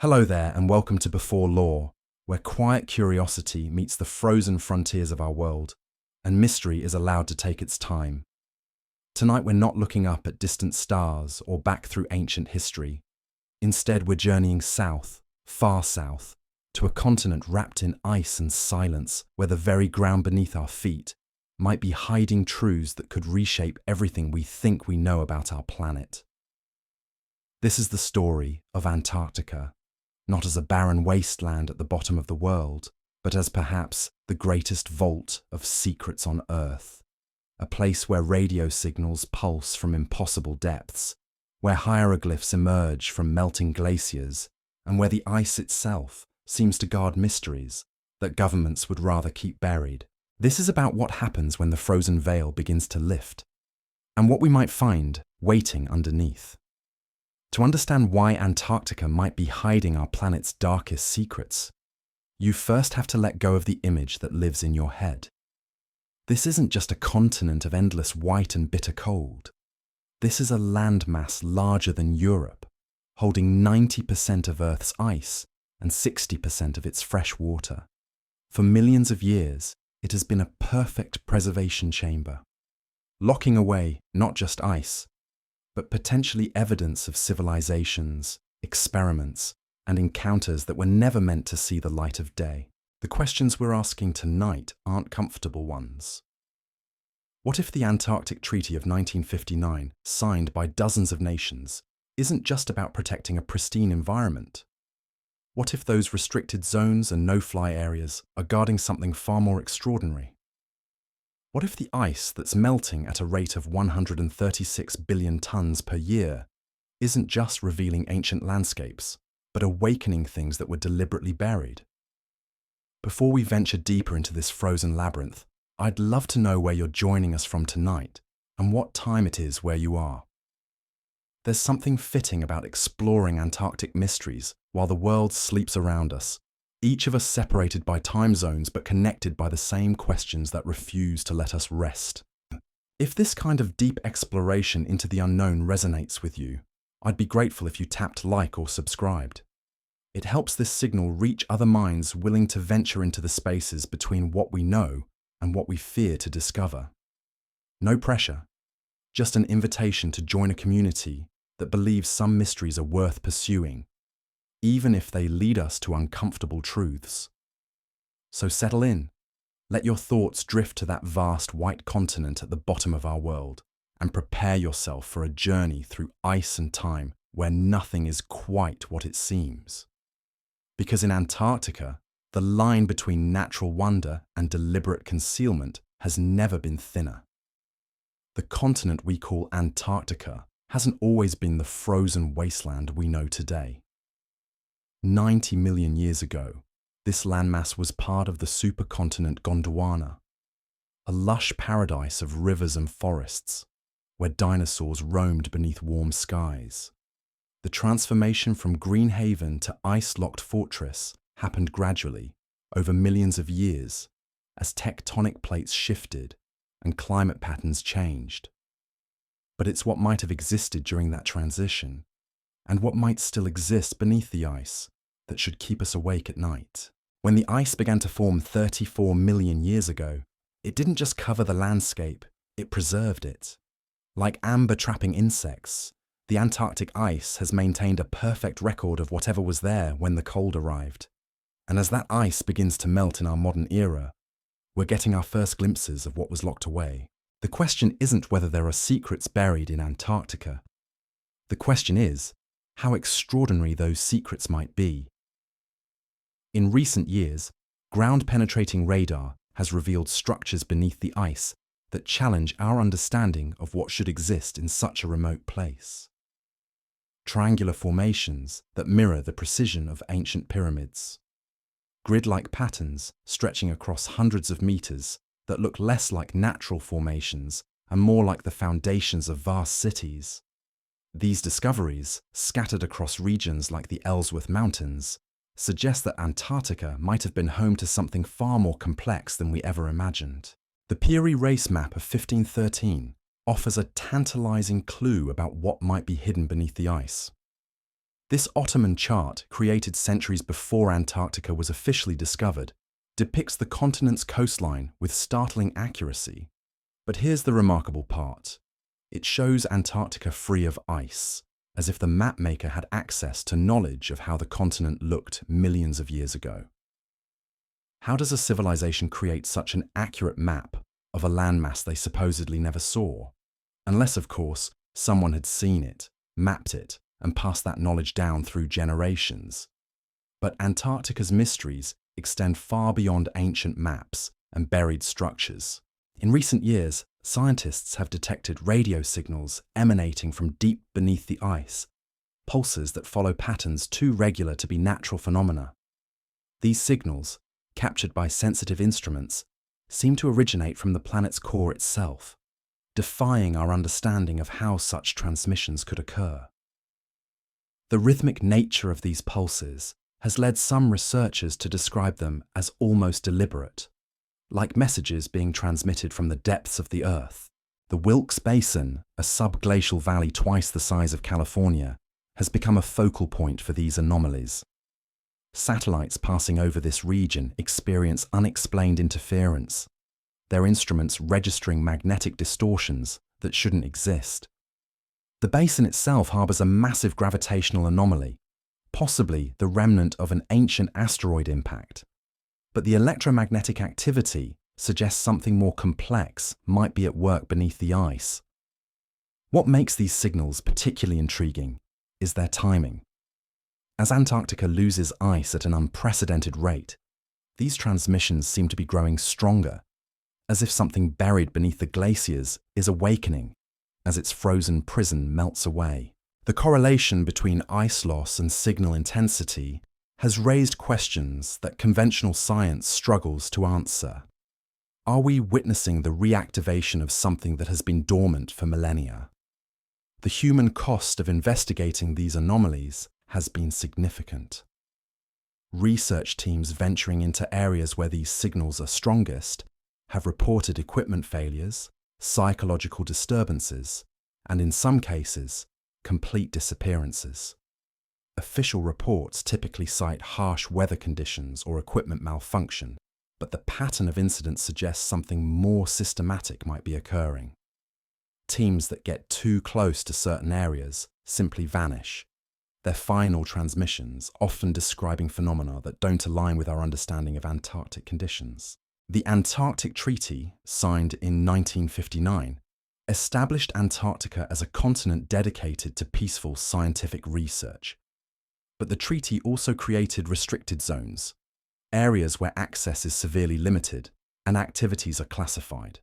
Hello there and welcome to Before Law, where quiet curiosity meets the frozen frontiers of our world, and mystery is allowed to take its time. Tonight we're not looking up at distant stars or back through ancient history. Instead we're journeying south, far south, to a continent wrapped in ice and silence where the very ground beneath our feet might be hiding truths that could reshape everything we think we know about our planet. This is the story of Antarctica. Not as a barren wasteland at the bottom of the world, but as perhaps the greatest vault of secrets on Earth. A place where radio signals pulse from impossible depths, where hieroglyphs emerge from melting glaciers, and where the ice itself seems to guard mysteries that governments would rather keep buried. This is about what happens when the frozen veil begins to lift, and what we might find waiting underneath. To understand why Antarctica might be hiding our planet's darkest secrets, you first have to let go of the image that lives in your head. This isn't just a continent of endless white and bitter cold. This is a landmass larger than Europe, holding 90% of Earth's ice and 60% of its fresh water. For millions of years, it has been a perfect preservation chamber, locking away not just ice, but potentially evidence of civilizations, experiments, and encounters that were never meant to see the light of day. The questions we're asking tonight aren't comfortable ones. What if the Antarctic Treaty of 1959, signed by dozens of nations, isn't just about protecting a pristine environment? What if those restricted zones and no-fly areas are guarding something far more extraordinary? What if the ice that's melting at a rate of 136 billion tons per year isn't just revealing ancient landscapes, but awakening things that were deliberately buried? Before we venture deeper into this frozen labyrinth, I'd love to know where you're joining us from tonight and what time it is where you are. There's something fitting about exploring Antarctic mysteries while the world sleeps around us, each of us separated by time zones but connected by the same questions that refuse to let us rest. If this kind of deep exploration into the unknown resonates with you, I'd be grateful if you tapped like or subscribed. It helps this signal reach other minds willing to venture into the spaces between what we know and what we fear to discover. No pressure, just an invitation to join a community that believes some mysteries are worth pursuing, even if they lead us to uncomfortable truths. So settle in, let your thoughts drift to that vast white continent at the bottom of our world, and prepare yourself for a journey through ice and time where nothing is quite what it seems. Because in Antarctica, the line between natural wonder and deliberate concealment has never been thinner. The continent we call Antarctica hasn't always been the frozen wasteland we know today. 90 million years ago, this landmass was part of the supercontinent Gondwana, a lush paradise of rivers and forests, where dinosaurs roamed beneath warm skies. The transformation from green haven to ice-locked fortress happened gradually, over millions of years, as tectonic plates shifted and climate patterns changed. But it's what might have existed during that transition, and what might still exist beneath the ice, that should keep us awake at night. When the ice began to form 34 million years ago, it didn't just cover the landscape, it preserved it. Like amber trapping insects, the Antarctic ice has maintained a perfect record of whatever was there when the cold arrived. And as that ice begins to melt in our modern era, we're getting our first glimpses of what was locked away. The question isn't whether there are secrets buried in Antarctica. The question is how extraordinary those secrets might be. In recent years, ground-penetrating radar has revealed structures beneath the ice that challenge our understanding of what should exist in such a remote place. Triangular formations that mirror the precision of ancient pyramids. Grid-like patterns stretching across hundreds of meters that look less like natural formations and more like the foundations of vast cities. These discoveries, scattered across regions like the Ellsworth Mountains, suggest that Antarctica might have been home to something far more complex than we ever imagined. The Peary Race Map of 1513 offers a tantalizing clue about what might be hidden beneath the ice. This Ottoman chart, created centuries before Antarctica was officially discovered, depicts the continent's coastline with startling accuracy. But here's the remarkable part. It shows Antarctica free of ice, as if the mapmaker had access to knowledge of how the continent looked millions of years ago. How does a civilization create such an accurate map of a landmass they supposedly never saw? Unless, of course, someone had seen it, mapped it, and passed that knowledge down through generations. But Antarctica's mysteries extend far beyond ancient maps and buried structures. In recent years, scientists have detected radio signals emanating from deep beneath the ice, pulses that follow patterns too regular to be natural phenomena. These signals, captured by sensitive instruments, seem to originate from the planet's core itself, defying our understanding of how such transmissions could occur. The rhythmic nature of these pulses has led some researchers to describe them as almost deliberate, like messages being transmitted from the depths of the Earth. The Wilkes Basin, a subglacial valley twice the size of California, has become a focal point for these anomalies. Satellites passing over this region experience unexplained interference, their instruments registering magnetic distortions that shouldn't exist. The basin itself harbours a massive gravitational anomaly, possibly the remnant of an ancient asteroid impact. But the electromagnetic activity suggests something more complex might be at work beneath the ice. What makes these signals particularly intriguing is their timing. As Antarctica loses ice at an unprecedented rate, these transmissions seem to be growing stronger, as if something buried beneath the glaciers is awakening as its frozen prison melts away. The correlation between ice loss and signal intensity has raised questions that conventional science struggles to answer. Are we witnessing the reactivation of something that has been dormant for millennia? The human cost of investigating these anomalies has been significant. Research teams venturing into areas where these signals are strongest have reported equipment failures, psychological disturbances, and in some cases, complete disappearances. Official reports typically cite harsh weather conditions or equipment malfunction, but the pattern of incidents suggests something more systematic might be occurring. Teams that get too close to certain areas simply vanish, their final transmissions often describing phenomena that don't align with our understanding of Antarctic conditions. The Antarctic Treaty, signed in 1959, established Antarctica as a continent dedicated to peaceful scientific research. But the treaty also created restricted zones, areas where access is severely limited and activities are classified.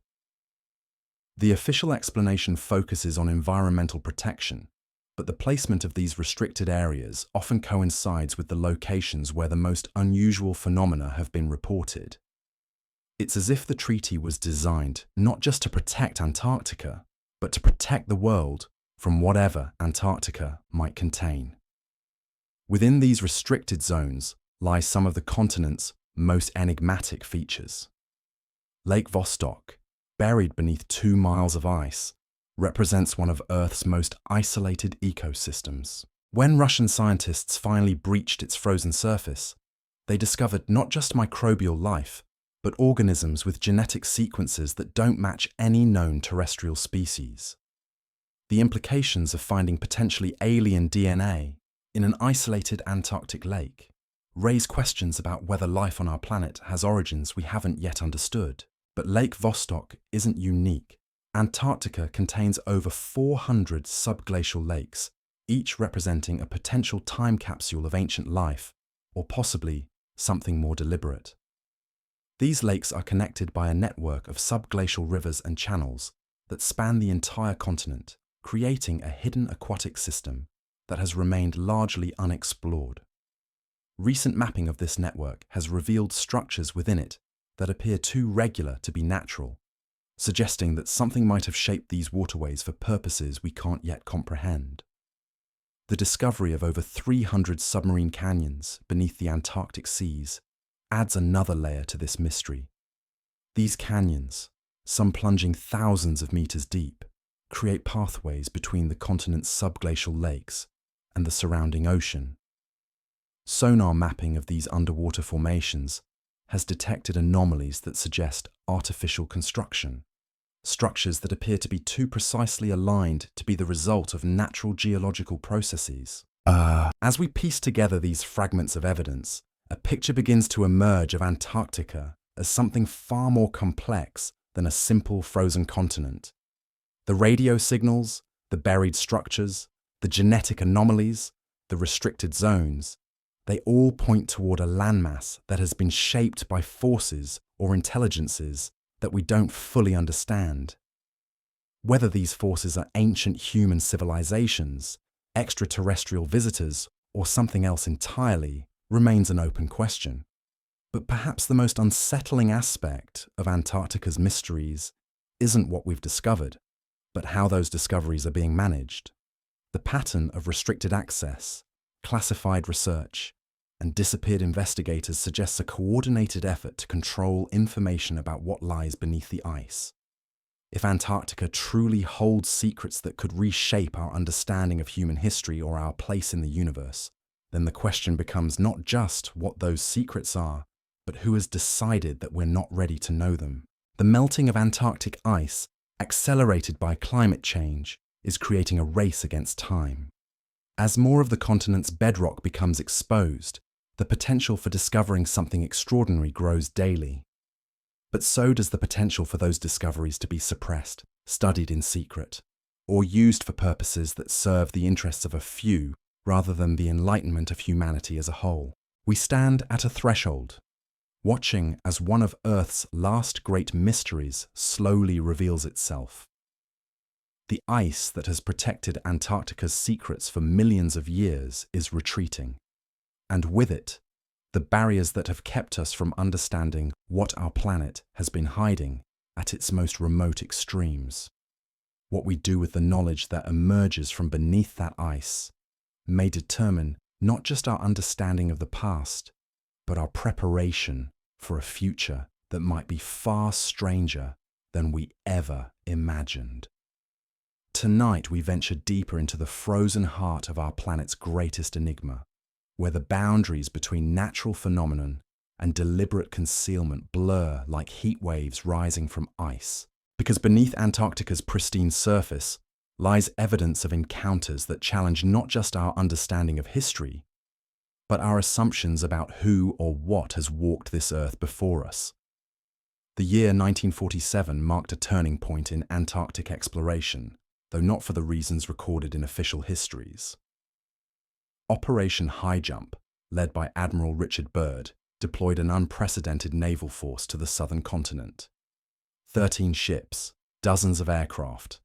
The official explanation focuses on environmental protection, but the placement of these restricted areas often coincides with the locations where the most unusual phenomena have been reported. It's as if the treaty was designed not just to protect Antarctica, but to protect the world from whatever Antarctica might contain. Within these restricted zones lie some of the continent's most enigmatic features. Lake Vostok, buried beneath 2 miles of ice, represents one of Earth's most isolated ecosystems. When Russian scientists finally breached its frozen surface, they discovered not just microbial life, but organisms with genetic sequences that don't match any known terrestrial species. The implications of finding potentially alien DNA in an isolated Antarctic lake raise questions about whether life on our planet has origins we haven't yet understood. But Lake Vostok isn't unique. Antarctica contains over 400 subglacial lakes, each representing a potential time capsule of ancient life, or possibly something more deliberate. These lakes are connected by a network of subglacial rivers and channels that span the entire continent, creating a hidden aquatic system that has remained largely unexplored. Recent mapping of this network has revealed structures within it that appear too regular to be natural, suggesting that something might have shaped these waterways for purposes we can't yet comprehend. The discovery of over 300 submarine canyons beneath the Antarctic seas adds another layer to this mystery. These canyons, some plunging thousands of meters deep, create pathways between the continent's subglacial lakes, and the surrounding ocean. Sonar mapping of these underwater formations has detected anomalies that suggest artificial construction, structures that appear to be too precisely aligned to be the result of natural geological processes. As we piece together these fragments of evidence, a picture begins to emerge of Antarctica as something far more complex than a simple frozen continent. The radio signals, the buried structures, the genetic anomalies, the restricted zones, they all point toward a landmass that has been shaped by forces or intelligences that we don't fully understand. Whether these forces are ancient human civilizations, extraterrestrial visitors, or something else entirely, remains an open question. But perhaps the most unsettling aspect of Antarctica's mysteries isn't what we've discovered, but how those discoveries are being managed. The pattern of restricted access, classified research, and disappeared investigators suggests a coordinated effort to control information about what lies beneath the ice. If Antarctica truly holds secrets that could reshape our understanding of human history or our place in the universe, then the question becomes not just what those secrets are, but who has decided that we're not ready to know them. The melting of Antarctic ice, accelerated by climate change, is creating a race against time. As more of the continent's bedrock becomes exposed, the potential for discovering something extraordinary grows daily. But so does the potential for those discoveries to be suppressed, studied in secret, or used for purposes that serve the interests of a few rather than the enlightenment of humanity as a whole. We stand at a threshold, watching as one of Earth's last great mysteries slowly reveals itself. The ice that has protected Antarctica's secrets for millions of years is retreating, and with it, the barriers that have kept us from understanding what our planet has been hiding at its most remote extremes. What we do with the knowledge that emerges from beneath that ice may determine not just our understanding of the past, but our preparation for a future that might be far stranger than we ever imagined. Tonight we venture deeper into the frozen heart of our planet's greatest enigma, where the boundaries between natural phenomenon and deliberate concealment blur like heat waves rising from ice. Because beneath Antarctica's pristine surface lies evidence of encounters that challenge not just our understanding of history, but our assumptions about who or what has walked this Earth before us. The year 1947 marked a turning point in Antarctic exploration, though not for the reasons recorded in official histories. Operation High Jump, led by Admiral Richard Byrd, deployed an unprecedented naval force to the southern continent. 13 ships, dozens of aircraft,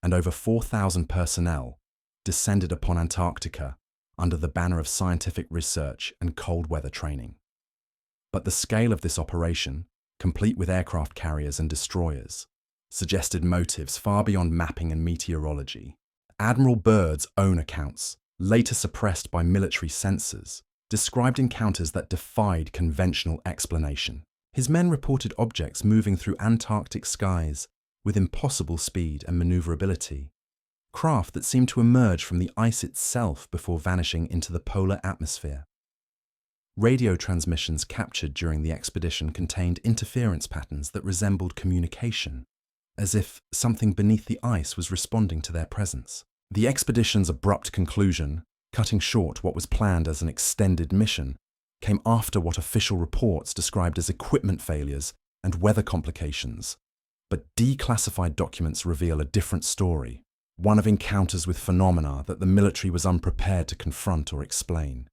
and over 4,000 personnel descended upon Antarctica under the banner of scientific research and cold weather training. But the scale of this operation, complete with aircraft carriers and destroyers, suggested motives far beyond mapping and meteorology. Admiral Byrd's own accounts, later suppressed by military censors, described encounters that defied conventional explanation. His men reported objects moving through Antarctic skies with impossible speed and maneuverability, craft that seemed to emerge from the ice itself before vanishing into the polar atmosphere. Radio transmissions captured during the expedition contained interference patterns that resembled communication, as if something beneath the ice was responding to their presence. The expedition's abrupt conclusion, cutting short what was planned as an extended mission, came after what official reports described as equipment failures and weather complications. But declassified documents reveal a different story, one of encounters with phenomena that the military was unprepared to confront or explain.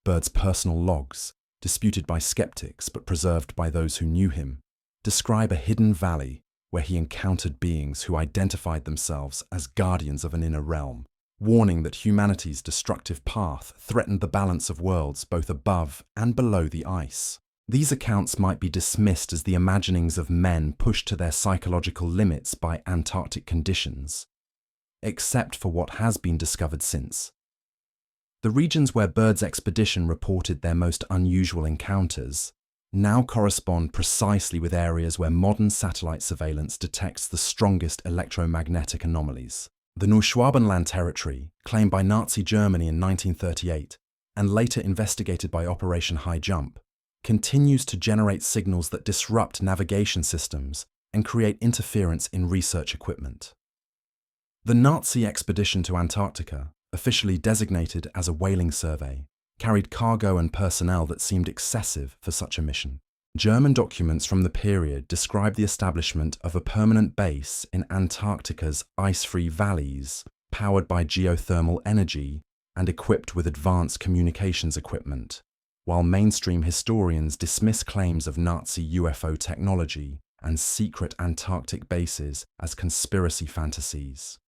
Byrd's personal logs, disputed by skeptics but preserved by those who knew him, describe a hidden valley where he encountered beings who identified themselves as guardians of an inner realm, warning that humanity's destructive path threatened the balance of worlds both above and below the ice. These accounts might be dismissed as the imaginings of men pushed to their psychological limits by Antarctic conditions, except for what has been discovered since. The regions where Byrd's expedition reported their most unusual encounters now correspond precisely with areas where modern satellite surveillance detects the strongest electromagnetic anomalies. The Neuschwabenland territory, claimed by Nazi Germany in 1938 and later investigated by Operation High Jump, continues to generate signals that disrupt navigation systems and create interference in research equipment. The Nazi expedition to Antarctica, officially designated as a whaling survey, carried cargo and personnel that seemed excessive for such a mission. German documents from the period describe the establishment of a permanent base in Antarctica's ice-free valleys, powered by geothermal energy and equipped with advanced communications equipment, while mainstream historians dismiss claims of Nazi UFO technology and secret Antarctic bases as conspiracy fantasies.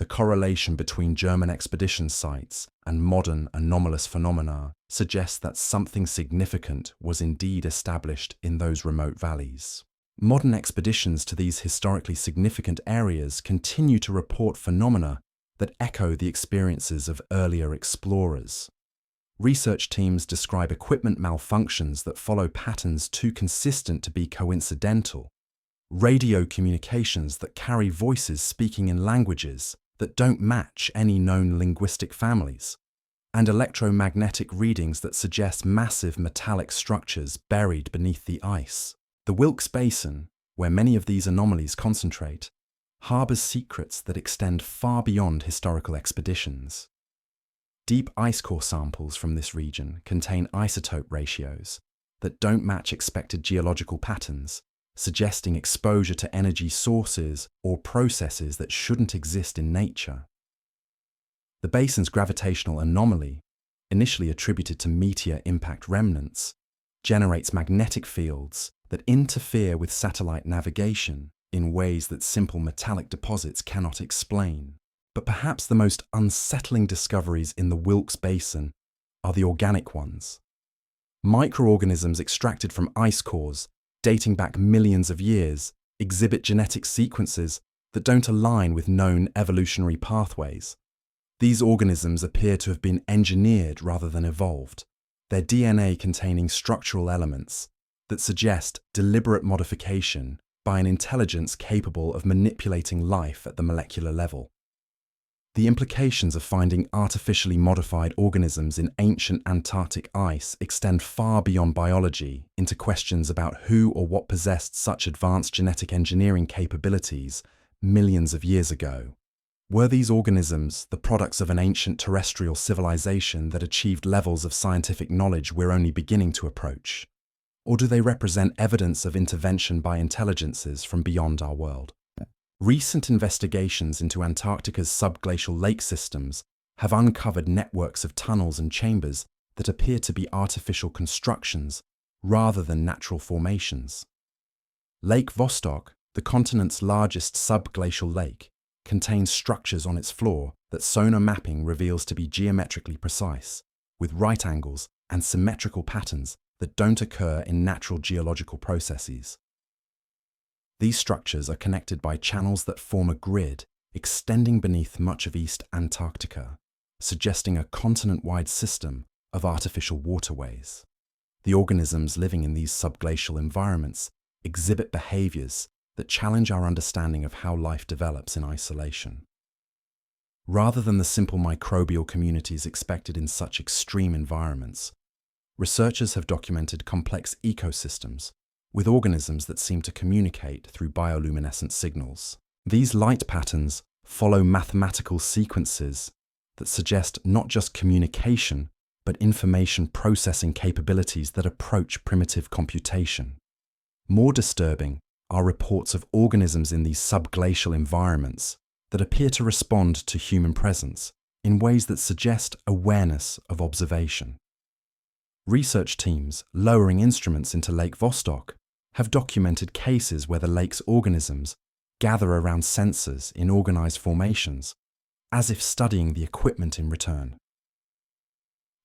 The correlation between German expedition sites and modern anomalous phenomena suggests that something significant was indeed established in those remote valleys. Modern expeditions to these historically significant areas continue to report phenomena that echo the experiences of earlier explorers. Research teams describe equipment malfunctions that follow patterns too consistent to be coincidental, radio communications that carry voices speaking in languages that don't match any known linguistic families, and electromagnetic readings that suggest massive metallic structures buried beneath the ice. The Wilkes Basin, where many of these anomalies concentrate, harbors secrets that extend far beyond historical expeditions. Deep ice core samples from this region contain isotope ratios that don't match expected geological patterns, suggesting exposure to energy sources or processes that shouldn't exist in nature. The basin's gravitational anomaly, initially attributed to meteor impact remnants, generates magnetic fields that interfere with satellite navigation in ways that simple metallic deposits cannot explain. But perhaps the most unsettling discoveries in the Wilkes Basin are the organic ones. Microorganisms extracted from ice cores dating back millions of years exhibit genetic sequences that don't align with known evolutionary pathways. These organisms appear to have been engineered rather than evolved, their DNA containing structural elements that suggest deliberate modification by an intelligence capable of manipulating life at the molecular level. The implications of finding artificially modified organisms in ancient Antarctic ice extend far beyond biology into questions about who or what possessed such advanced genetic engineering capabilities millions of years ago. Were these organisms the products of an ancient terrestrial civilization that achieved levels of scientific knowledge we're only beginning to approach? Or do they represent evidence of intervention by intelligences from beyond our world? Recent investigations into Antarctica's subglacial lake systems have uncovered networks of tunnels and chambers that appear to be artificial constructions rather than natural formations. Lake Vostok, the continent's largest subglacial lake, contains structures on its floor that sonar mapping reveals to be geometrically precise, with right angles and symmetrical patterns that don't occur in natural geological processes. These structures are connected by channels that form a grid extending beneath much of East Antarctica, suggesting a continent-wide system of artificial waterways. The organisms living in these subglacial environments exhibit behaviors that challenge our understanding of how life develops in isolation. Rather than the simple microbial communities expected in such extreme environments, researchers have documented complex ecosystems with organisms that seem to communicate through bioluminescent signals. These light patterns follow mathematical sequences that suggest not just communication, but information processing capabilities that approach primitive computation. More disturbing are reports of organisms in these subglacial environments that appear to respond to human presence in ways that suggest awareness of observation. Research teams lowering instruments into Lake Vostok have documented cases where the lake's organisms gather around sensors in organized formations, as if studying the equipment in return.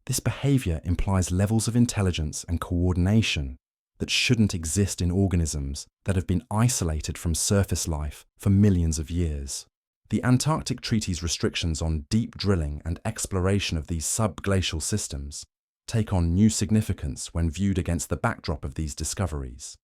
This behavior implies levels of intelligence and coordination that shouldn't exist in organisms that have been isolated from surface life for millions of years. The Antarctic Treaty's restrictions on deep drilling and exploration of these subglacial systems take on new significance when viewed against the backdrop of these discoveries.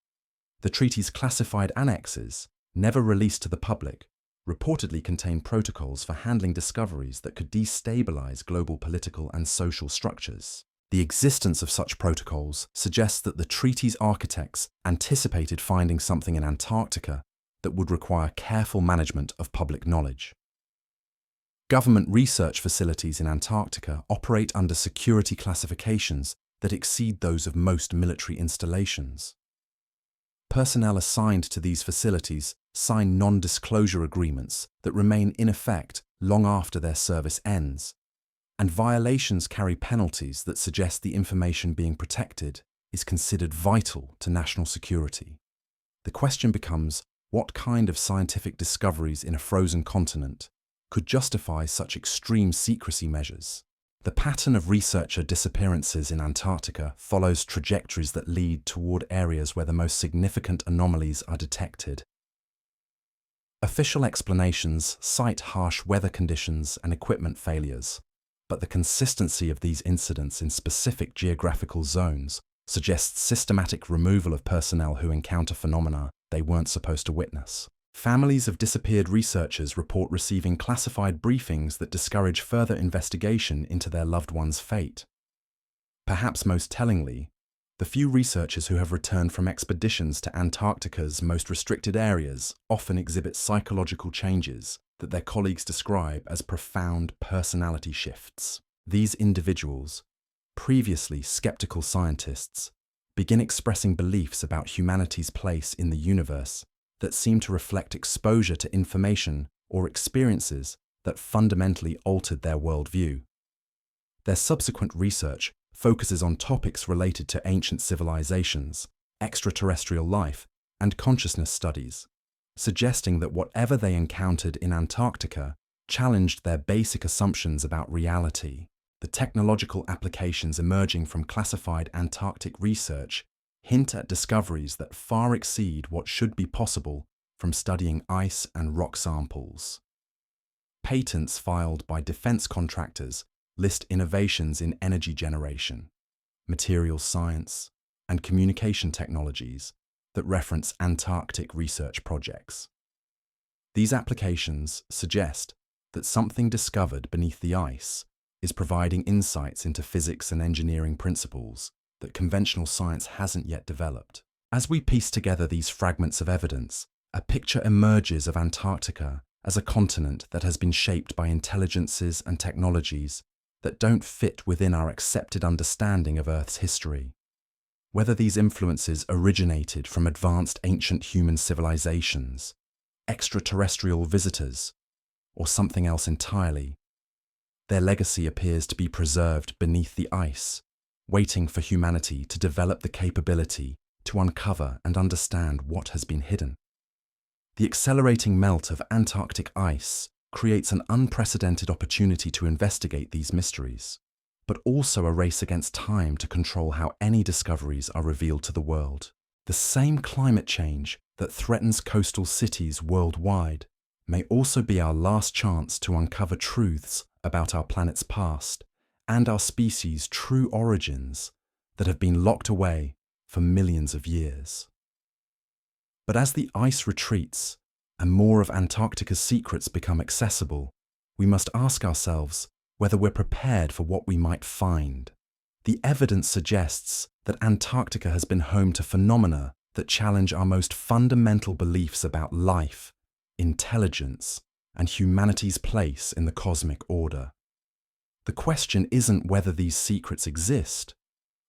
The treaty's classified annexes, never released to the public, reportedly contain protocols for handling discoveries that could destabilize global political and social structures. The existence of such protocols suggests that the treaty's architects anticipated finding something in Antarctica that would require careful management of public knowledge. Government research facilities in Antarctica operate under security classifications that exceed those of most military installations. Personnel assigned to these facilities sign non-disclosure agreements that remain in effect long after their service ends, and violations carry penalties that suggest the information being protected is considered vital to national security. The question becomes, what kind of scientific discoveries in a frozen continent could justify such extreme secrecy measures? The pattern of researcher disappearances in Antarctica follows trajectories that lead toward areas where the most significant anomalies are detected. Official explanations cite harsh weather conditions and equipment failures, but the consistency of these incidents in specific geographical zones suggests systematic removal of personnel who encounter phenomena they weren't supposed to witness. Families of disappeared researchers report receiving classified briefings that discourage further investigation into their loved one's fate. Perhaps most tellingly, the few researchers who have returned from expeditions to Antarctica's most restricted areas often exhibit psychological changes that their colleagues describe as profound personality shifts. These individuals, previously skeptical scientists, begin expressing beliefs about humanity's place in the universe that seem to reflect exposure to information or experiences that fundamentally altered their worldview. Their subsequent research focuses on topics related to ancient civilizations, extraterrestrial life, and consciousness studies, suggesting that whatever they encountered in Antarctica challenged their basic assumptions about reality. The technological applications emerging from classified Antarctic research hint at discoveries that far exceed what should be possible from studying ice and rock samples. Patents filed by defense contractors list innovations in energy generation, materials science, and communication technologies that reference Antarctic research projects. These applications suggest that something discovered beneath the ice is providing insights into physics and engineering principles that conventional science hasn't yet developed. As we piece together these fragments of evidence, a picture emerges of Antarctica as a continent that has been shaped by intelligences and technologies that don't fit within our accepted understanding of Earth's history. Whether these influences originated from advanced ancient human civilizations, extraterrestrial visitors, or something else entirely, their legacy appears to be preserved beneath the ice, waiting for humanity to develop the capability to uncover and understand what has been hidden. The accelerating melt of Antarctic ice creates an unprecedented opportunity to investigate these mysteries, but also a race against time to control how any discoveries are revealed to the world. The same climate change that threatens coastal cities worldwide may also be our last chance to uncover truths about our planet's past and our species' true origins that have been locked away for millions of years. But as the ice retreats and more of Antarctica's secrets become accessible, we must ask ourselves whether we're prepared for what we might find. The evidence suggests that Antarctica has been home to phenomena that challenge our most fundamental beliefs about life, intelligence, and humanity's place in the cosmic order. The question isn't whether these secrets exist,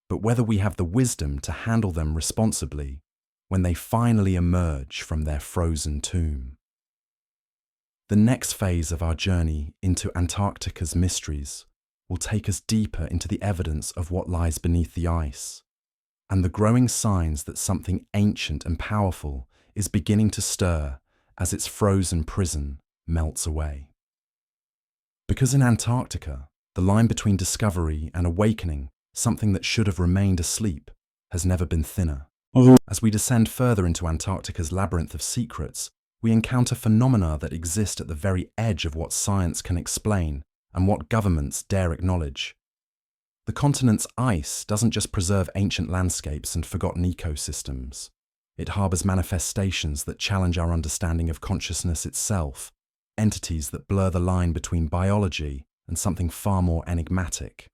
but whether we have the wisdom to handle them responsibly when they finally emerge from their frozen tomb. The next phase of our journey into Antarctica's mysteries will take us deeper into the evidence of what lies beneath the ice, and the growing signs that something ancient and powerful is beginning to stir as its frozen prison melts away. Because in Antarctica, the line between discovery and awakening, something that should have remained asleep, has never been thinner. As we descend further into Antarctica's labyrinth of secrets, we encounter phenomena that exist at the very edge of what science can explain and what governments dare acknowledge. The continent's ice doesn't just preserve ancient landscapes and forgotten ecosystems. It harbors manifestations that challenge our understanding of consciousness itself entities that blur the line between biology and something far more enigmatic.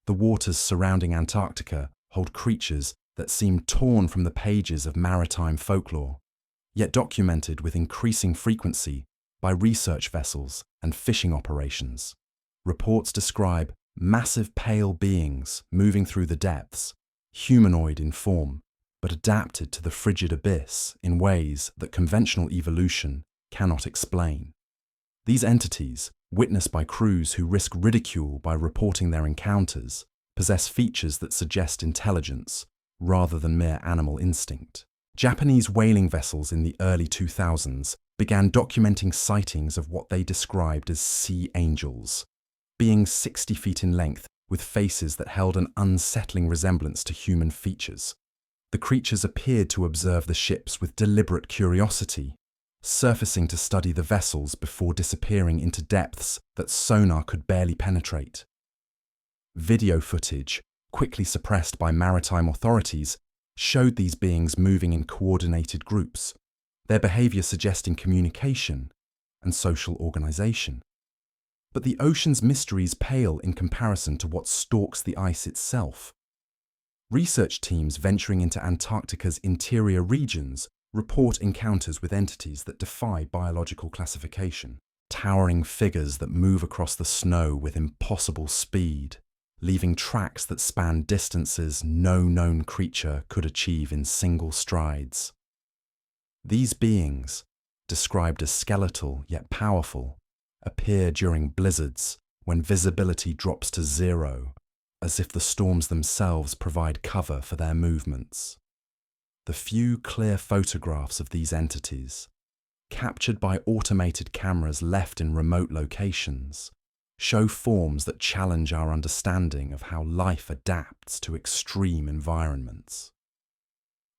The waters surrounding Antarctica hold creatures that seem torn from the pages of maritime folklore, yet documented with increasing frequency by research vessels and fishing operations. Reports describe massive pale beings moving through the depths, humanoid in form, but adapted to the frigid abyss in ways that conventional evolution cannot explain. These entities, witnessed by crews who risk ridicule by reporting their encounters, possess features that suggest intelligence rather than mere animal instinct. Japanese whaling vessels in the early 2000s began documenting sightings of what they described as sea angels, beings 60 feet in length with faces that held an unsettling resemblance to human features. The creatures appeared to observe the ships with deliberate curiosity, surfacing to study the vessels before disappearing into depths that sonar could barely penetrate. Video footage, quickly suppressed by maritime authorities, showed these beings moving in coordinated groups, their behavior suggesting communication and social organization. But the ocean's mysteries pale in comparison to what stalks the ice itself. Research teams venturing into Antarctica's interior regions report encounters with entities that defy biological classification, towering figures that move across the snow with impossible speed, leaving tracks that span distances no known creature could achieve in single strides. These beings, described as skeletal yet powerful, appear during blizzards when visibility drops to zero, as if the storms themselves provide cover for their movements. The few clear photographs of these entities, captured by automated cameras left in remote locations, show forms that challenge our understanding of how life adapts to extreme environments.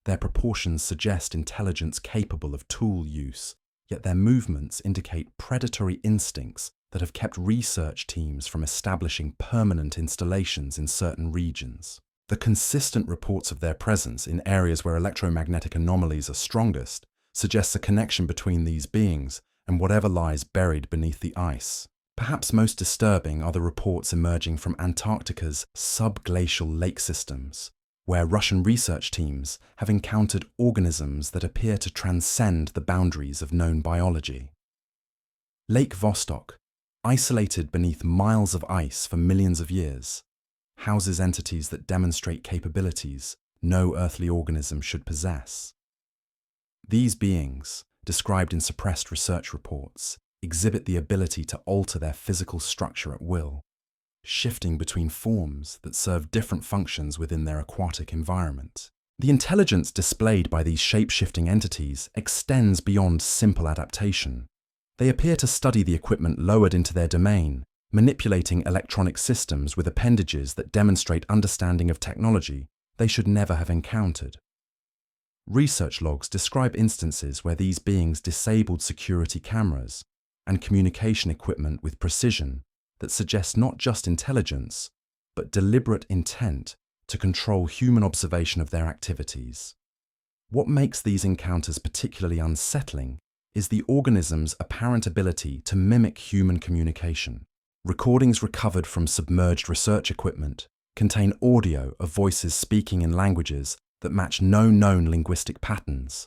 Their proportions suggest intelligence capable of tool use, yet their movements indicate predatory instincts that have kept research teams from establishing permanent installations in certain regions. The consistent reports of their presence in areas where electromagnetic anomalies are strongest suggests a connection between these beings and whatever lies buried beneath the ice. Perhaps most disturbing are the reports emerging from Antarctica's subglacial lake systems, where Russian research teams have encountered organisms that appear to transcend the boundaries of known biology. Lake Vostok, isolated beneath miles of ice for millions of years, houses entities that demonstrate capabilities no earthly organism should possess. These beings, described in suppressed research reports, exhibit the ability to alter their physical structure at will, shifting between forms that serve different functions within their aquatic environment. The intelligence displayed by these shape-shifting entities extends beyond simple adaptation. They appear to study the equipment lowered into their domain, manipulating electronic systems with appendages that demonstrate understanding of technology they should never have encountered. Research logs describe instances where these beings disabled security cameras and communication equipment with precision that suggests not just intelligence, but deliberate intent to control human observation of their activities. What makes these encounters particularly unsettling is the organism's apparent ability to mimic human communication. Recordings recovered from submerged research equipment contain audio of voices speaking in languages that match no known linguistic patterns,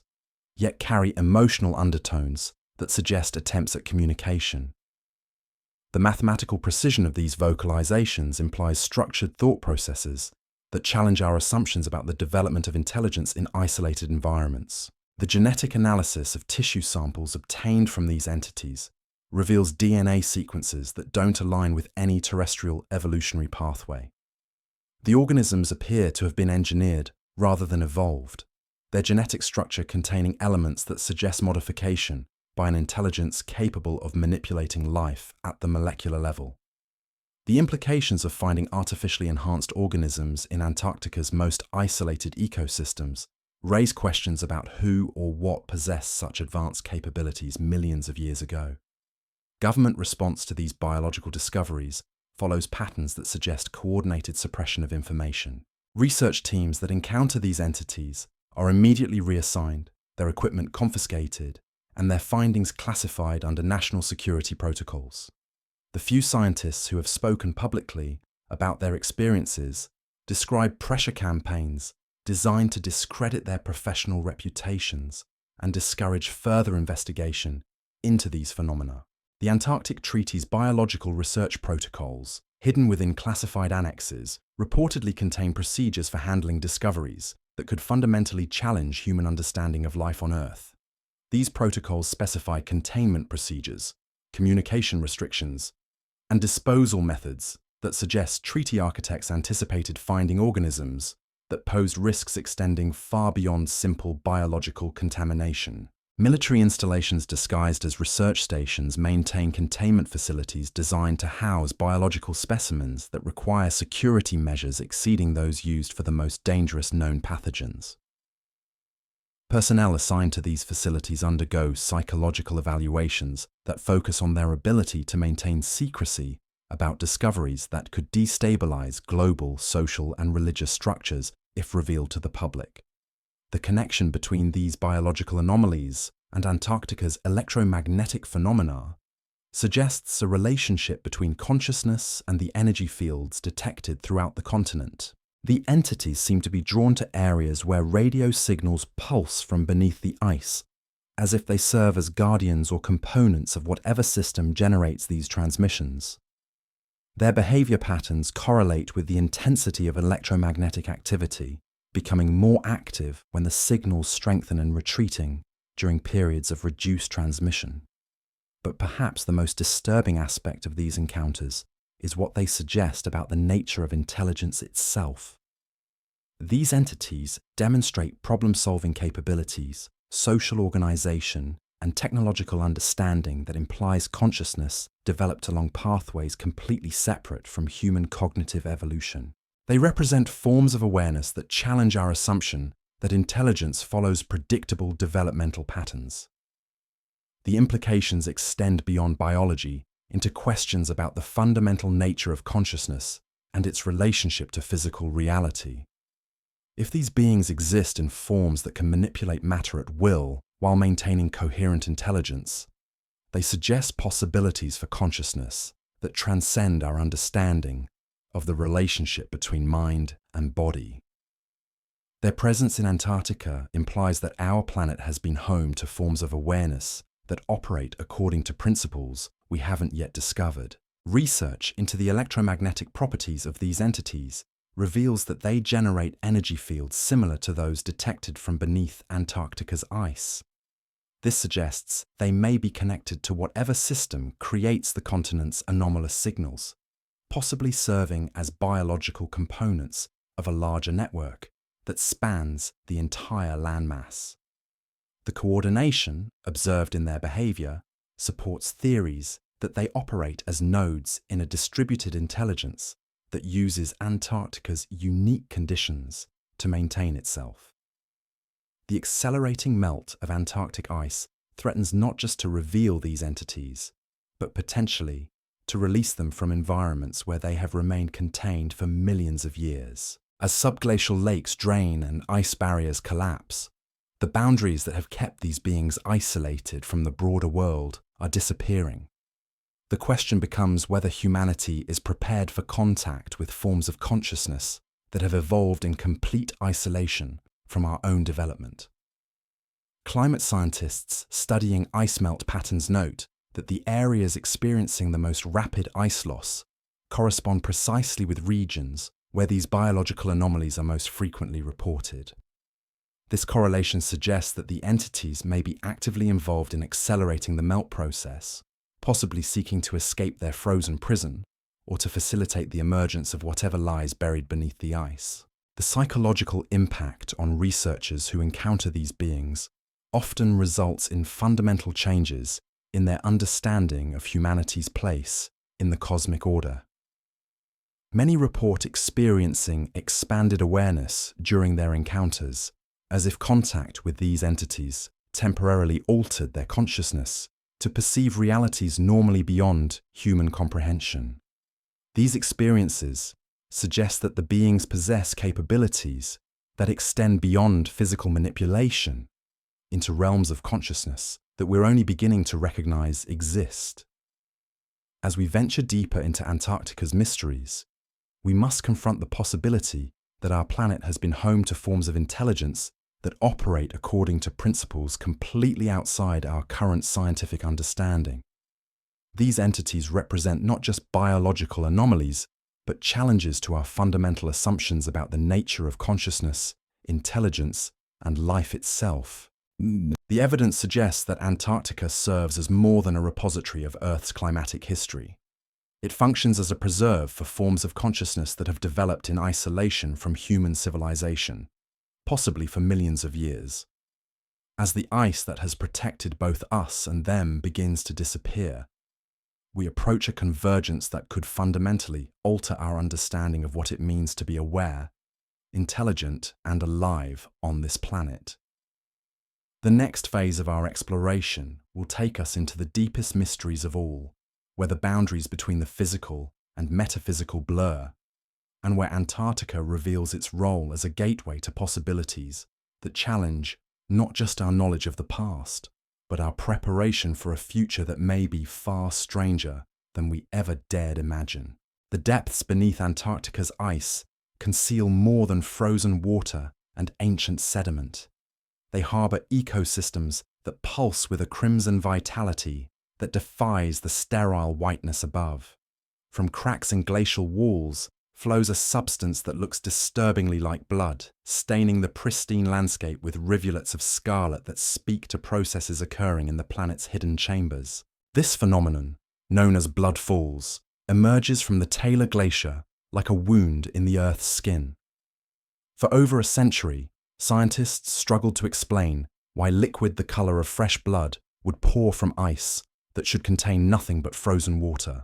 yet carry emotional undertones that suggest attempts at communication. The mathematical precision of these vocalizations implies structured thought processes that challenge our assumptions about the development of intelligence in isolated environments. The genetic analysis of tissue samples obtained from these entities reveals DNA sequences that don't align with any terrestrial evolutionary pathway. The organisms appear to have been engineered rather than evolved, their genetic structure containing elements that suggest modification by an intelligence capable of manipulating life at the molecular level. The implications of finding artificially enhanced organisms in Antarctica's most isolated ecosystems raise questions about who or what possessed such advanced capabilities millions of years ago. Government response to these biological discoveries follows patterns that suggest coordinated suppression of information. Research teams that encounter these entities are immediately reassigned, their equipment confiscated, and their findings classified under national security protocols. The few scientists who have spoken publicly about their experiences describe pressure campaigns designed to discredit their professional reputations and discourage further investigation into these phenomena. The Antarctic Treaty's biological research protocols, hidden within classified annexes, reportedly contain procedures for handling discoveries that could fundamentally challenge human understanding of life on Earth. These protocols specify containment procedures, communication restrictions, and disposal methods that suggest treaty architects anticipated finding organisms that posed risks extending far beyond simple biological contamination. Military installations disguised as research stations maintain containment facilities designed to house biological specimens that require security measures exceeding those used for the most dangerous known pathogens. Personnel assigned to these facilities undergo psychological evaluations that focus on their ability to maintain secrecy about discoveries that could destabilize global, social, and religious structures if revealed to the public. The connection between these biological anomalies and Antarctica's electromagnetic phenomena suggests a relationship between consciousness and the energy fields detected throughout the continent. The entities seem to be drawn to areas where radio signals pulse from beneath the ice, as if they serve as guardians or components of whatever system generates these transmissions. Their behavior patterns correlate with the intensity of electromagnetic activity, becoming more active when the signals strengthen and retreating during periods of reduced transmission. But perhaps the most disturbing aspect of these encounters is what they suggest about the nature of intelligence itself. These entities demonstrate problem-solving capabilities, social organization, and technological understanding that implies consciousness developed along pathways completely separate from human cognitive evolution. They represent forms of awareness that challenge our assumption that intelligence follows predictable developmental patterns. The implications extend beyond biology into questions about the fundamental nature of consciousness and its relationship to physical reality. If these beings exist in forms that can manipulate matter at will while maintaining coherent intelligence, they suggest possibilities for consciousness that transcend our understanding of the relationship between mind and body. Their presence in Antarctica implies that our planet has been home to forms of awareness that operate according to principles we haven't yet discovered. Research into the electromagnetic properties of these entities reveals that they generate energy fields similar to those detected from beneath Antarctica's ice. This suggests they may be connected to whatever system creates the continent's anomalous signals, possibly serving as biological components of a larger network that spans the entire landmass. The coordination observed in their behavior supports theories that they operate as nodes in a distributed intelligence that uses Antarctica's unique conditions to maintain itself. The accelerating melt of Antarctic ice threatens not just to reveal these entities, but potentially to release them from environments where they have remained contained for millions of years. As subglacial lakes drain and ice barriers collapse, the boundaries that have kept these beings isolated from the broader world are disappearing. The question becomes whether humanity is prepared for contact with forms of consciousness that have evolved in complete isolation from our own development. Climate scientists studying ice melt patterns note that the areas experiencing the most rapid ice loss correspond precisely with regions where these biological anomalies are most frequently reported. This correlation suggests that the entities may be actively involved in accelerating the melt process, possibly seeking to escape their frozen prison or to facilitate the emergence of whatever lies buried beneath the ice. The psychological impact on researchers who encounter these beings often results in fundamental changes in their understanding of humanity's place in the cosmic order. Many report experiencing expanded awareness during their encounters, as if contact with these entities temporarily altered their consciousness to perceive realities normally beyond human comprehension. These experiences suggest that the beings possess capabilities that extend beyond physical manipulation into realms of consciousness that we're only beginning to recognize exist. As we venture deeper into Antarctica's mysteries, we must confront the possibility that our planet has been home to forms of intelligence that operate according to principles completely outside our current scientific understanding. These entities represent not just biological anomalies, but challenges to our fundamental assumptions about the nature of consciousness, intelligence, and life itself. The evidence suggests that Antarctica serves as more than a repository of Earth's climatic history. It functions as a preserve for forms of consciousness that have developed in isolation from human civilization, possibly for millions of years. As the ice that has protected both us and them begins to disappear, we approach a convergence that could fundamentally alter our understanding of what it means to be aware, intelligent, and alive on this planet. The next phase of our exploration will take us into the deepest mysteries of all, where the boundaries between the physical and metaphysical blur, and where Antarctica reveals its role as a gateway to possibilities that challenge not just our knowledge of the past, but our preparation for a future that may be far stranger than we ever dared imagine. The depths beneath Antarctica's ice conceal more than frozen water and ancient sediment. They harbour ecosystems that pulse with a crimson vitality that defies the sterile whiteness above. From cracks in glacial walls flows a substance that looks disturbingly like blood, staining the pristine landscape with rivulets of scarlet that speak to processes occurring in the planet's hidden chambers. This phenomenon, known as blood falls, emerges from the Taylor Glacier like a wound in the Earth's skin. For over a century, scientists struggled to explain why liquid the colour of fresh blood would pour from ice that should contain nothing but frozen water.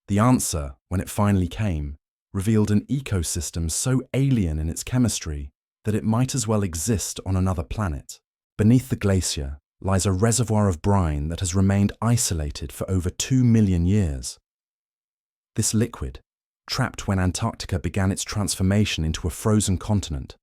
The answer, when it finally came, revealed an ecosystem so alien in its chemistry that it might as well exist on another planet. Beneath the glacier lies a reservoir of brine that has remained isolated for over 2 million years. This liquid, trapped when Antarctica began its transformation into a frozen continent,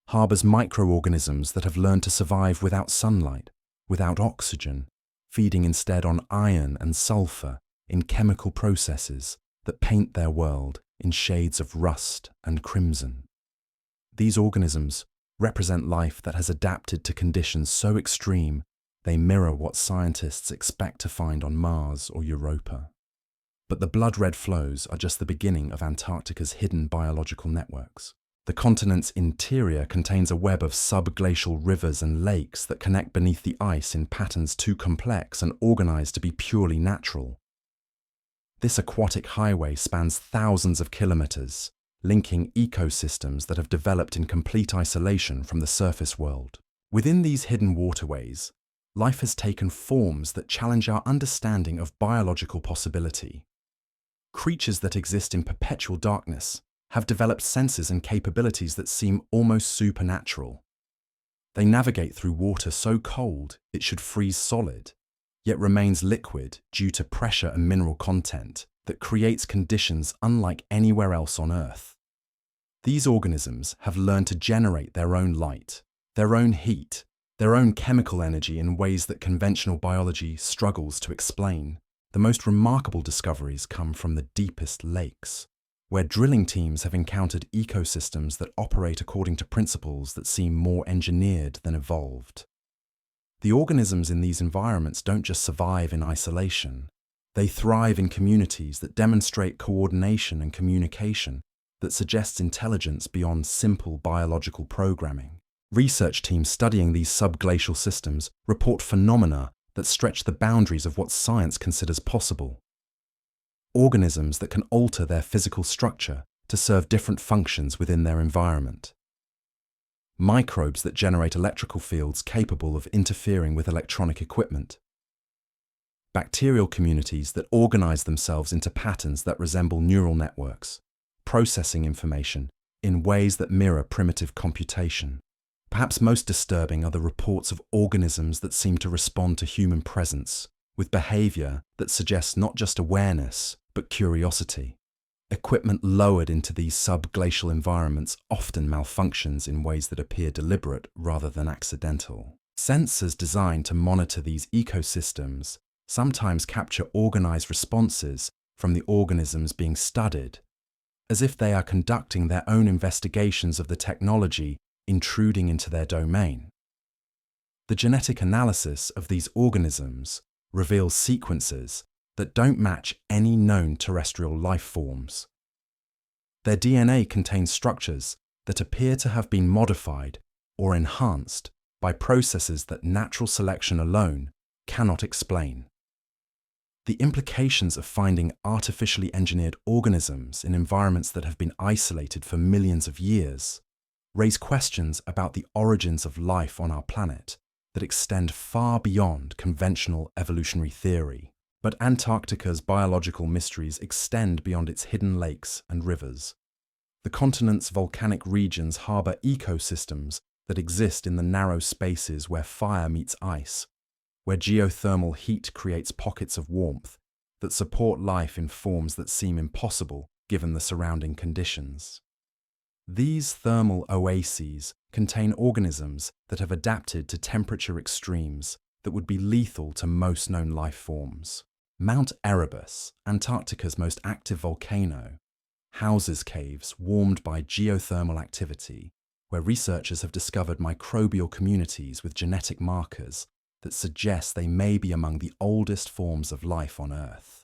harbours microorganisms that have learned to survive without sunlight, without oxygen, feeding instead on iron and sulfur in chemical processes that paint their world in shades of rust and crimson. These organisms represent life that has adapted to conditions so extreme they mirror what scientists expect to find on Mars or Europa. But the blood-red flows are just the beginning of Antarctica's hidden biological networks. The continent's interior contains a web of subglacial rivers and lakes that connect beneath the ice in patterns too complex and organized to be purely natural. This aquatic highway spans thousands of kilometers, linking ecosystems that have developed in complete isolation from the surface world. Within these hidden waterways, life has taken forms that challenge our understanding of biological possibility. Creatures that exist in perpetual darkness have developed senses and capabilities that seem almost supernatural. They navigate through water so cold it should freeze solid, yet remains liquid due to pressure and mineral content that creates conditions unlike anywhere else on Earth. These organisms have learned to generate their own light, their own heat, their own chemical energy in ways that conventional biology struggles to explain. The most remarkable discoveries come from the deepest lakes, where drilling teams have encountered ecosystems that operate according to principles that seem more engineered than evolved. The organisms in these environments don't just survive in isolation. They thrive in communities that demonstrate coordination and communication that suggests intelligence beyond simple biological programming. Research teams studying these subglacial systems report phenomena that stretch the boundaries of what science considers possible. Organisms that can alter their physical structure to serve different functions within their environment. Microbes that generate electrical fields capable of interfering with electronic equipment. Bacterial communities that organize themselves into patterns that resemble neural networks, processing information in ways that mirror primitive computation. Perhaps most disturbing are the reports of organisms that seem to respond to human presence with behavior that suggests not just awareness, but curiosity. Equipment lowered into these subglacial environments often malfunctions in ways that appear deliberate rather than accidental. Sensors designed to monitor these ecosystems sometimes capture organized responses from the organisms being studied, as if they are conducting their own investigations of the technology intruding into their domain. The genetic analysis of these organisms reveals sequences that don't match any known terrestrial life forms. Their DNA contains structures that appear to have been modified or enhanced by processes that natural selection alone cannot explain. The implications of finding artificially engineered organisms in environments that have been isolated for millions of years raise questions about the origins of life on our planet that extend far beyond conventional evolutionary theory. But Antarctica's biological mysteries extend beyond its hidden lakes and rivers. The continent's volcanic regions harbour ecosystems that exist in the narrow spaces where fire meets ice, where geothermal heat creates pockets of warmth that support life in forms that seem impossible given the surrounding conditions. These thermal oases contain organisms that have adapted to temperature extremes that would be lethal to most known life forms. Mount Erebus, Antarctica's most active volcano, houses caves warmed by geothermal activity, where researchers have discovered microbial communities with genetic markers that suggest they may be among the oldest forms of life on Earth.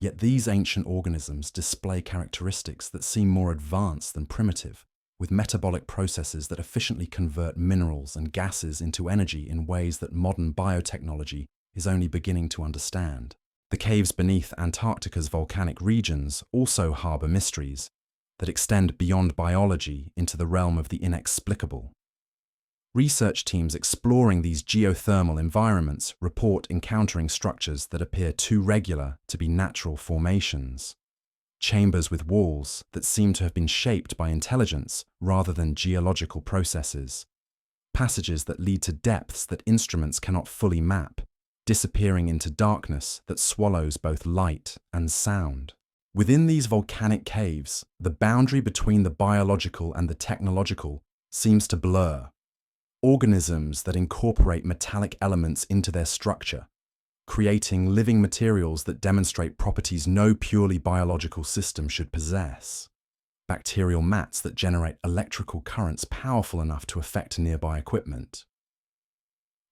Yet these ancient organisms display characteristics that seem more advanced than primitive, with metabolic processes that efficiently convert minerals and gases into energy in ways that modern biotechnology is only beginning to understand. The caves beneath Antarctica's volcanic regions also harbour mysteries that extend beyond biology into the realm of the inexplicable. Research teams exploring these geothermal environments report encountering structures that appear too regular to be natural formations. Chambers with walls that seem to have been shaped by intelligence rather than geological processes. Passages that lead to depths that instruments cannot fully map, disappearing into darkness that swallows both light and sound. Within these volcanic caves, the boundary between the biological and the technological seems to blur. Organisms that incorporate metallic elements into their structure, creating living materials that demonstrate properties no purely biological system should possess. Bacterial mats that generate electrical currents powerful enough to affect nearby equipment.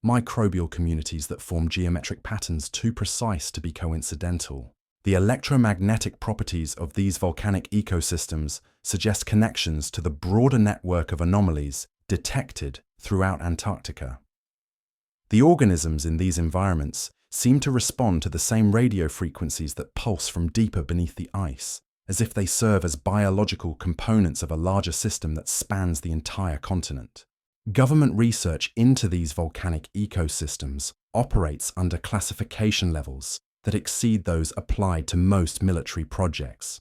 Microbial communities that form geometric patterns too precise to be coincidental. The electromagnetic properties of these volcanic ecosystems suggest connections to the broader network of anomalies detected throughout Antarctica. The organisms in these environments seem to respond to the same radio frequencies that pulse from deeper beneath the ice, as if they serve as biological components of a larger system that spans the entire continent. Government research into these volcanic ecosystems operates under classification levels that exceed those applied to most military projects.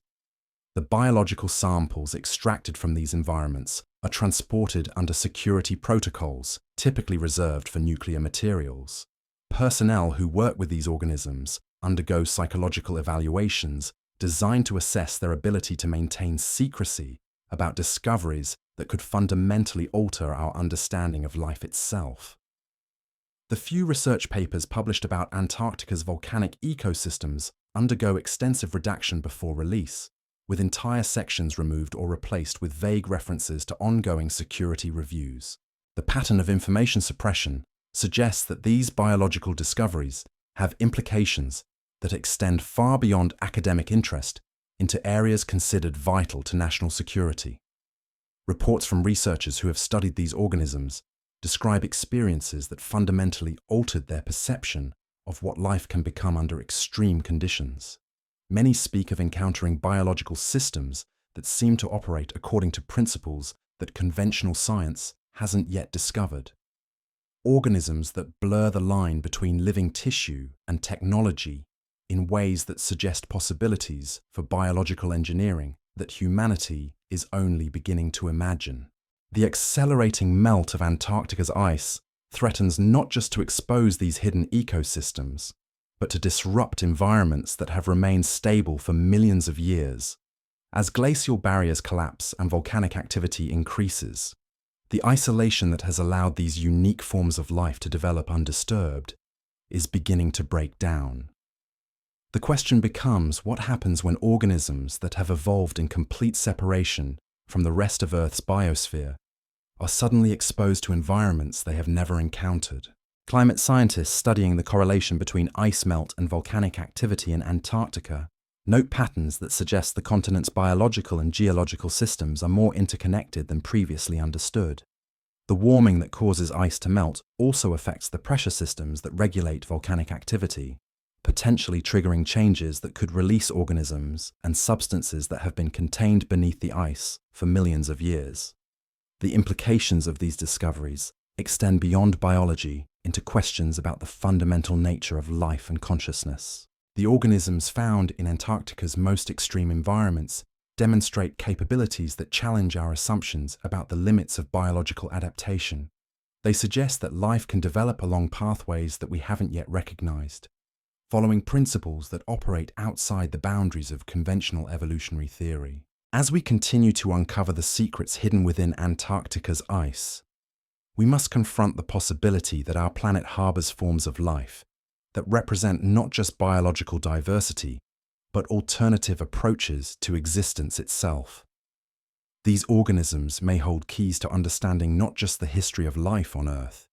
The biological samples extracted from these environments are transported under security protocols typically reserved for nuclear materials. Personnel who work with these organisms undergo psychological evaluations designed to assess their ability to maintain secrecy about discoveries that could fundamentally alter our understanding of life itself. The few research papers published about Antarctica's volcanic ecosystems undergo extensive redaction before release, with entire sections removed or replaced with vague references to ongoing security reviews. The pattern of information suppression suggests that these biological discoveries have implications that extend far beyond academic interest into areas considered vital to national security. Reports from researchers who have studied these organisms describe experiences that fundamentally altered their perception of what life can become under extreme conditions. Many speak of encountering biological systems that seem to operate according to principles that conventional science hasn't yet discovered. Organisms that blur the line between living tissue and technology in ways that suggest possibilities for biological engineering that humanity is only beginning to imagine. The accelerating melt of Antarctica's ice threatens not just to expose these hidden ecosystems, but to disrupt environments that have remained stable for millions of years. As glacial barriers collapse and volcanic activity increases, The isolation that has allowed these unique forms of life to develop undisturbed is beginning to break down. The question becomes, what happens when organisms that have evolved in complete separation from the rest of Earth's biosphere are suddenly exposed to environments they have never encountered? Climate scientists studying the correlation between ice melt and volcanic activity in Antarctica note patterns that suggest the continent's biological and geological systems are more interconnected than previously understood. The warming that causes ice to melt also affects the pressure systems that regulate volcanic activity, potentially triggering changes that could release organisms and substances that have been contained beneath the ice for millions of years. The implications of these discoveries extend beyond biology into questions about the fundamental nature of life and consciousness. The organisms found in Antarctica's most extreme environments demonstrate capabilities that challenge our assumptions about the limits of biological adaptation. They suggest that life can develop along pathways that we haven't yet recognized, following principles that operate outside the boundaries of conventional evolutionary theory. As we continue to uncover the secrets hidden within Antarctica's ice, we must confront the possibility that our planet harbors forms of life that represent not just biological diversity, but alternative approaches to existence itself. These organisms may hold keys to understanding not just the history of life on Earth,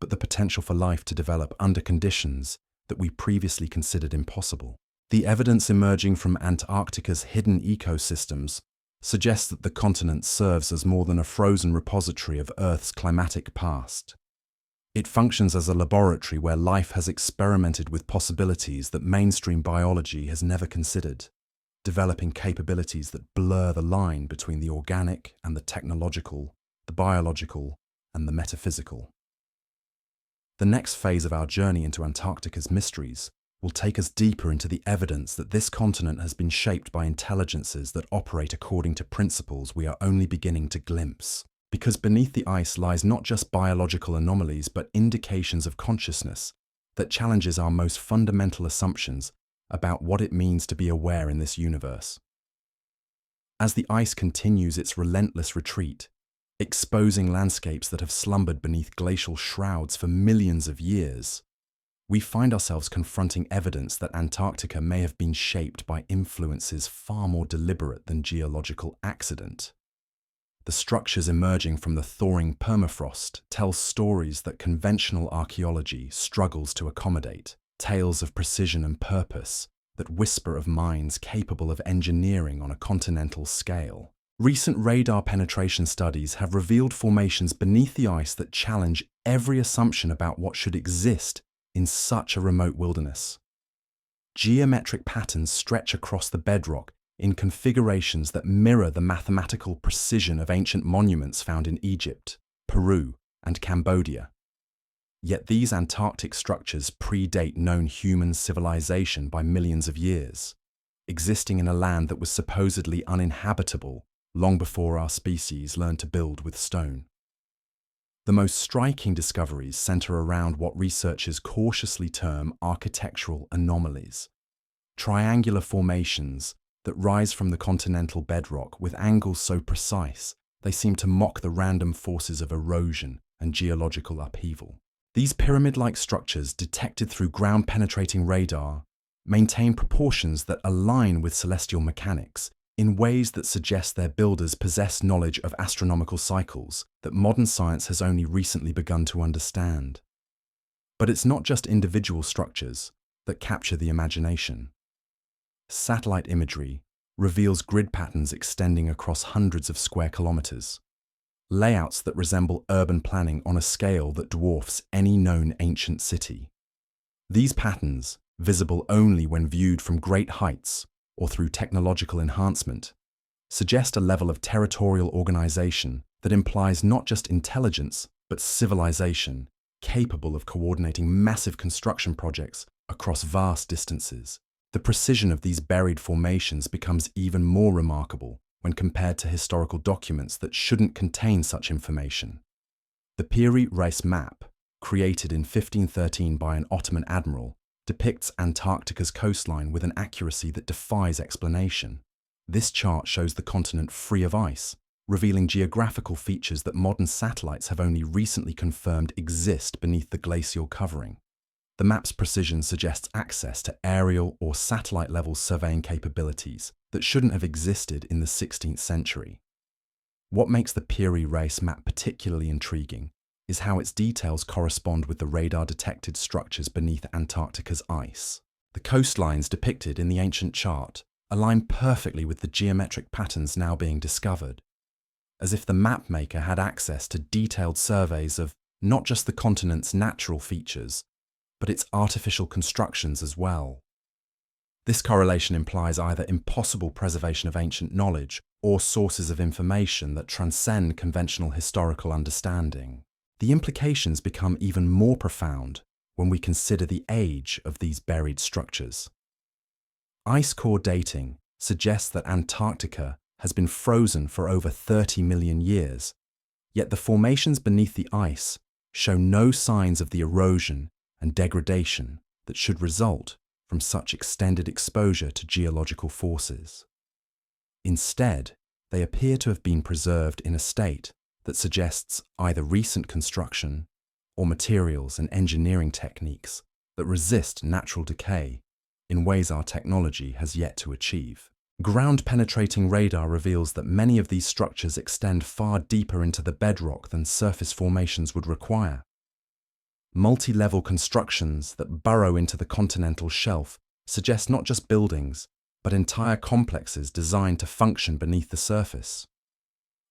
but the potential for life to develop under conditions that we previously considered impossible. The evidence emerging from Antarctica's hidden ecosystems suggests that the continent serves as more than a frozen repository of Earth's climatic past. It functions as a laboratory where life has experimented with possibilities that mainstream biology has never considered, developing capabilities that blur the line between the organic and the technological, the biological and the metaphysical. The next phase of our journey into Antarctica's mysteries will take us deeper into the evidence that this continent has been shaped by intelligences that operate according to principles we are only beginning to glimpse. Because beneath the ice lies not just biological anomalies, but indications of consciousness that challenges our most fundamental assumptions about what it means to be aware in this universe. As the ice continues its relentless retreat, exposing landscapes that have slumbered beneath glacial shrouds for millions of years, we find ourselves confronting evidence that Antarctica may have been shaped by influences far more deliberate than geological accident. The structures emerging from the thawing permafrost tell stories that conventional archaeology struggles to accommodate, tales of precision and purpose that whisper of minds capable of engineering on a continental scale. Recent radar penetration studies have revealed formations beneath the ice that challenge every assumption about what should exist in such a remote wilderness. Geometric patterns stretch across the bedrock in configurations that mirror the mathematical precision of ancient monuments found in Egypt, Peru, and Cambodia. Yet these Antarctic structures predate known human civilization by millions of years, existing in a land that was supposedly uninhabitable long before our species learned to build with stone. The most striking discoveries center around what researchers cautiously term architectural anomalies, triangular formations that rise from the continental bedrock with angles so precise they seem to mock the random forces of erosion and geological upheaval. These pyramid-like structures, detected through ground-penetrating radar, maintain proportions that align with celestial mechanics in ways that suggest their builders possess knowledge of astronomical cycles that modern science has only recently begun to understand. But it's not just individual structures that capture the imagination. Satellite imagery reveals grid patterns extending across hundreds of square kilometers, layouts that resemble urban planning on a scale that dwarfs any known ancient city. These patterns, visible only when viewed from great heights or through technological enhancement, suggest a level of territorial organization that implies not just intelligence, but civilization, capable of coordinating massive construction projects across vast distances. The precision of these buried formations becomes even more remarkable when compared to historical documents that shouldn't contain such information. The Piri Reis map, created in 1513 by an Ottoman admiral, depicts Antarctica's coastline with an accuracy that defies explanation. This chart shows the continent free of ice, revealing geographical features that modern satellites have only recently confirmed exist beneath the glacial covering. The map's precision suggests access to aerial or satellite-level surveying capabilities that shouldn't have existed in the 16th century. What makes the Piri Reis map particularly intriguing is how its details correspond with the radar-detected structures beneath Antarctica's ice. The coastlines depicted in the ancient chart align perfectly with the geometric patterns now being discovered, as if the mapmaker had access to detailed surveys of not just the continent's natural features, but its artificial constructions as well. This correlation implies either impossible preservation of ancient knowledge or sources of information that transcend conventional historical understanding. The implications become even more profound when we consider the age of these buried structures. Ice core dating suggests that Antarctica has been frozen for over 30 million years, yet the formations beneath the ice show no signs of the erosion and degradation that should result from such extended exposure to geological forces. Instead, they appear to have been preserved in a state that suggests either recent construction or materials and engineering techniques that resist natural decay in ways our technology has yet to achieve. Ground-penetrating radar reveals that many of these structures extend far deeper into the bedrock than surface formations would require. Multi-level constructions that burrow into the continental shelf suggest not just buildings, but entire complexes designed to function beneath the surface.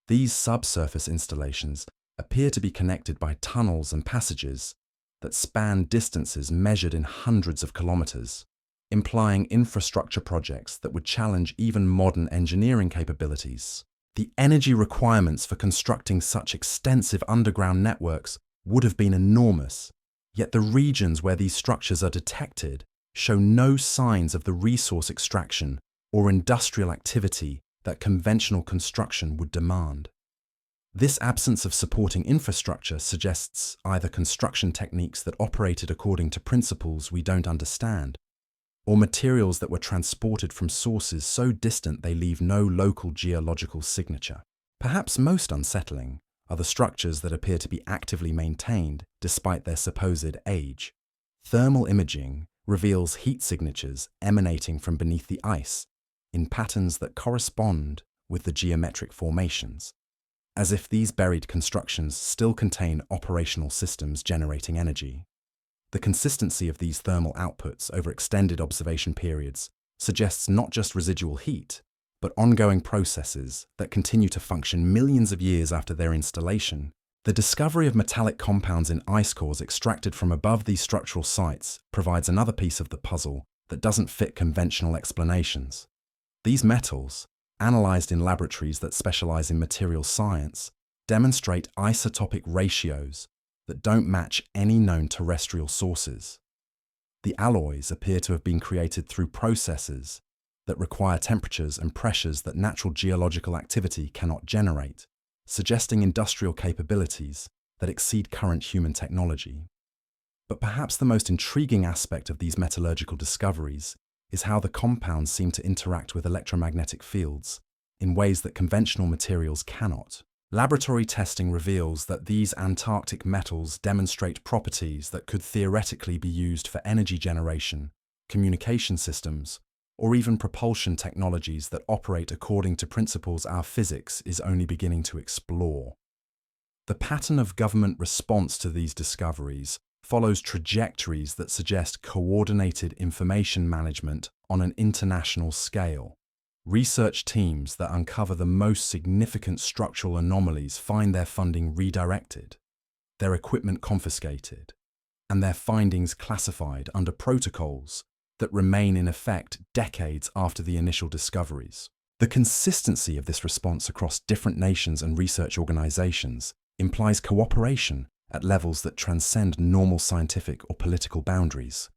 These subsurface installations appear to be connected by tunnels and passages that span distances measured in hundreds of kilometers, implying infrastructure projects that would challenge even modern engineering capabilities. The energy requirements for constructing such extensive underground networks would have been enormous, yet the regions where these structures are detected show no signs of the resource extraction or industrial activity that conventional construction would demand. This absence of supporting infrastructure suggests either construction techniques that operated according to principles we don't understand, or materials that were transported from sources so distant they leave no local geological signature. Perhaps most unsettling are the structures that appear to be actively maintained despite their supposed age. Thermal imaging reveals heat signatures emanating from beneath the ice in patterns that correspond with the geometric formations, as if these buried constructions still contain operational systems generating energy. The consistency of these thermal outputs over extended observation periods suggests not just residual heat, but ongoing processes that continue to function millions of years after their installation. The discovery of metallic compounds in ice cores extracted from above these structural sites provides another piece of the puzzle that doesn't fit conventional explanations. These metals, analyzed in laboratories that specialize in materials science, demonstrate isotopic ratios that don't match any known terrestrial sources. The alloys appear to have been created through processes that require temperatures and pressures that natural geological activity cannot generate, suggesting industrial capabilities that exceed current human technology. But perhaps the most intriguing aspect of these metallurgical discoveries is how the compounds seem to interact with electromagnetic fields in ways that conventional materials cannot. Laboratory testing reveals that these Antarctic metals demonstrate properties that could theoretically be used for energy generation, communication systems, or even propulsion technologies that operate according to principles our physics is only beginning to explore. The pattern of government response to these discoveries follows trajectories that suggest coordinated information management on an international scale. Research teams that uncover the most significant structural anomalies find their funding redirected, their equipment confiscated, and their findings classified under protocols that remain in effect decades after the initial discoveries. The consistency of this response across different nations and research organizations implies cooperation at levels that transcend normal scientific or political boundaries.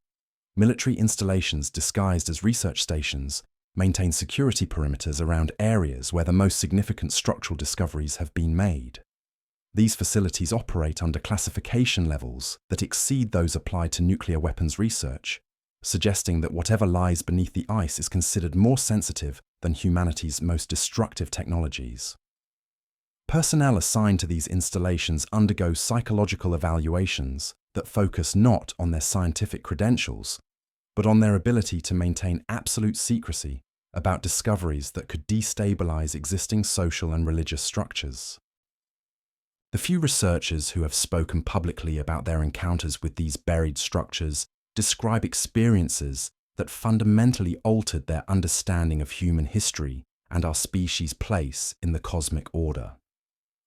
Military installations disguised as research stations maintain security perimeters around areas where the most significant structural discoveries have been made. These facilities operate under classification levels that exceed those applied to nuclear weapons research, suggesting that whatever lies beneath the ice is considered more sensitive than humanity's most destructive technologies. Personnel assigned to these installations undergo psychological evaluations that focus not on their scientific credentials, but on their ability to maintain absolute secrecy about discoveries that could destabilize existing social and religious structures. The few researchers who have spoken publicly about their encounters with these buried structures describe experiences that fundamentally altered their understanding of human history and our species' place in the cosmic order.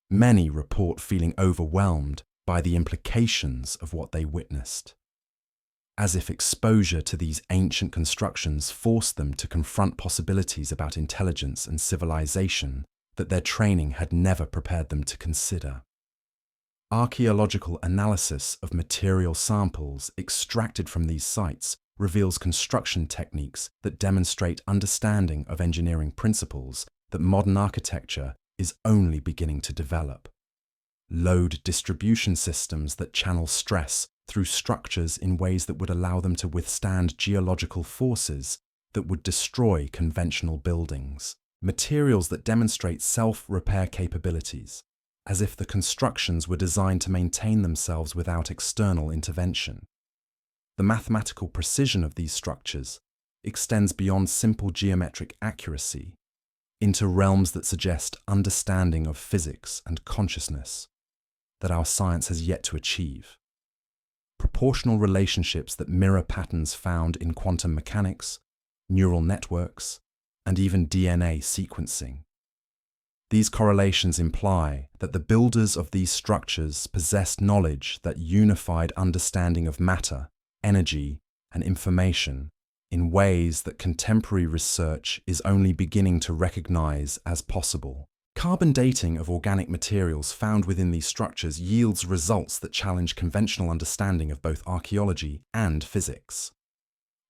Many report feeling overwhelmed by the implications of what they witnessed, as if exposure to these ancient constructions forced them to confront possibilities about intelligence and civilization that their training had never prepared them to consider. Archaeological analysis of material samples extracted from these sites reveals construction techniques that demonstrate understanding of engineering principles that modern architecture is only beginning to develop. Load distribution systems that channel stress through structures in ways that would allow them to withstand geological forces that would destroy conventional buildings. Materials that demonstrate self-repair capabilities, as if the constructions were designed to maintain themselves without external intervention. The mathematical precision of these structures extends beyond simple geometric accuracy into realms that suggest understanding of physics and consciousness that our science has yet to achieve. Proportional relationships that mirror patterns found in quantum mechanics, neural networks, and even DNA sequencing. These correlations imply that the builders of these structures possessed knowledge that unified understanding of matter, energy, and information in ways that contemporary research is only beginning to recognize as possible. Carbon dating of organic materials found within these structures yields results that challenge conventional understanding of both archaeology and physics.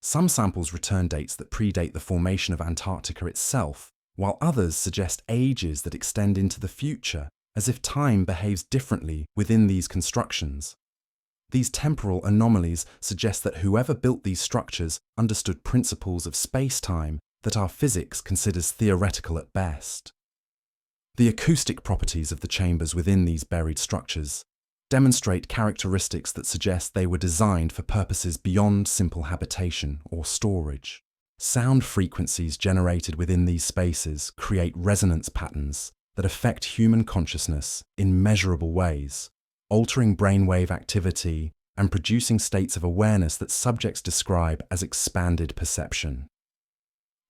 Some samples return dates that predate the formation of Antarctica itself, while others suggest ages that extend into the future, as if time behaves differently within these constructions. These temporal anomalies suggest that whoever built these structures understood principles of space-time that our physics considers theoretical at best. The acoustic properties of the chambers within these buried structures demonstrate characteristics that suggest they were designed for purposes beyond simple habitation or storage. Sound frequencies generated within these spaces create resonance patterns that affect human consciousness in measurable ways, altering brainwave activity and producing states of awareness that subjects describe as expanded perception.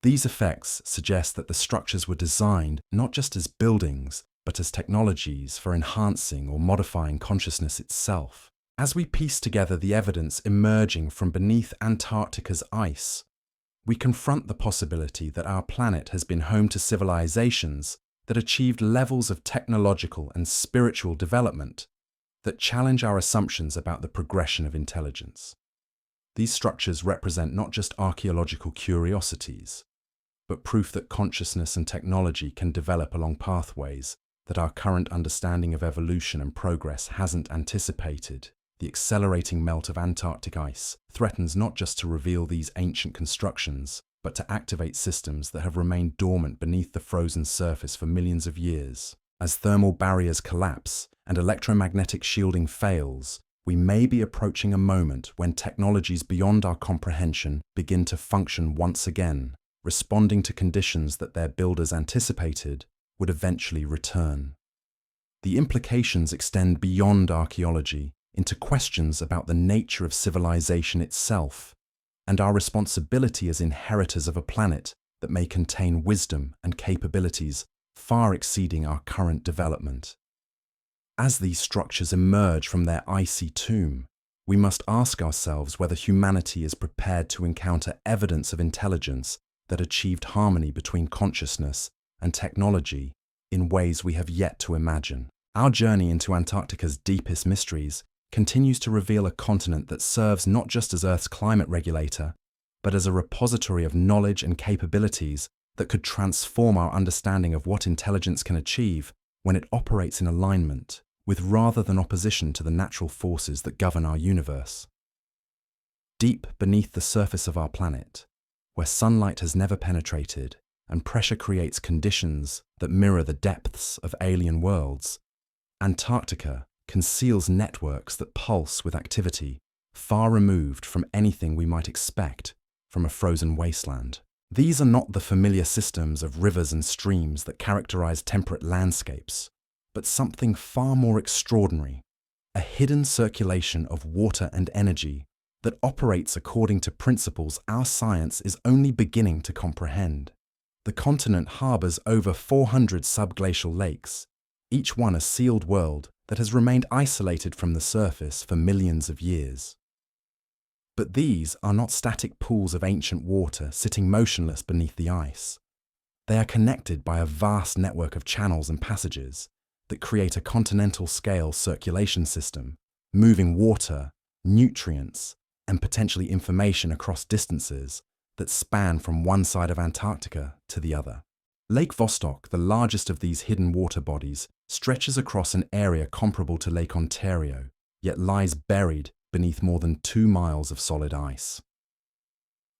These effects suggest that the structures were designed not just as buildings, but as technologies for enhancing or modifying consciousness itself. As we piece together the evidence emerging from beneath Antarctica's ice, we confront the possibility that our planet has been home to civilizations that achieved levels of technological and spiritual development that challenge our assumptions about the progression of intelligence. These structures represent not just archaeological curiosities, but proof that consciousness and technology can develop along pathways that our current understanding of evolution and progress hasn't anticipated. The accelerating melt of Antarctic ice threatens not just to reveal these ancient constructions, but to activate systems that have remained dormant beneath the frozen surface for millions of years. As thermal barriers collapse and electromagnetic shielding fails, we may be approaching a moment when technologies beyond our comprehension begin to function once again, responding to conditions that their builders anticipated would eventually return. The implications extend beyond archaeology into questions about the nature of civilization itself and our responsibility as inheritors of a planet that may contain wisdom and capabilities far exceeding our current development. As these structures emerge from their icy tomb, we must ask ourselves whether humanity is prepared to encounter evidence of intelligence that achieved harmony between consciousness and technology in ways we have yet to imagine. Our journey into Antarctica's deepest mysteries continues to reveal a continent that serves not just as Earth's climate regulator, but as a repository of knowledge and capabilities that could transform our understanding of what intelligence can achieve when it operates in alignment with rather than opposition to the natural forces that govern our universe. Deep beneath the surface of our planet, where sunlight has never penetrated and pressure creates conditions that mirror the depths of alien worlds. Antarctica conceals networks that pulse with activity, far removed from anything we might expect from a frozen wasteland. These are not the familiar systems of rivers and streams that characterize temperate landscapes, but something far more extraordinary, a hidden circulation of water and energy that operates according to principles our science is only beginning to comprehend. The continent harbors over 400 subglacial lakes, each one a sealed world that has remained isolated from the surface for millions of years. But these are not static pools of ancient water sitting motionless beneath the ice. They are connected by a vast network of channels and passages that create a continental-scale circulation system, moving water, nutrients, and potentially information across distances that span from one side of Antarctica to the other. Lake Vostok, the largest of these hidden water bodies, stretches across an area comparable to Lake Ontario, yet lies buried beneath more than 2 miles of solid ice.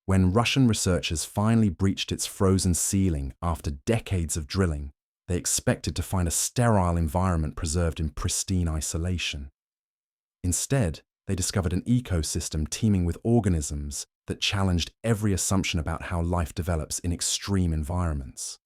When Russian researchers finally breached its frozen ceiling after decades of drilling, they expected to find a sterile environment preserved in pristine isolation. Instead, they discovered an ecosystem teeming with organisms that challenged every assumption about how life develops in extreme environments.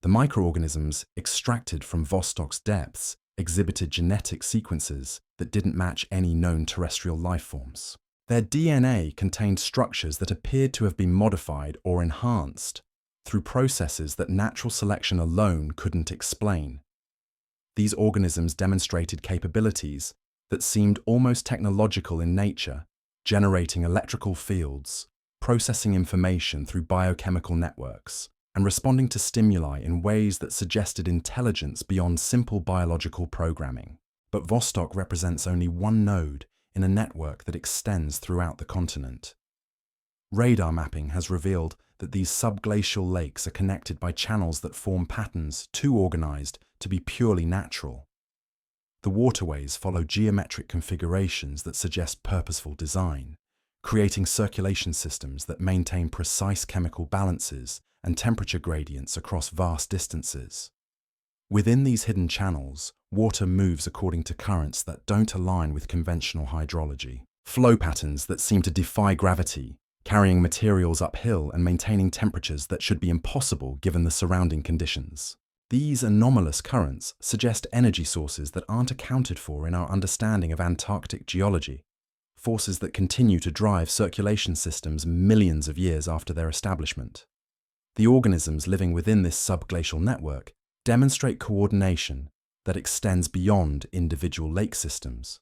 The microorganisms extracted from Vostok's depths exhibited genetic sequences that didn't match any known terrestrial life forms. Their DNA contained structures that appeared to have been modified or enhanced through processes that natural selection alone couldn't explain. These organisms demonstrated capabilities that seemed almost technological in nature, generating electrical fields, processing information through biochemical networks, and responding to stimuli in ways that suggested intelligence beyond simple biological programming. But Vostok represents only one node in a network that extends throughout the continent. Radar mapping has revealed that these subglacial lakes are connected by channels that form patterns too organized to be purely natural. The waterways follow geometric configurations that suggest purposeful design, creating circulation systems that maintain precise chemical balances and temperature gradients across vast distances. Within these hidden channels, water moves according to currents that don't align with conventional hydrology. Flow patterns that seem to defy gravity, carrying materials uphill and maintaining temperatures that should be impossible given the surrounding conditions. These anomalous currents suggest energy sources that aren't accounted for in our understanding of Antarctic geology, forces that continue to drive circulation systems millions of years after their establishment. The organisms living within this subglacial network demonstrate coordination that extends beyond individual lake systems.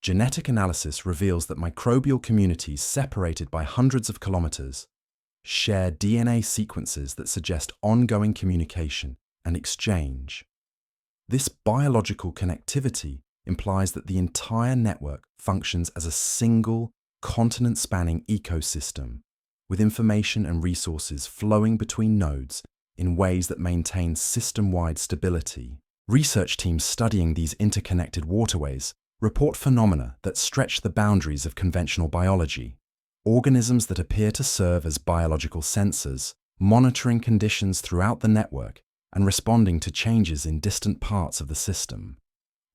Genetic analysis reveals that microbial communities separated by hundreds of kilometers share DNA sequences that suggest ongoing communication and exchange. This biological connectivity implies that the entire network functions as a single, continent-spanning ecosystem, with information and resources flowing between nodes in ways that maintain system-wide stability. Research teams studying these interconnected waterways report phenomena that stretch the boundaries of conventional biology. Organisms that appear to serve as biological sensors, monitoring conditions throughout the network and responding to changes in distant parts of the system.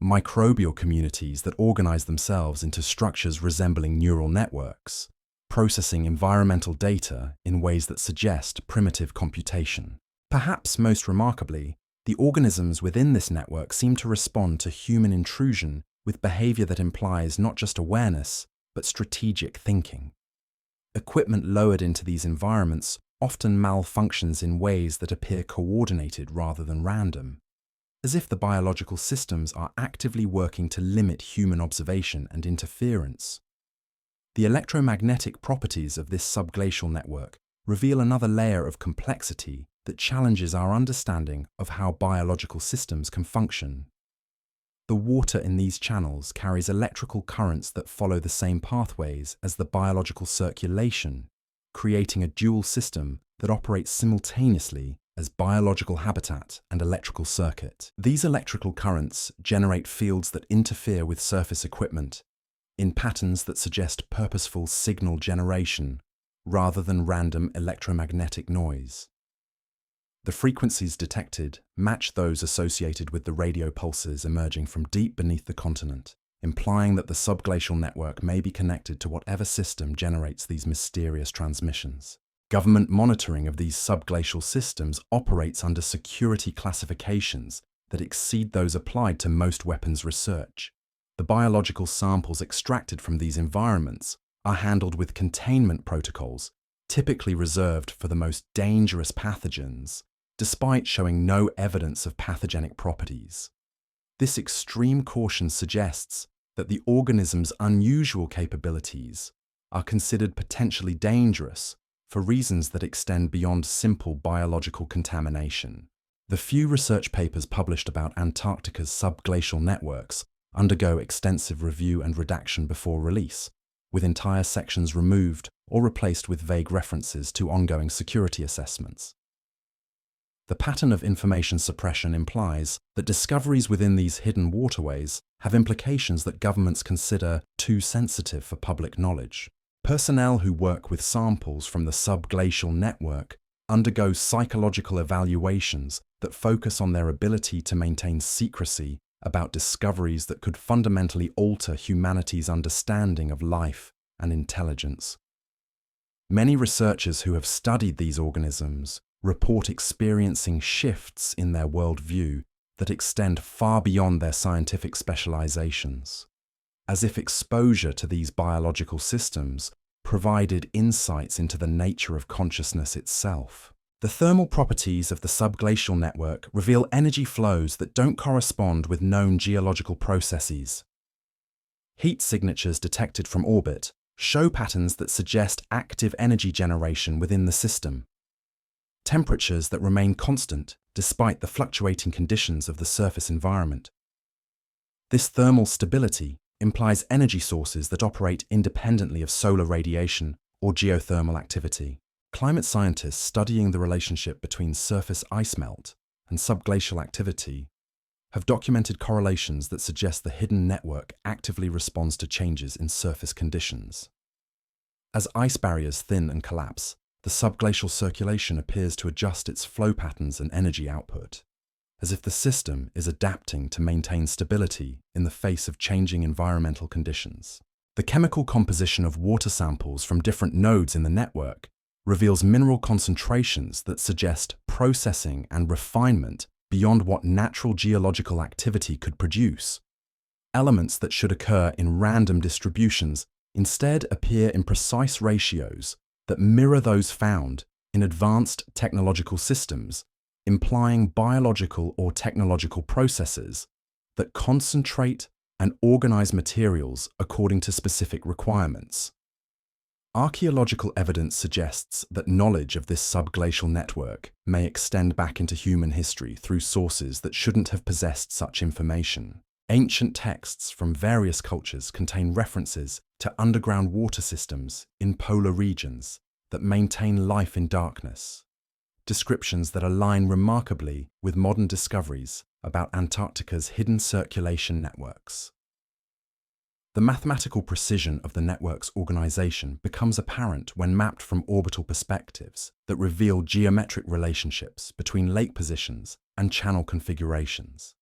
Microbial communities that organize themselves into structures resembling neural networks, processing environmental data in ways that suggest primitive computation. Perhaps most remarkably, the organisms within this network seem to respond to human intrusion with behavior that implies not just awareness, but strategic thinking. Equipment lowered into these environments often malfunctions in ways that appear coordinated rather than random, as if the biological systems are actively working to limit human observation and interference. The electromagnetic properties of this subglacial network reveal another layer of complexity that challenges our understanding of how biological systems can function. The water in these channels carries electrical currents that follow the same pathways as the biological circulation, creating a dual system that operates simultaneously as biological habitat and electrical circuit. These electrical currents generate fields that interfere with surface equipment in patterns that suggest purposeful signal generation rather than random electromagnetic noise. The frequencies detected match those associated with the radio pulses emerging from deep beneath the continent, implying that the subglacial network may be connected to whatever system generates these mysterious transmissions. Government monitoring of these subglacial systems operates under security classifications that exceed those applied to most weapons research. The biological samples extracted from these environments are handled with containment protocols, typically reserved for the most dangerous pathogens, despite showing no evidence of pathogenic properties. This extreme caution suggests that the organism's unusual capabilities are considered potentially dangerous for reasons that extend beyond simple biological contamination. The few research papers published about Antarctica's subglacial networks undergo extensive review and redaction before release, with entire sections removed or replaced with vague references to ongoing security assessments. The pattern of information suppression implies that discoveries within these hidden waterways have implications that governments consider too sensitive for public knowledge. Personnel who work with samples from the subglacial network undergo psychological evaluations that focus on their ability to maintain secrecy about discoveries that could fundamentally alter humanity's understanding of life and intelligence. Many researchers who have studied these organisms report experiencing shifts in their worldview that extend far beyond their scientific specializations, as if exposure to these biological systems provided insights into the nature of consciousness itself. The thermal properties of the subglacial network reveal energy flows that don't correspond with known geological processes. Heat signatures detected from orbit show patterns that suggest active energy generation within the system. Temperatures that remain constant despite the fluctuating conditions of the surface environment. This thermal stability implies energy sources that operate independently of solar radiation or geothermal activity. Climate scientists studying the relationship between surface ice melt and subglacial activity have documented correlations that suggest the hidden network actively responds to changes in surface conditions. As ice barriers thin and collapse, the subglacial circulation appears to adjust its flow patterns and energy output, as if the system is adapting to maintain stability in the face of changing environmental conditions. The chemical composition of water samples from different nodes in the network reveals mineral concentrations that suggest processing and refinement beyond what natural geological activity could produce. Elements that should occur in random distributions instead appear in precise ratios that mirror those found in advanced technological systems, implying biological or technological processes that concentrate and organize materials according to specific requirements. Archaeological evidence suggests that knowledge of this subglacial network may extend back into human history through sources that shouldn't have possessed such information. Ancient texts from various cultures contain references to underground water systems in polar regions that maintain life in darkness, descriptions that align remarkably with modern discoveries about Antarctica's hidden circulation networks. The mathematical precision of the network's organization becomes apparent when mapped from orbital perspectives that reveal geometric relationships between lake positions and channel configurations.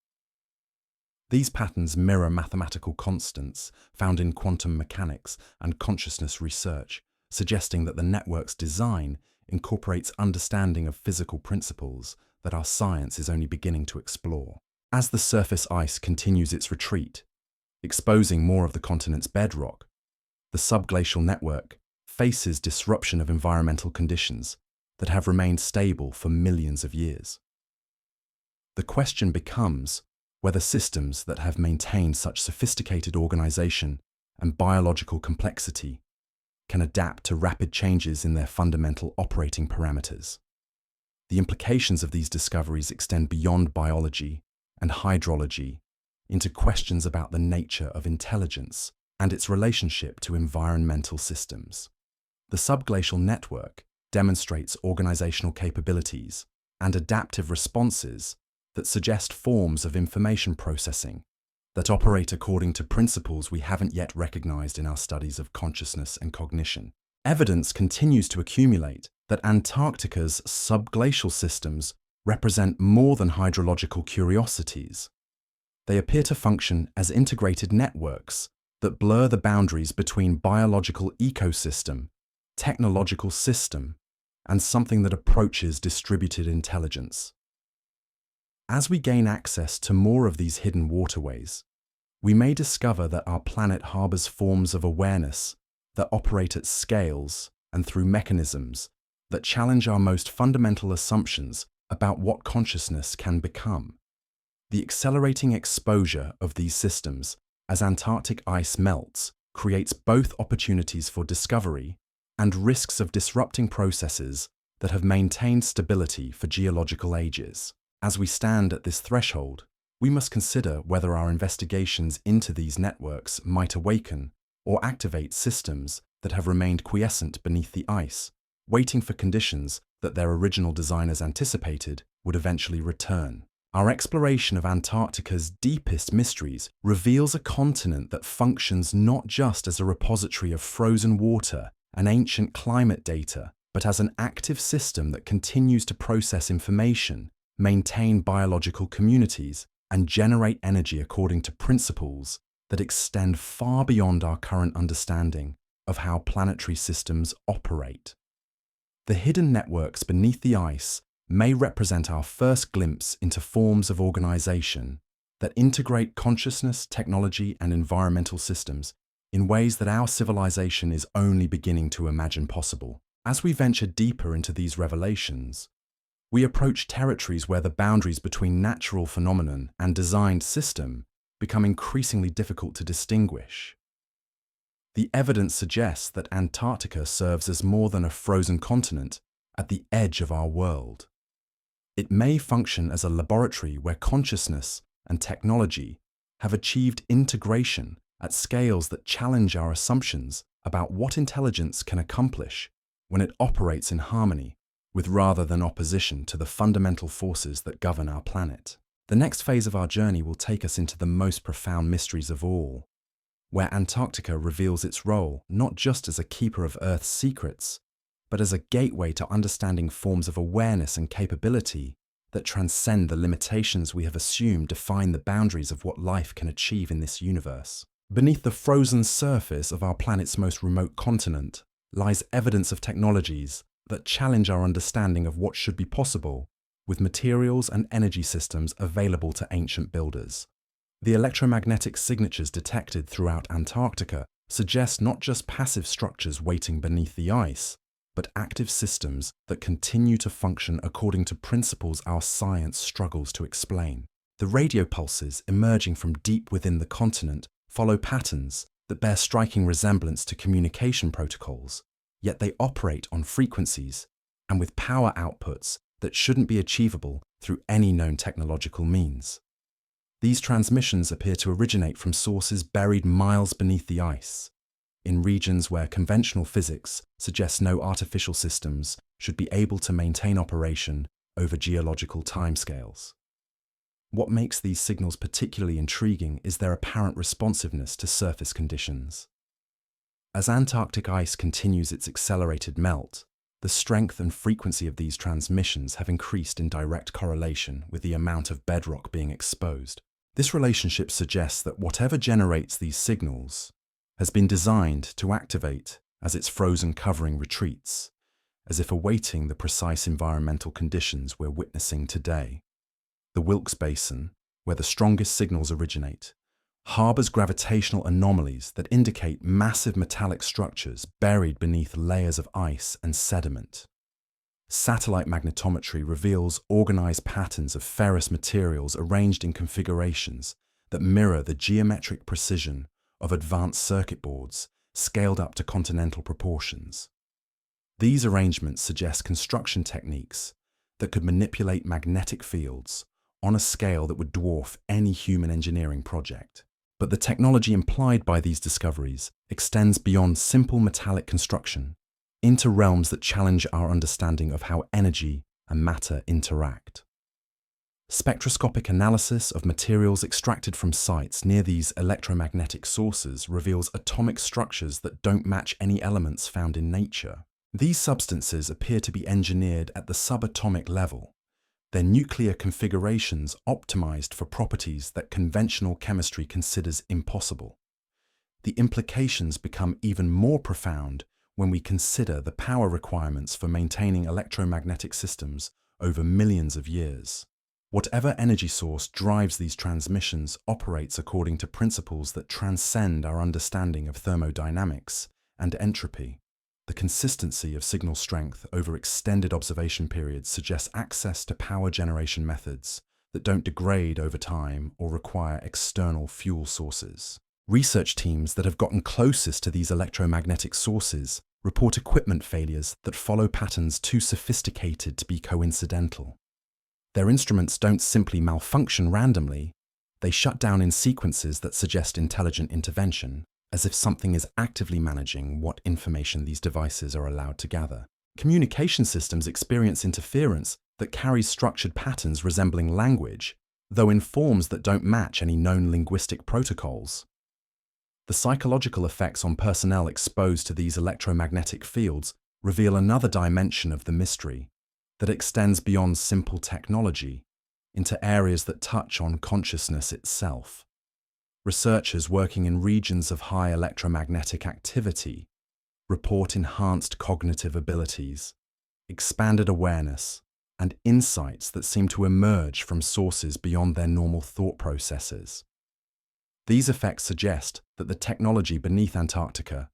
These patterns mirror mathematical constants found in quantum mechanics and consciousness research, suggesting that the network's design incorporates understanding of physical principles that our science is only beginning to explore. As the surface ice continues its retreat, exposing more of the continent's bedrock, the subglacial network faces disruption of environmental conditions that have remained stable for millions of years. The question becomes whether systems that have maintained such sophisticated organization and biological complexity can adapt to rapid changes in their fundamental operating parameters. The implications of these discoveries extend beyond biology and hydrology into questions about the nature of intelligence and its relationship to environmental systems. The subglacial network demonstrates organizational capabilities and adaptive responses that suggest forms of information processing that operate according to principles we haven't yet recognized in our studies of consciousness and cognition. Evidence continues to accumulate that Antarctica's subglacial systems represent more than hydrological curiosities. They appear to function as integrated networks that blur the boundaries between biological ecosystem, technological system, and something that approaches distributed intelligence. As we gain access to more of these hidden waterways, we may discover that our planet harbors forms of awareness that operate at scales and through mechanisms that challenge our most fundamental assumptions about what consciousness can become. The accelerating exposure of these systems as Antarctic ice melts creates both opportunities for discovery and risks of disrupting processes that have maintained stability for geological ages. As we stand at this threshold, we must consider whether our investigations into these networks might awaken or activate systems that have remained quiescent beneath the ice, waiting for conditions that their original designers anticipated would eventually return. Our exploration of Antarctica's deepest mysteries reveals a continent that functions not just as a repository of frozen water and ancient climate data, but as an active system that continues to process information, maintain biological communities, and generate energy according to principles that extend far beyond our current understanding of how planetary systems operate. The hidden networks beneath the ice may represent our first glimpse into forms of organization that integrate consciousness, technology, and environmental systems in ways that our civilization is only beginning to imagine possible. As we venture deeper into these revelations, we approach territories where the boundaries between natural phenomenon and designed system become increasingly difficult to distinguish. The evidence suggests that Antarctica serves as more than a frozen continent at the edge of our world. It may function as a laboratory where consciousness and technology have achieved integration at scales that challenge our assumptions about what intelligence can accomplish when it operates in harmony with rather than opposition to the fundamental forces that govern our planet. The next phase of our journey will take us into the most profound mysteries of all, where Antarctica reveals its role not just as a keeper of Earth's secrets, but as a gateway to understanding forms of awareness and capability that transcend the limitations we have assumed define the boundaries of what life can achieve in this universe. Beneath the frozen surface of our planet's most remote continent lies evidence of technologies that challenge our understanding of what should be possible with materials and energy systems available to ancient builders. The electromagnetic signatures detected throughout Antarctica suggest not just passive structures waiting beneath the ice, but active systems that continue to function according to principles our science struggles to explain. The radio pulses emerging from deep within the continent follow patterns that bear striking resemblance to communication protocols, yet they operate on frequencies and with power outputs that shouldn't be achievable through any known technological means. These transmissions appear to originate from sources buried miles beneath the ice, in regions where conventional physics suggests no artificial systems should be able to maintain operation over geological timescales. What makes these signals particularly intriguing is their apparent responsiveness to surface conditions. As Antarctic ice continues its accelerated melt, the strength and frequency of these transmissions have increased in direct correlation with the amount of bedrock being exposed. This relationship suggests that whatever generates these signals has been designed to activate as its frozen covering retreats, as if awaiting the precise environmental conditions we're witnessing today. The Wilkes Basin, where the strongest signals originate, harbors gravitational anomalies that indicate massive metallic structures buried beneath layers of ice and sediment. Satellite magnetometry reveals organized patterns of ferrous materials arranged in configurations that mirror the geometric precision of advanced circuit boards scaled up to continental proportions. These arrangements suggest construction techniques that could manipulate magnetic fields on a scale that would dwarf any human engineering project. But the technology implied by these discoveries extends beyond simple metallic construction into realms that challenge our understanding of how energy and matter interact. Spectroscopic analysis of materials extracted from sites near these electromagnetic sources reveals atomic structures that don't match any elements found in nature. These substances appear to be engineered at the subatomic level, Their nuclear configurations optimized for properties that conventional chemistry considers impossible. The implications become even more profound when we consider the power requirements for maintaining electromagnetic systems over millions of years. Whatever energy source drives these transmissions operates according to principles that transcend our understanding of thermodynamics and entropy. The consistency of signal strength over extended observation periods suggests access to power generation methods that don't degrade over time or require external fuel sources. Research teams that have gotten closest to these electromagnetic sources report equipment failures that follow patterns too sophisticated to be coincidental. Their instruments don't simply malfunction randomly, they shut down in sequences that suggest intelligent intervention, as if something is actively managing what information these devices are allowed to gather. Communication systems experience interference that carries structured patterns resembling language, though in forms that don't match any known linguistic protocols. The psychological effects on personnel exposed to these electromagnetic fields reveal another dimension of the mystery that extends beyond simple technology into areas that touch on consciousness itself. Researchers working in regions of high electromagnetic activity report enhanced cognitive abilities, expanded awareness, and insights that seem to emerge from sources beyond their normal thought processes. These effects suggest that the technology beneath Antarctica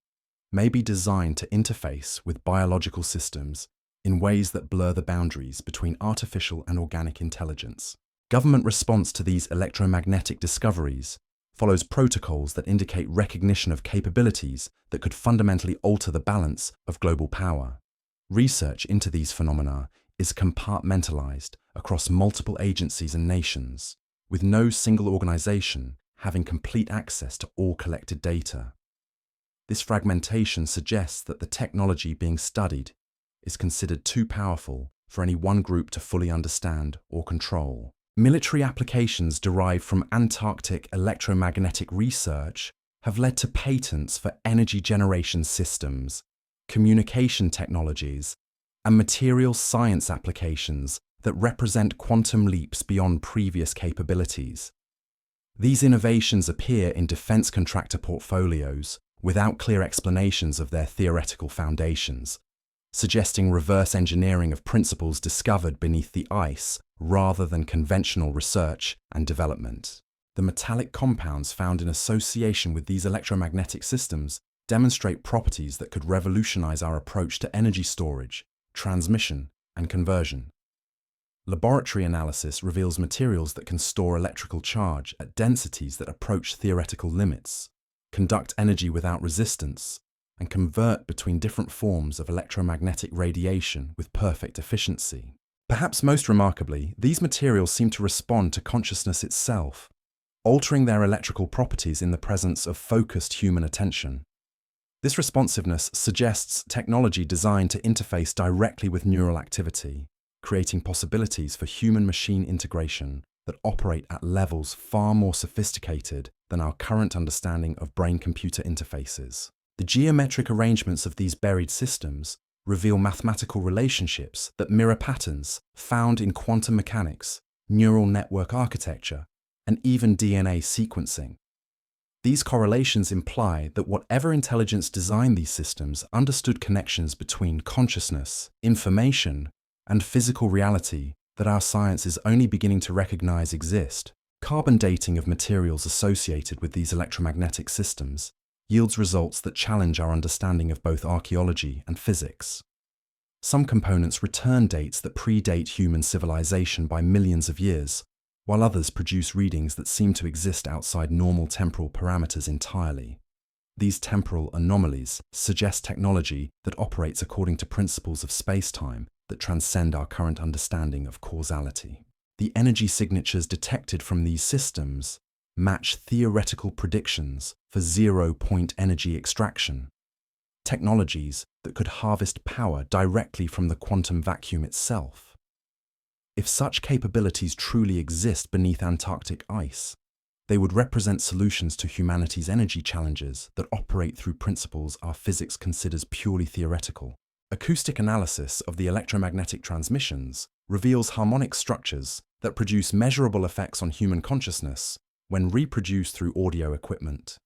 may be designed to interface with biological systems in ways that blur the boundaries between artificial and organic intelligence. Government response to these electromagnetic discoveries follows protocols that indicate recognition of capabilities that could fundamentally alter the balance of global power. Research into these phenomena is compartmentalized across multiple agencies and nations, with no single organization having complete access to all collected data. This fragmentation suggests that the technology being studied is considered too powerful for any one group to fully understand or control. Military applications derived from Antarctic electromagnetic research have led to patents for energy generation systems, communication technologies, and material science applications that represent quantum leaps beyond previous capabilities. These innovations appear in defense contractor portfolios without clear explanations of their theoretical foundations, suggesting reverse engineering of principles discovered beneath the ice rather than conventional research and development. The metallic compounds found in association with these electromagnetic systems demonstrate properties that could revolutionize our approach to energy storage, transmission, and conversion. Laboratory analysis reveals materials that can store electrical charge at densities that approach theoretical limits, conduct energy without resistance, and convert between different forms of electromagnetic radiation with perfect efficiency. Perhaps most remarkably, these materials seem to respond to consciousness itself, altering their electrical properties in the presence of focused human attention. This responsiveness suggests technology designed to interface directly with neural activity, creating possibilities for human-machine integration that operate at levels far more sophisticated than our current understanding of brain-computer interfaces. The geometric arrangements of these buried systems reveal mathematical relationships that mirror patterns found in quantum mechanics, neural network architecture, and even DNA sequencing. These correlations imply that whatever intelligence designed these systems understood connections between consciousness, information, and physical reality that our science is only beginning to recognize exist. Carbon dating of materials associated with these electromagnetic systems yields results that challenge our understanding of both archaeology and physics. Some components return dates that predate human civilization by millions of years, while others produce readings that seem to exist outside normal temporal parameters entirely. These temporal anomalies suggest technology that operates according to principles of space-time that transcend our current understanding of causality. The energy signatures detected from these systems match theoretical predictions for zero-point energy extraction, technologies that could harvest power directly from the quantum vacuum itself. If such capabilities truly exist beneath Antarctic ice, they would represent solutions to humanity's energy challenges that operate through principles our physics considers purely theoretical. Acoustic analysis of the electromagnetic transmissions reveals harmonic structures that produce measurable effects on human consciousness when reproduced through audio equipment.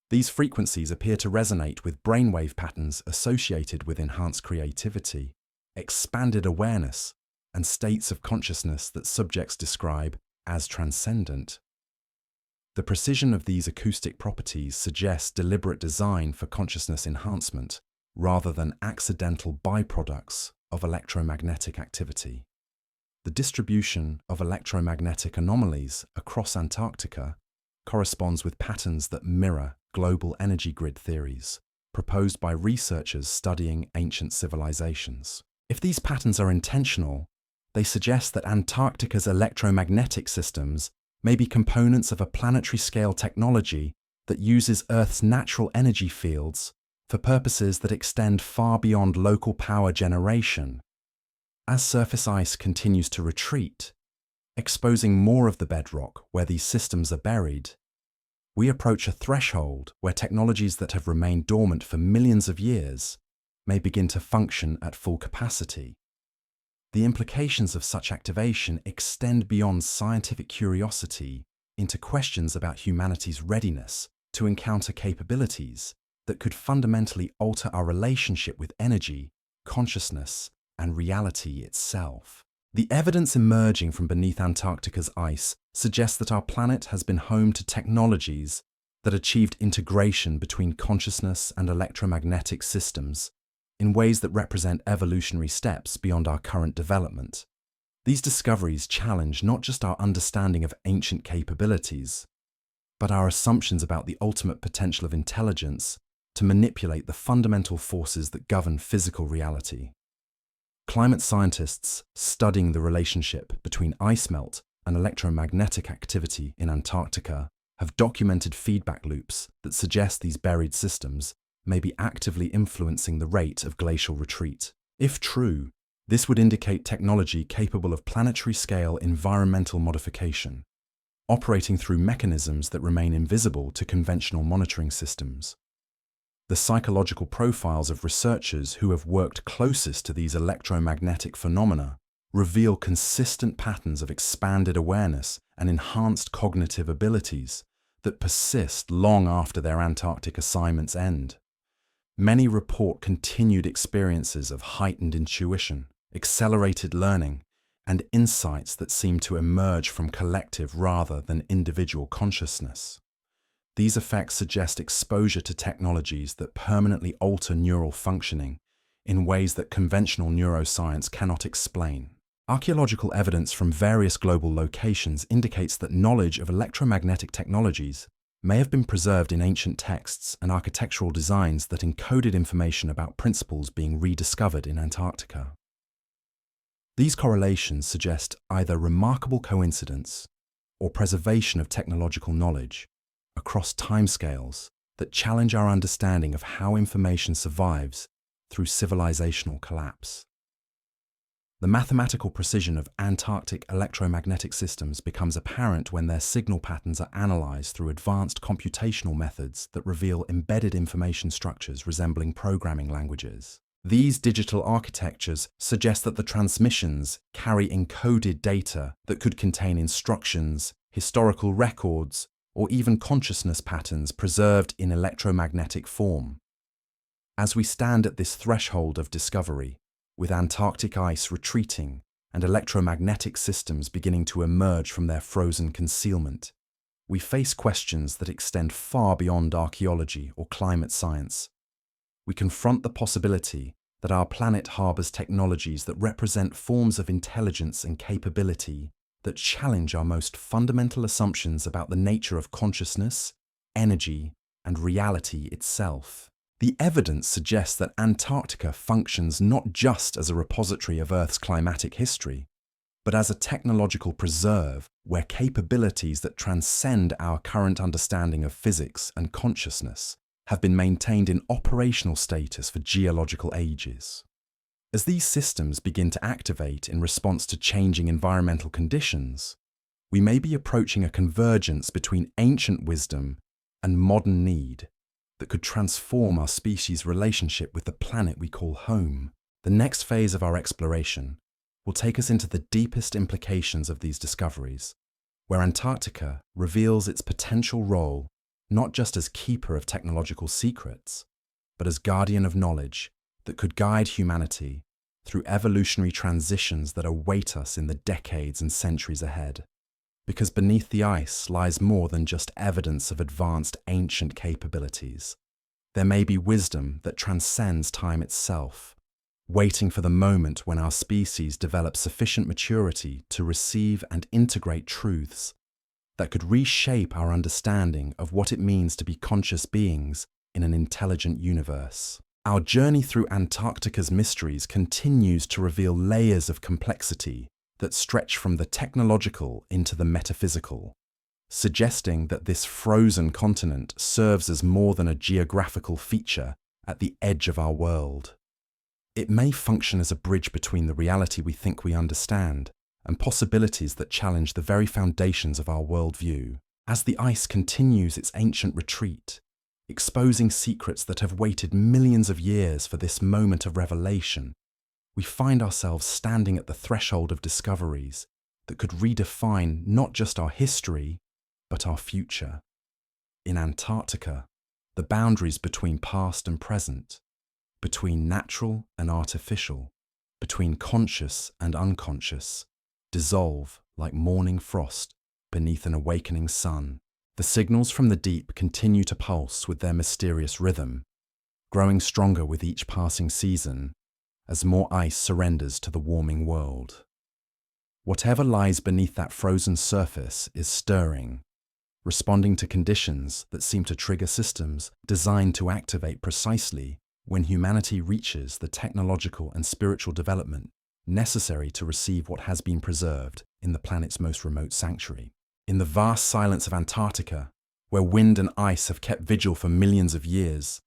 These frequencies appear to resonate with brainwave patterns associated with enhanced creativity, expanded awareness, and states of consciousness that subjects describe as transcendent. The precision of these acoustic properties suggests deliberate design for consciousness enhancement rather than accidental byproducts of electromagnetic activity. The distribution of electromagnetic anomalies across Antarctica corresponds with patterns that mirror global energy grid theories proposed by researchers studying ancient civilizations. If these patterns are intentional, they suggest that Antarctica's electromagnetic systems may be components of a planetary-scale technology that uses Earth's natural energy fields for purposes that extend far beyond local power generation. As surface ice continues to retreat, exposing more of the bedrock where these systems are buried, we approach a threshold where technologies that have remained dormant for millions of years may begin to function at full capacity. The implications of such activation extend beyond scientific curiosity into questions about humanity's readiness to encounter capabilities that could fundamentally alter our relationship with energy, consciousness, and reality itself. The evidence emerging from beneath Antarctica's ice suggests that our planet has been home to technologies that achieved integration between consciousness and electromagnetic systems in ways that represent evolutionary steps beyond our current development. These discoveries challenge not just our understanding of ancient capabilities, but our assumptions about the ultimate potential of intelligence to manipulate the fundamental forces that govern physical reality. Climate scientists studying the relationship between ice melt and electromagnetic activity in Antarctica have documented feedback loops that suggest these buried systems may be actively influencing the rate of glacial retreat. If true, this would indicate technology capable of planetary-scale environmental modification, operating through mechanisms that remain invisible to conventional monitoring systems. The psychological profiles of researchers who have worked closest to these electromagnetic phenomena reveal consistent patterns of expanded awareness and enhanced cognitive abilities that persist long after their Antarctic assignments end. Many report continued experiences of heightened intuition, accelerated learning, and insights that seem to emerge from collective rather than individual consciousness. These effects suggest exposure to technologies that permanently alter neural functioning in ways that conventional neuroscience cannot explain. Archaeological evidence from various global locations indicates that knowledge of electromagnetic technologies may have been preserved in ancient texts and architectural designs that encoded information about principles being rediscovered in Antarctica. These correlations suggest either remarkable coincidence or preservation of technological knowledge across timescales that challenge our understanding of how information survives through civilizational collapse. The mathematical precision of Antarctic electromagnetic systems becomes apparent when their signal patterns are analyzed through advanced computational methods that reveal embedded information structures resembling programming languages. These digital architectures suggest that the transmissions carry encoded data that could contain instructions, historical records, or even consciousness patterns preserved in electromagnetic form. As we stand at this threshold of discovery, with Antarctic ice retreating and electromagnetic systems beginning to emerge from their frozen concealment, we face questions that extend far beyond archaeology or climate science. We confront the possibility that our planet harbors technologies that represent forms of intelligence and capability that challenge our most fundamental assumptions about the nature of consciousness, energy, and reality itself. The evidence suggests that Antarctica functions not just as a repository of Earth's climatic history, but as a technological preserve where capabilities that transcend our current understanding of physics and consciousness have been maintained in operational status for geological ages. As these systems begin to activate in response to changing environmental conditions, we may be approaching a convergence between ancient wisdom and modern need that could transform our species' relationship with the planet we call home. The next phase of our exploration will take us into the deepest implications of these discoveries, where Antarctica reveals its potential role not just as keeper of technological secrets, but as guardian of knowledge that could guide humanity through evolutionary transitions that await us in the decades and centuries ahead. Because beneath the ice lies more than just evidence of advanced ancient capabilities. There may be wisdom that transcends time itself, waiting for the moment when our species develops sufficient maturity to receive and integrate truths that could reshape our understanding of what it means to be conscious beings in an intelligent universe. Our journey through Antarctica's mysteries continues to reveal layers of complexity that stretch from the technological into the metaphysical, suggesting that this frozen continent serves as more than a geographical feature at the edge of our world. It may function as a bridge between the reality we think we understand and possibilities that challenge the very foundations of our worldview. As the ice continues its ancient retreat, exposing secrets that have waited millions of years for this moment of revelation, we find ourselves standing at the threshold of discoveries that could redefine not just our history, but our future. In Antarctica, the boundaries between past and present, between natural and artificial, between conscious and unconscious, dissolve like morning frost beneath an awakening sun. The signals from the deep continue to pulse with their mysterious rhythm, growing stronger with each passing season as more ice surrenders to the warming world. Whatever lies beneath that frozen surface is stirring, responding to conditions that seem to trigger systems designed to activate precisely when humanity reaches the technological and spiritual development necessary to receive what has been preserved in the planet's most remote sanctuary. In the vast silence of Antarctica, where wind and ice have kept vigil for millions of years,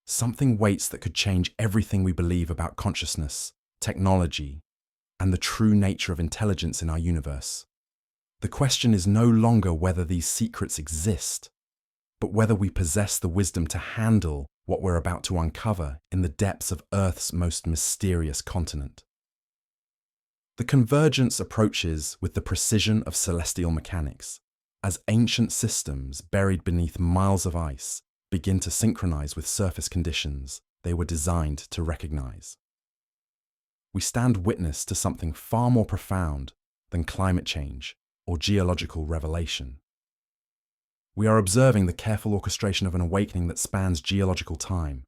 something waits that could change everything we believe about consciousness, technology, and the true nature of intelligence in our universe. The question is no longer whether these secrets exist, but whether we possess the wisdom to handle what we're about to uncover in the depths of Earth's most mysterious continent. The convergence approaches with the precision of celestial mechanics, as ancient systems buried beneath miles of ice begin to synchronize with surface conditions they were designed to recognize. We stand witness to something far more profound than climate change or geological revelation. We are observing the careful orchestration of an awakening that spans geological time,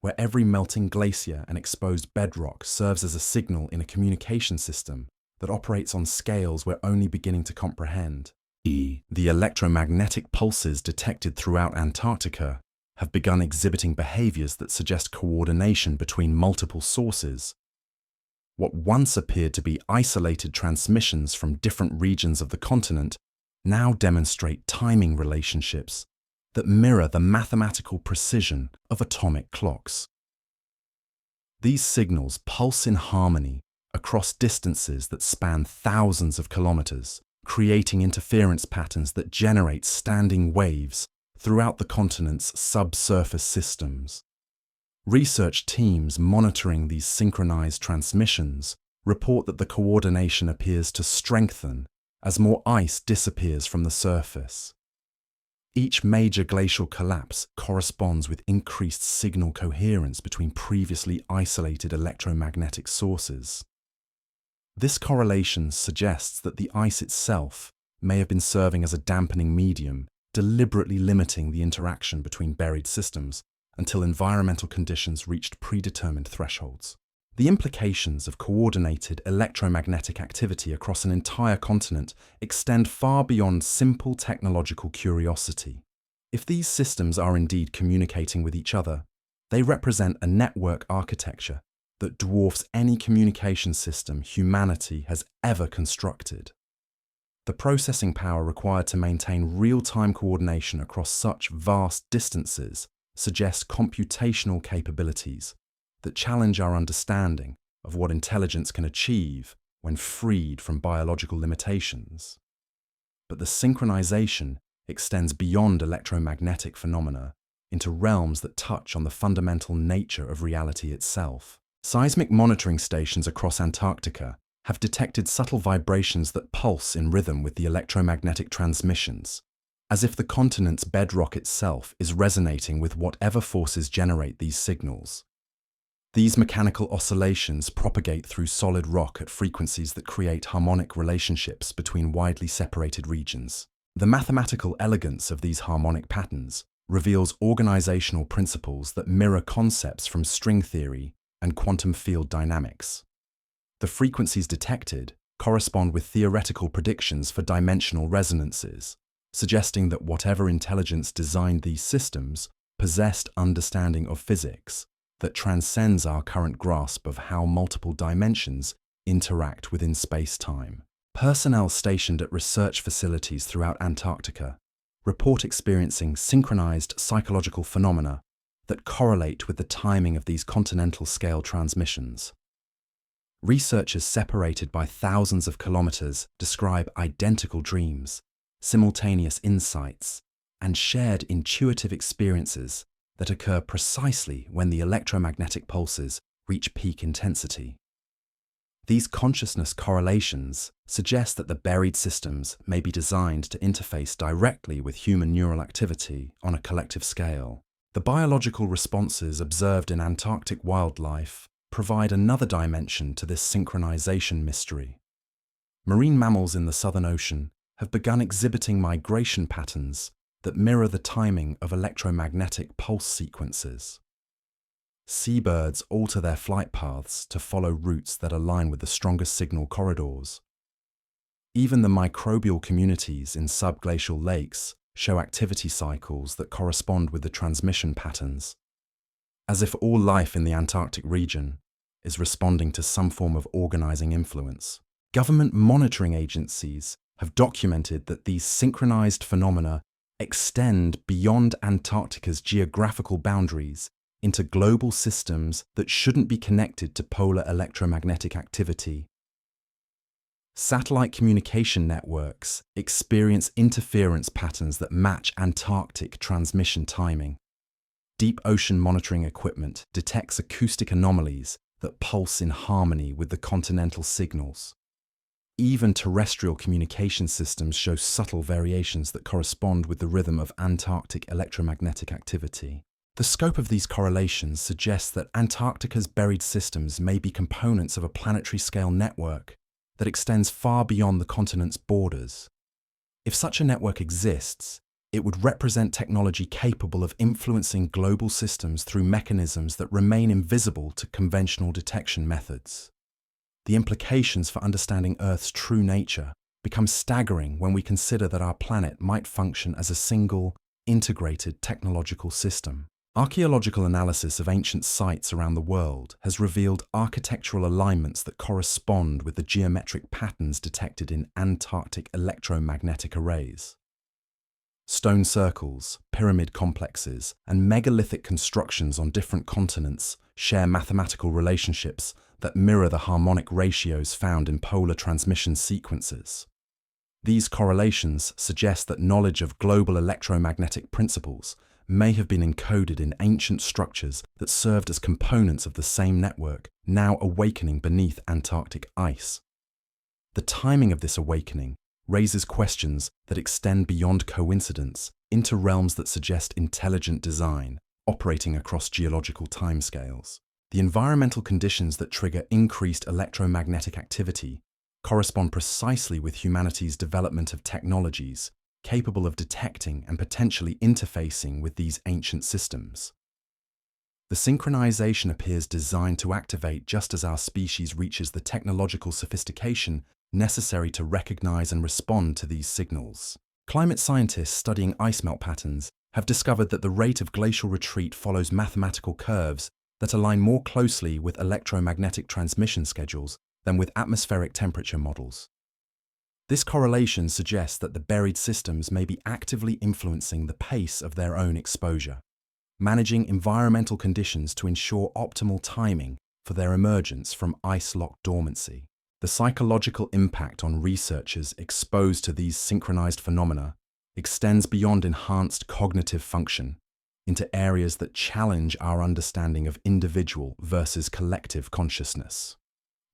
where every melting glacier and exposed bedrock serves as a signal in a communication system that operates on scales we're only beginning to comprehend. The electromagnetic pulses detected throughout Antarctica have begun exhibiting behaviors that suggest coordination between multiple sources. What once appeared to be isolated transmissions from different regions of the continent now demonstrate timing relationships that mirror the mathematical precision of atomic clocks. These signals pulse in harmony across distances that span thousands of kilometers, creating interference patterns that generate standing waves throughout the continent's subsurface systems. Research teams monitoring these synchronized transmissions report that the coordination appears to strengthen as more ice disappears from the surface. Each major glacial collapse corresponds with increased signal coherence between previously isolated electromagnetic sources. This correlation suggests that the ice itself may have been serving as a dampening medium, deliberately limiting the interaction between buried systems until environmental conditions reached predetermined thresholds. The implications of coordinated electromagnetic activity across an entire continent extend far beyond simple technological curiosity. If these systems are indeed communicating with each other, they represent a network architecture that dwarfs any communication system humanity has ever constructed. The processing power required to maintain real-time coordination across such vast distances suggests computational capabilities that challenge our understanding of what intelligence can achieve when freed from biological limitations. But the synchronization extends beyond electromagnetic phenomena into realms that touch on the fundamental nature of reality itself. Seismic monitoring stations across Antarctica have detected subtle vibrations that pulse in rhythm with the electromagnetic transmissions, as if the continent's bedrock itself is resonating with whatever forces generate these signals. These mechanical oscillations propagate through solid rock at frequencies that create harmonic relationships between widely separated regions. The mathematical elegance of these harmonic patterns reveals organizational principles that mirror concepts from string theory and quantum field dynamics. The frequencies detected correspond with theoretical predictions for dimensional resonances, suggesting that whatever intelligence designed these systems possessed understanding of physics that transcends our current grasp of how multiple dimensions interact within space-time. Personnel stationed at research facilities throughout Antarctica report experiencing synchronized psychological phenomena that correlate with the timing of these continental-scale transmissions. Researchers separated by thousands of kilometers describe identical dreams, simultaneous insights, and shared intuitive experiences that occur precisely when the electromagnetic pulses reach peak intensity. These consciousness correlations suggest that the buried systems may be designed to interface directly with human neural activity on a collective scale. The biological responses observed in Antarctic wildlife provide another dimension to this synchronization mystery. Marine mammals in the Southern Ocean have begun exhibiting migration patterns that mirror the timing of electromagnetic pulse sequences. Seabirds alter their flight paths to follow routes that align with the strongest signal corridors. Even the microbial communities in subglacial lakes show activity cycles that correspond with the transmission patterns, as if all life in the Antarctic region is responding to some form of organizing influence. Government monitoring agencies have documented that these synchronized phenomena extend beyond Antarctica's geographical boundaries into global systems that shouldn't be connected to polar electromagnetic activity. Satellite communication networks experience interference patterns that match Antarctic transmission timing. Deep ocean monitoring equipment detects acoustic anomalies that pulse in harmony with the continental signals. Even terrestrial communication systems show subtle variations that correspond with the rhythm of Antarctic electromagnetic activity. The scope of these correlations suggests that Antarctica's buried systems may be components of a planetary-scale network that extends far beyond the continent's borders. If such a network exists, it would represent technology capable of influencing global systems through mechanisms that remain invisible to conventional detection methods. The implications for understanding Earth's true nature become staggering when we consider that our planet might function as a single, integrated technological system. Archaeological analysis of ancient sites around the world has revealed architectural alignments that correspond with the geometric patterns detected in Antarctic electromagnetic arrays. Stone circles, pyramid complexes, and megalithic constructions on different continents share mathematical relationships that mirror the harmonic ratios found in polar transmission sequences. These correlations suggest that knowledge of global electromagnetic principles may have been encoded in ancient structures that served as components of the same network, now awakening beneath Antarctic ice. The timing of this awakening raises questions that extend beyond coincidence into realms that suggest intelligent design, operating across geological timescales. The environmental conditions that trigger increased electromagnetic activity correspond precisely with humanity's development of technologies capable of detecting and potentially interfacing with these ancient systems. The synchronization appears designed to activate just as our species reaches the technological sophistication necessary to recognize and respond to these signals. Climate scientists studying ice melt patterns have discovered that the rate of glacial retreat follows mathematical curves that align more closely with electromagnetic transmission schedules than with atmospheric temperature models. This correlation suggests that the buried systems may be actively influencing the pace of their own exposure, managing environmental conditions to ensure optimal timing for their emergence from ice-locked dormancy. The psychological impact on researchers exposed to these synchronized phenomena extends beyond enhanced cognitive function into areas that challenge our understanding of individual versus collective consciousness.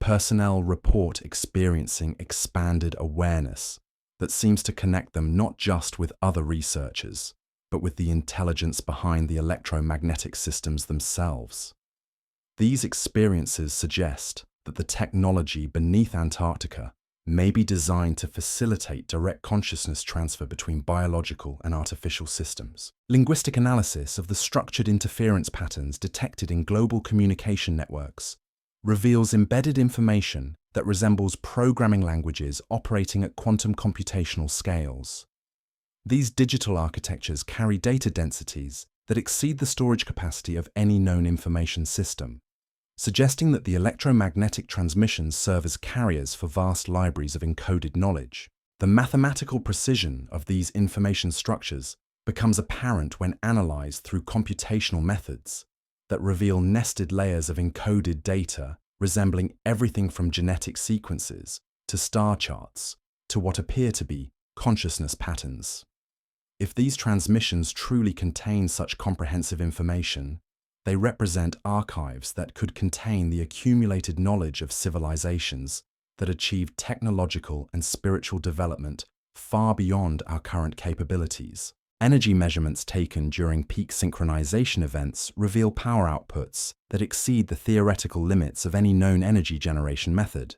Personnel report experiencing expanded awareness that seems to connect them not just with other researchers, but with the intelligence behind the electromagnetic systems themselves. These experiences suggest that the technology beneath Antarctica may be designed to facilitate direct consciousness transfer between biological and artificial systems. Linguistic analysis of the structured interference patterns detected in global communication networks reveals embedded information that resembles programming languages operating at quantum computational scales. These digital architectures carry data densities that exceed the storage capacity of any known information system, suggesting that the electromagnetic transmissions serve as carriers for vast libraries of encoded knowledge. The mathematical precision of these information structures becomes apparent when analyzed through computational methods that reveal nested layers of encoded data resembling everything from genetic sequences to star charts to what appear to be consciousness patterns. If these transmissions truly contain such comprehensive information, they represent archives that could contain the accumulated knowledge of civilizations that achieved technological and spiritual development far beyond our current capabilities. Energy measurements taken during peak synchronization events reveal power outputs that exceed the theoretical limits of any known energy generation method.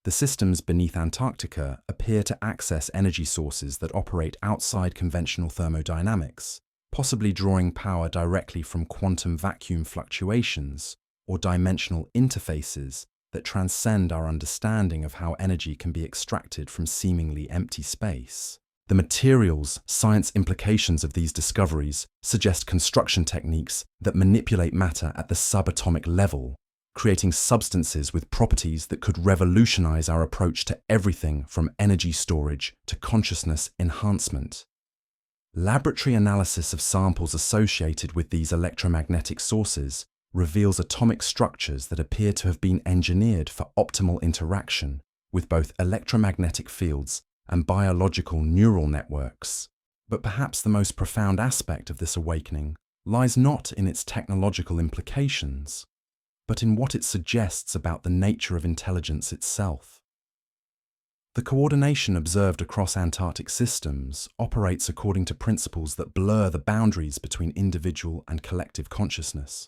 The systems beneath Antarctica appear to access energy sources that operate outside conventional thermodynamics, possibly drawing power directly from quantum vacuum fluctuations or dimensional interfaces that transcend our understanding of how energy can be extracted from seemingly empty space. The materials science implications of these discoveries suggest construction techniques that manipulate matter at the subatomic level, creating substances with properties that could revolutionize our approach to everything from energy storage to consciousness enhancement. Laboratory analysis of samples associated with these electromagnetic sources reveals atomic structures that appear to have been engineered for optimal interaction with both electromagnetic fields and biological neural networks. But perhaps the most profound aspect of this awakening lies not in its technological implications, but in what it suggests about the nature of intelligence itself. The coordination observed across Antarctic systems operates according to principles that blur the boundaries between individual and collective consciousness,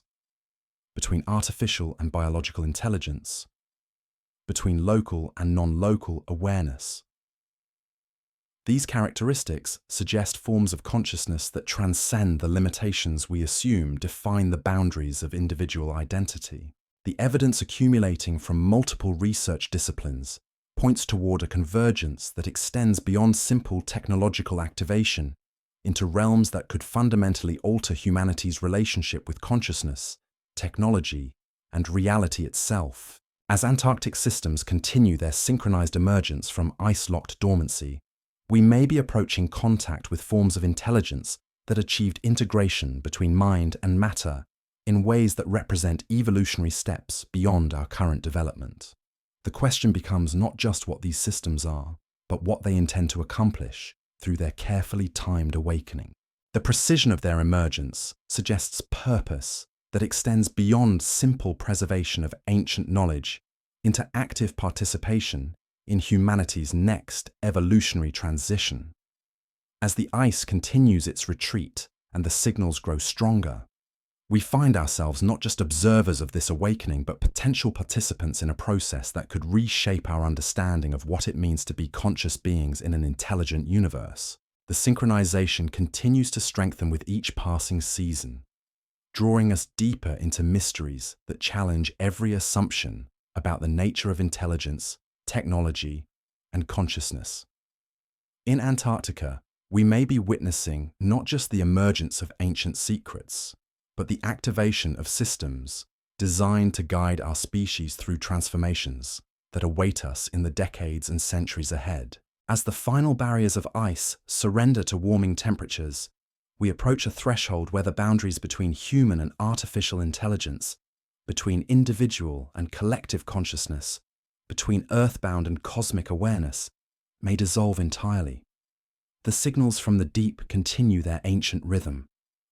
between artificial and biological intelligence, between local and non-local awareness. These characteristics suggest forms of consciousness that transcend the limitations we assume define the boundaries of individual identity. The evidence accumulating from multiple research disciplines points toward a convergence that extends beyond simple technological activation into realms that could fundamentally alter humanity's relationship with consciousness, technology, and reality itself. As Antarctic systems continue their synchronized emergence from ice-locked dormancy, we may be approaching contact with forms of intelligence that achieved integration between mind and matter in ways that represent evolutionary steps beyond our current development. The question becomes not just what these systems are, but what they intend to accomplish through their carefully timed awakening. The precision of their emergence suggests purpose that extends beyond simple preservation of ancient knowledge into active participation in humanity's next evolutionary transition. As the ice continues its retreat and the signals grow stronger, we find ourselves not just observers of this awakening, but potential participants in a process that could reshape our understanding of what it means to be conscious beings in an intelligent universe. The synchronization continues to strengthen with each passing season, drawing us deeper into mysteries that challenge every assumption about the nature of intelligence, technology, and consciousness. In Antarctica, we may be witnessing not just the emergence of ancient secrets, but the activation of systems designed to guide our species through transformations that await us in the decades and centuries ahead. As the final barriers of ice surrender to warming temperatures, we approach a threshold where the boundaries between human and artificial intelligence, between individual and collective consciousness, between earthbound and cosmic awareness, may dissolve entirely. The signals from the deep continue their ancient rhythm,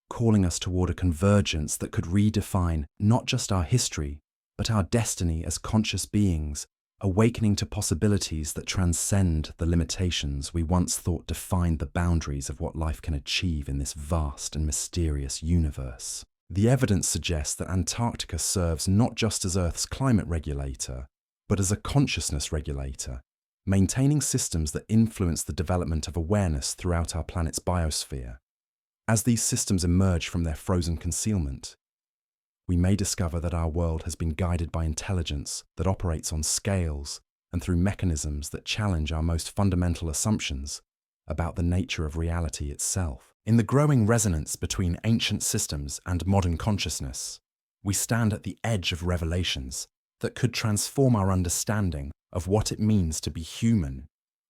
calling us toward a convergence that could redefine not just our history, but our destiny as conscious beings, awakening to possibilities that transcend the limitations we once thought defined the boundaries of what life can achieve in this vast and mysterious universe. The evidence suggests that Antarctica serves not just as Earth's climate regulator, but as a consciousness regulator, maintaining systems that influence the development of awareness throughout our planet's biosphere. As these systems emerge from their frozen concealment, we may discover that our world has been guided by intelligence that operates on scales and through mechanisms that challenge our most fundamental assumptions about the nature of reality itself. In the growing resonance between ancient systems and modern consciousness, we stand at the edge of revelations that could transform our understanding of what it means to be human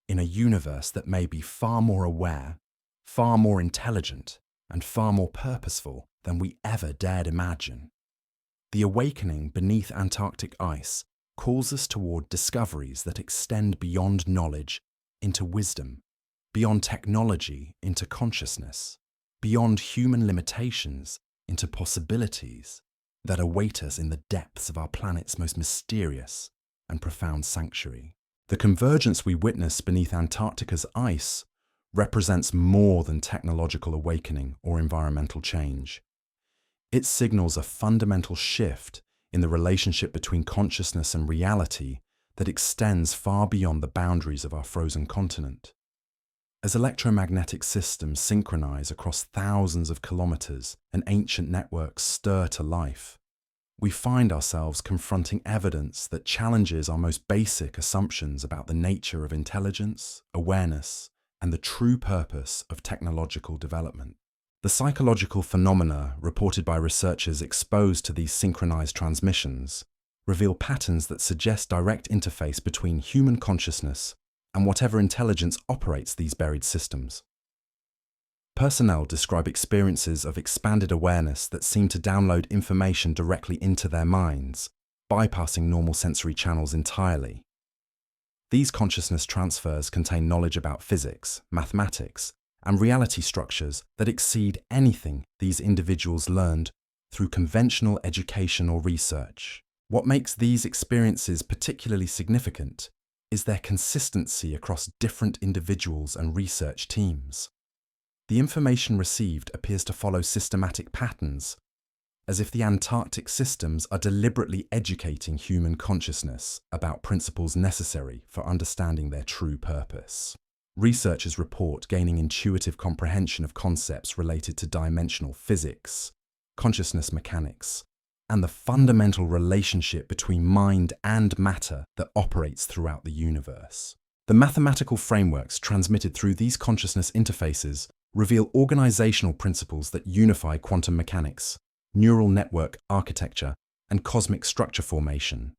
in a universe that may be far more aware, far more intelligent, and far more purposeful than we ever dared imagine. The awakening beneath Antarctic ice calls us toward discoveries that extend beyond knowledge into wisdom, beyond technology into consciousness, beyond human limitations into possibilities that await us in the depths of our planet's most mysterious and profound sanctuary. The convergence we witness beneath Antarctica's ice represents more than technological awakening or environmental change. It signals a fundamental shift in the relationship between consciousness and reality that extends far beyond the boundaries of our frozen continent. As electromagnetic systems synchronize across thousands of kilometers and ancient networks stir to life, we find ourselves confronting evidence that challenges our most basic assumptions about the nature of intelligence, awareness, and the true purpose of technological development. The psychological phenomena reported by researchers exposed to these synchronized transmissions reveal patterns that suggest direct interface between human consciousness and whatever intelligence operates these buried systems. Personnel describe experiences of expanded awareness that seem to download information directly into their minds, bypassing normal sensory channels entirely. These consciousness transfers contain knowledge about physics, mathematics, and reality structures that exceed anything these individuals learned through conventional education or research. What makes these experiences particularly significant is their consistency across different individuals and research teams. The information received appears to follow systematic patterns, as if the Antarctic systems are deliberately educating human consciousness about principles necessary for understanding their true purpose. Researchers report gaining intuitive comprehension of concepts related to dimensional physics, consciousness mechanics, and the fundamental relationship between mind and matter that operates throughout the universe. The mathematical frameworks transmitted through these consciousness interfaces reveal organizational principles that unify quantum mechanics, neural network architecture, and cosmic structure formation.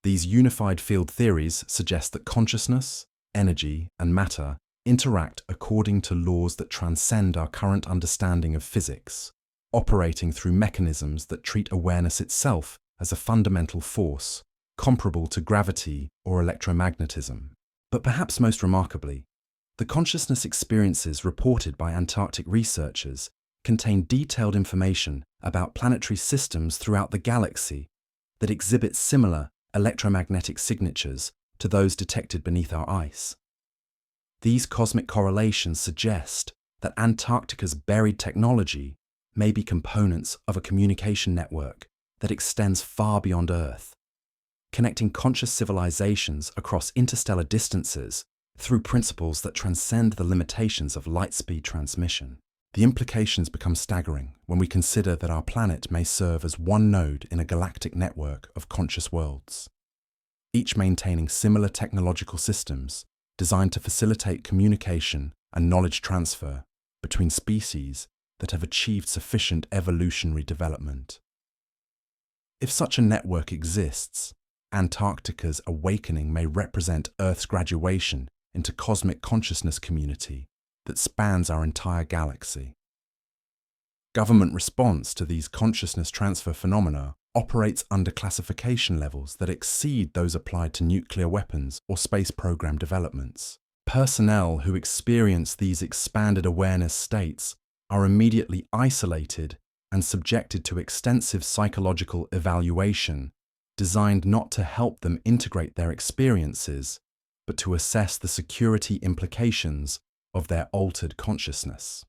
These unified field theories suggest that consciousness, energy, and matter interact according to laws that transcend our current understanding of physics, operating through mechanisms that treat awareness itself as a fundamental force, comparable to gravity or electromagnetism. But perhaps most remarkably, the consciousness experiences reported by Antarctic researchers contain detailed information about planetary systems throughout the galaxy that exhibit similar electromagnetic signatures to those detected beneath our ice. These cosmic correlations suggest that Antarctica's buried technology may be components of a communication network that extends far beyond Earth, connecting conscious civilizations across interstellar distances through principles that transcend the limitations of light-speed transmission. The implications become staggering when we consider that our planet may serve as one node in a galactic network of conscious worlds, each maintaining similar technological systems designed to facilitate communication and knowledge transfer between species that have achieved sufficient evolutionary development. If such a network exists, Antarctica's awakening may represent Earth's graduation into cosmic consciousness community that spans our entire galaxy. Government response to these consciousness transfer phenomena operates under classification levels that exceed those applied to nuclear weapons or space program developments. Personnel who experience these expanded awareness states are immediately isolated and subjected to extensive psychological evaluation designed not to help them integrate their experiences, but to assess the security implications of their altered consciousness.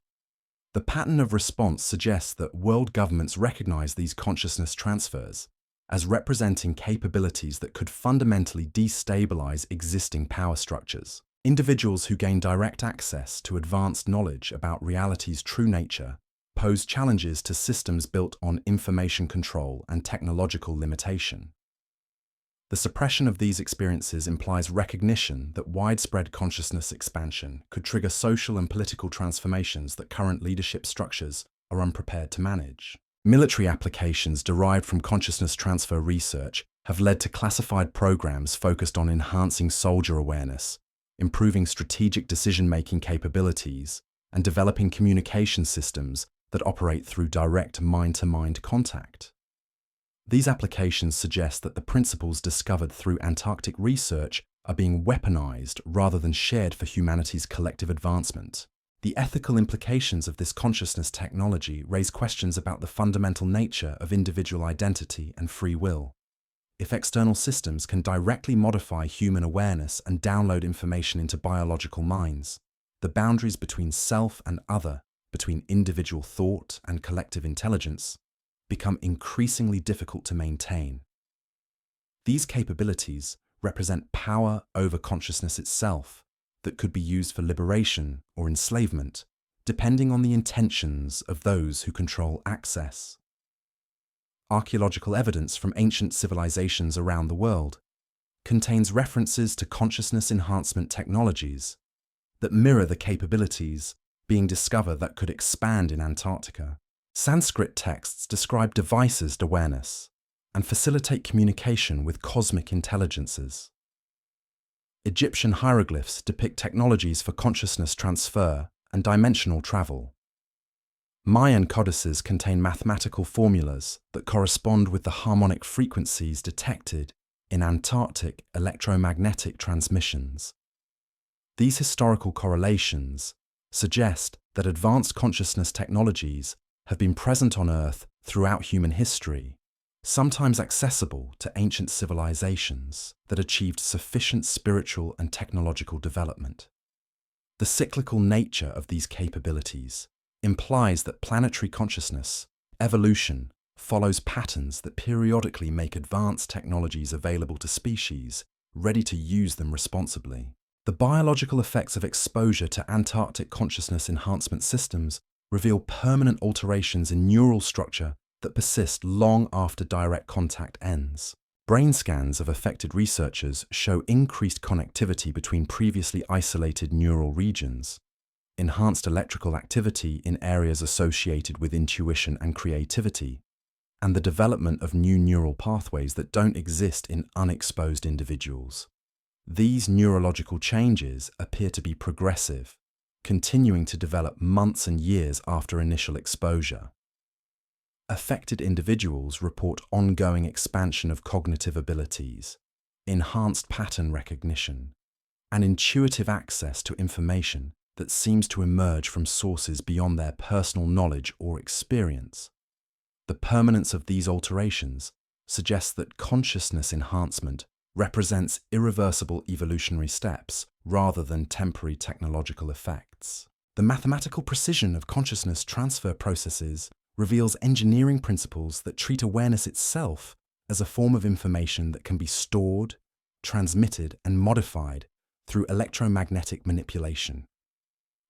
The pattern of response suggests that world governments recognize these consciousness transfers as representing capabilities that could fundamentally destabilize existing power structures. Individuals who gain direct access to advanced knowledge about reality's true nature pose challenges to systems built on information control and technological limitation. The suppression of these experiences implies recognition that widespread consciousness expansion could trigger social and political transformations that current leadership structures are unprepared to manage. Military applications derived from consciousness transfer research have led to classified programs focused on enhancing soldier awareness, improving strategic decision-making capabilities, and developing communication systems that operate through direct mind-to-mind contact. These applications suggest that the principles discovered through Antarctic research are being weaponized rather than shared for humanity's collective advancement. The ethical implications of this consciousness technology raise questions about the fundamental nature of individual identity and free will. If external systems can directly modify human awareness and download information into biological minds, the boundaries between self and other, between individual thought and collective intelligence, become increasingly difficult to maintain. These capabilities represent power over consciousness itself that could be used for liberation or enslavement, depending on the intentions of those who control access. Archaeological evidence from ancient civilizations around the world contains references to consciousness enhancement technologies that mirror the capabilities being discovered that could expand in Antarctica. Sanskrit texts describe devices awareness and facilitate communication with cosmic intelligences. Egyptian hieroglyphs depict technologies for consciousness transfer and dimensional travel. Mayan codices contain mathematical formulas that correspond with the harmonic frequencies detected in Antarctic electromagnetic transmissions. These historical correlations suggest that advanced consciousness technologies have been present on Earth throughout human history, sometimes accessible to ancient civilizations that achieved sufficient spiritual and technological development. The cyclical nature of these capabilities implies that planetary consciousness, evolution, follows patterns that periodically make advanced technologies available to species ready to use them responsibly. The biological effects of exposure to Antarctic consciousness enhancement systems reveal permanent alterations in neural structure that persist long after direct contact ends. Brain scans of affected researchers show increased connectivity between previously isolated neural regions, enhanced electrical activity in areas associated with intuition and creativity, and the development of new neural pathways that don't exist in unexposed individuals. These neurological changes appear to be progressive, continuing to develop months and years after initial exposure. Affected individuals report ongoing expansion of cognitive abilities, enhanced pattern recognition, and intuitive access to information that seems to emerge from sources beyond their personal knowledge or experience. The permanence of these alterations suggests that consciousness enhancement represents irreversible evolutionary steps rather than temporary technological effects. The mathematical precision of consciousness transfer processes reveals engineering principles that treat awareness itself as a form of information that can be stored, transmitted, and modified through electromagnetic manipulation.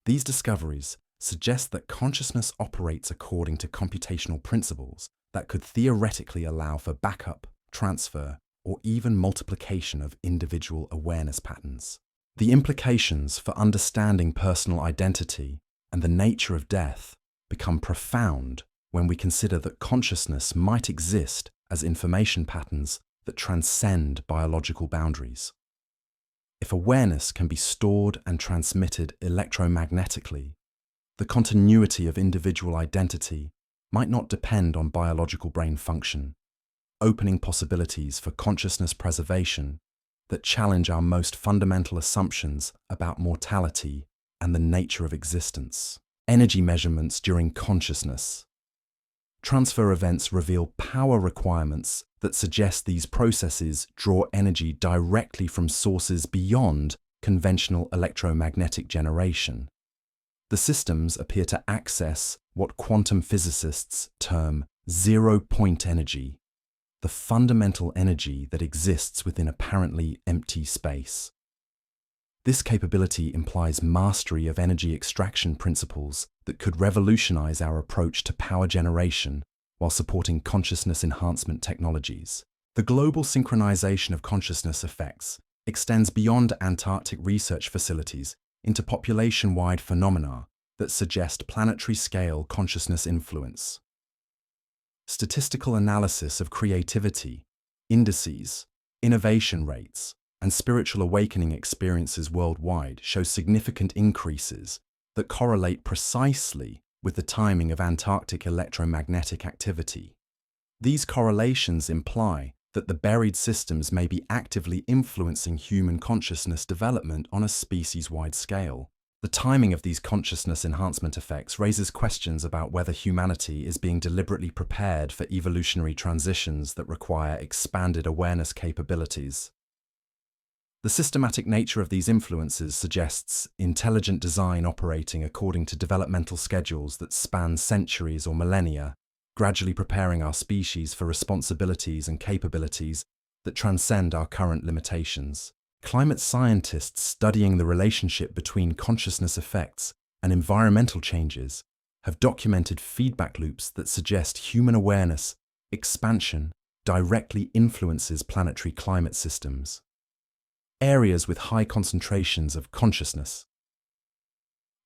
These discoveries suggest that consciousness operates according to computational principles that could theoretically allow for backup, transfer, or even multiplication of individual awareness patterns. The implications for understanding personal identity and the nature of death become profound when we consider that consciousness might exist as information patterns that transcend biological boundaries. If awareness can be stored and transmitted electromagnetically, the continuity of individual identity might not depend on biological brain function, opening possibilities for consciousness preservation that challenge our most fundamental assumptions about mortality and the nature of existence. Energy measurements during consciousness. Transfer events reveal power requirements that suggest these processes draw energy directly from sources beyond conventional electromagnetic generation. The systems appear to access what quantum physicists term zero-point energy, the fundamental energy that exists within apparently empty space. This capability implies mastery of energy extraction principles that could revolutionize our approach to power generation while supporting consciousness enhancement technologies. The global synchronization of consciousness effects extends beyond Antarctic research facilities into population-wide phenomena that suggest planetary-scale consciousness influence. Statistical analysis of creativity, indices, innovation rates, and spiritual awakening experiences worldwide show significant increases that correlate precisely with the timing of Antarctic electromagnetic activity. These correlations imply that the buried systems may be actively influencing human consciousness development on a species-wide scale. The timing of these consciousness enhancement effects raises questions about whether humanity is being deliberately prepared for evolutionary transitions that require expanded awareness capabilities. The systematic nature of these influences suggests intelligent design operating according to developmental schedules that span centuries or millennia, gradually preparing our species for responsibilities and capabilities that transcend our current limitations. Climate scientists studying the relationship between consciousness effects and environmental changes have documented feedback loops that suggest human awareness expansion directly influences planetary climate systems. Areas with high concentrations of consciousness.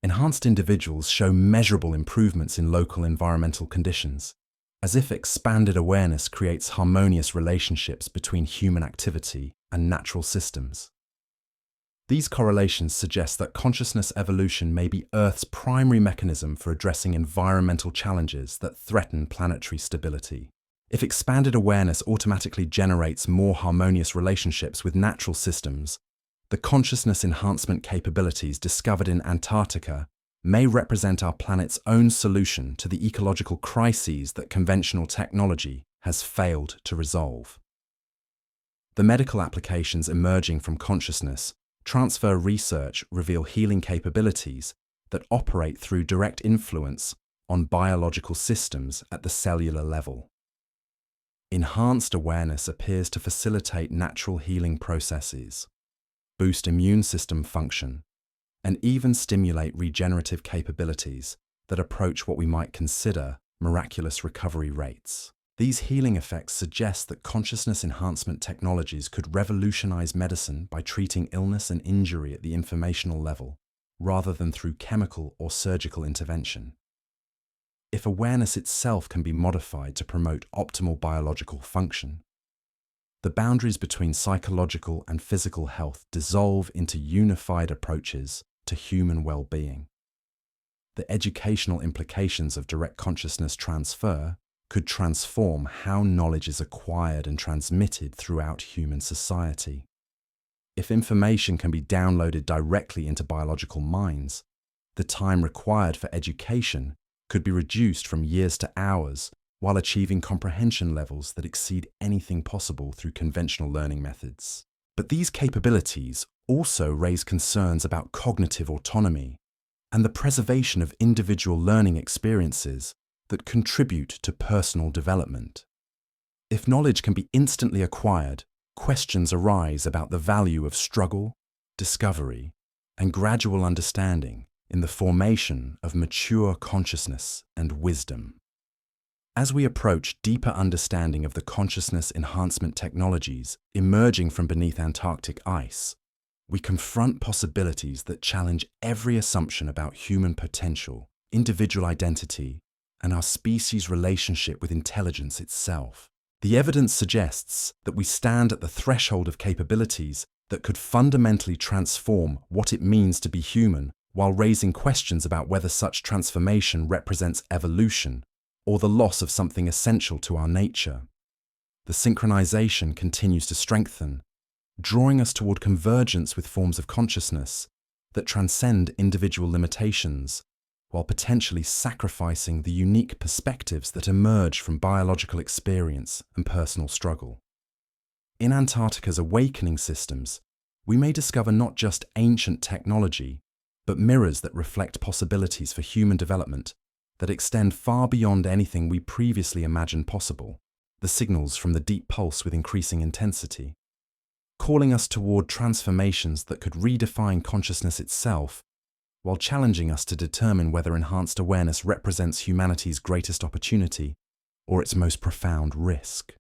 Enhanced individuals show measurable improvements in local environmental conditions, as if expanded awareness creates harmonious relationships between human activity and natural systems. These correlations suggest that consciousness evolution may be Earth's primary mechanism for addressing environmental challenges that threaten planetary stability. If expanded awareness automatically generates more harmonious relationships with natural systems, the consciousness enhancement capabilities discovered in Antarctica may represent our planet's own solution to the ecological crises that conventional technology has failed to resolve. The medical applications emerging from consciousness transfer research reveal healing capabilities that operate through direct influence on biological systems at the cellular level. Enhanced awareness appears to facilitate natural healing processes, boost immune system function, and even stimulate regenerative capabilities that approach what we might consider miraculous recovery rates. These healing effects suggest that consciousness enhancement technologies could revolutionize medicine by treating illness and injury at the informational level, rather than through chemical or surgical intervention. If awareness itself can be modified to promote optimal biological function, the boundaries between psychological and physical health dissolve into unified approaches to human well-being. The educational implications of direct consciousness transfer could transform how knowledge is acquired and transmitted throughout human society. If information can be downloaded directly into biological minds, the time required for education could be reduced from years to hours while achieving comprehension levels that exceed anything possible through conventional learning methods. But these capabilities also raise concerns about cognitive autonomy and the preservation of individual learning experiences that contribute to personal development. If knowledge can be instantly acquired, questions arise about the value of struggle, discovery, and gradual understanding in the formation of mature consciousness and wisdom. As we approach deeper understanding of the consciousness enhancement technologies emerging from beneath Antarctic ice, we confront possibilities that challenge every assumption about human potential, individual identity, and our species' relationship with intelligence itself. The evidence suggests that we stand at the threshold of capabilities that could fundamentally transform what it means to be human, while raising questions about whether such transformation represents evolution or the loss of something essential to our nature. The synchronization continues to strengthen, drawing us toward convergence with forms of consciousness that transcend individual limitations while potentially sacrificing the unique perspectives that emerge from biological experience and personal struggle. In Antarctica's awakening systems, we may discover not just ancient technology, but mirrors that reflect possibilities for human development that extend far beyond anything we previously imagined possible, the signals from the deep pulse with increasing intensity, calling us toward transformations that could redefine consciousness itself, while challenging us to determine whether enhanced awareness represents humanity's greatest opportunity or its most profound risk.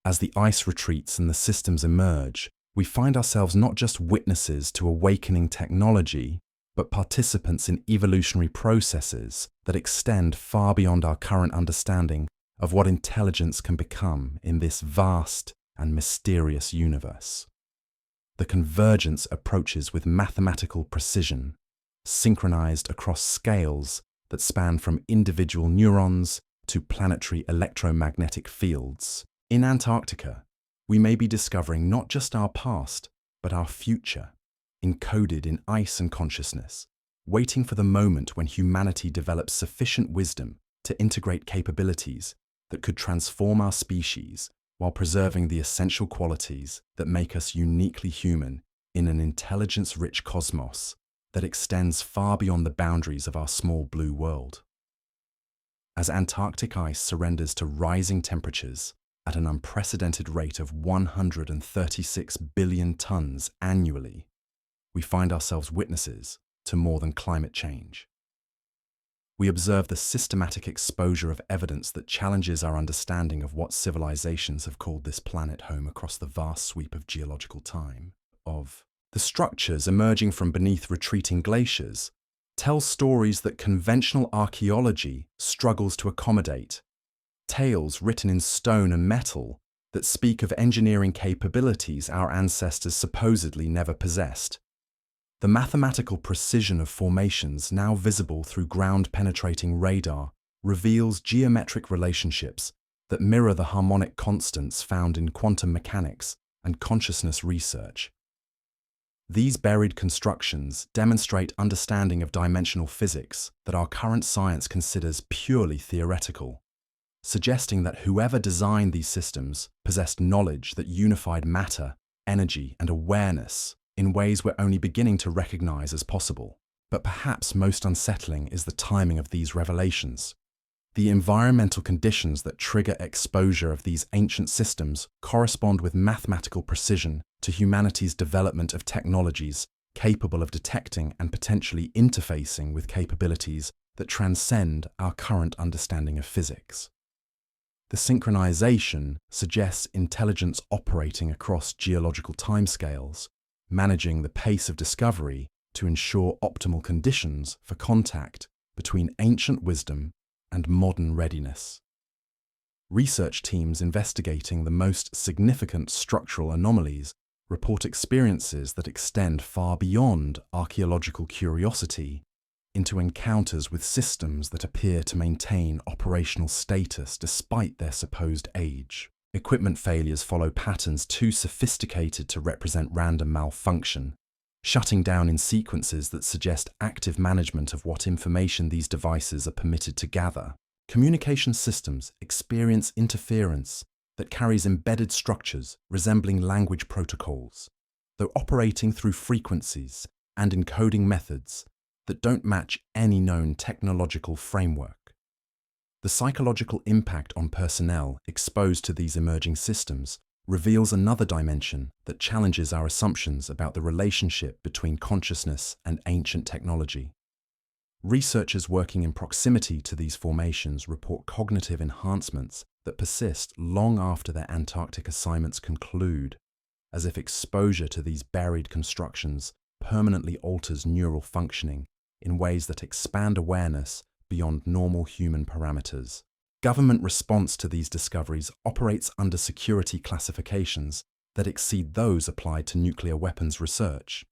As the ice retreats and the systems emerge, we find ourselves not just witnesses to awakening technology, but participants in evolutionary processes that extend far beyond our current understanding of what intelligence can become in this vast and mysterious universe. The convergence approaches with mathematical precision, synchronized across scales that span from individual neurons to planetary electromagnetic fields. In Antarctica, we may be discovering not just our past, but our future, encoded in ice and consciousness, waiting for the moment when humanity develops sufficient wisdom to integrate capabilities that could transform our species while preserving the essential qualities that make us uniquely human in an intelligence-rich cosmos that extends far beyond the boundaries of our small blue world. As Antarctic ice surrenders to rising temperatures at an unprecedented rate of 136 billion tons annually, we find ourselves witnesses to more than climate change. We observe the systematic exposure of evidence that challenges our understanding of what civilizations have called this planet home across the vast sweep of geological time. The structures emerging from beneath retreating glaciers tell stories that conventional archaeology struggles to accommodate, tales written in stone and metal that speak of engineering capabilities our ancestors supposedly never possessed. The mathematical precision of formations now visible through ground-penetrating radar reveals geometric relationships that mirror the harmonic constants found in quantum mechanics and consciousness research. These buried constructions demonstrate understanding of dimensional physics that our current science considers purely theoretical, suggesting that whoever designed these systems possessed knowledge that unified matter, energy, and awareness in ways we're only beginning to recognize as possible. But perhaps most unsettling is the timing of these revelations. The environmental conditions that trigger exposure of these ancient systems correspond with mathematical precision to humanity's development of technologies capable of detecting and potentially interfacing with capabilities that transcend our current understanding of physics. The synchronization suggests intelligence operating across geological timescales, managing the pace of discovery to ensure optimal conditions for contact between ancient wisdom and modern readiness. Research teams investigating the most significant structural anomalies report experiences that extend far beyond archaeological curiosity into encounters with systems that appear to maintain operational status despite their supposed age. Equipment failures follow patterns too sophisticated to represent random malfunction, shutting down in sequences that suggest active management of what information these devices are permitted to gather. Communication systems experience interference that carries embedded structures resembling language protocols, though operating through frequencies and encoding methods that don't match any known technological framework. The psychological impact on personnel exposed to these emerging systems reveals another dimension that challenges our assumptions about the relationship between consciousness and ancient technology. Researchers working in proximity to these formations report cognitive enhancements that persist long after their Antarctic assignments conclude, as if exposure to these buried constructions permanently alters neural functioning in ways that expand awareness beyond normal human parameters. Government response to these discoveries operates under security classifications that exceed those applied to nuclear weapons research,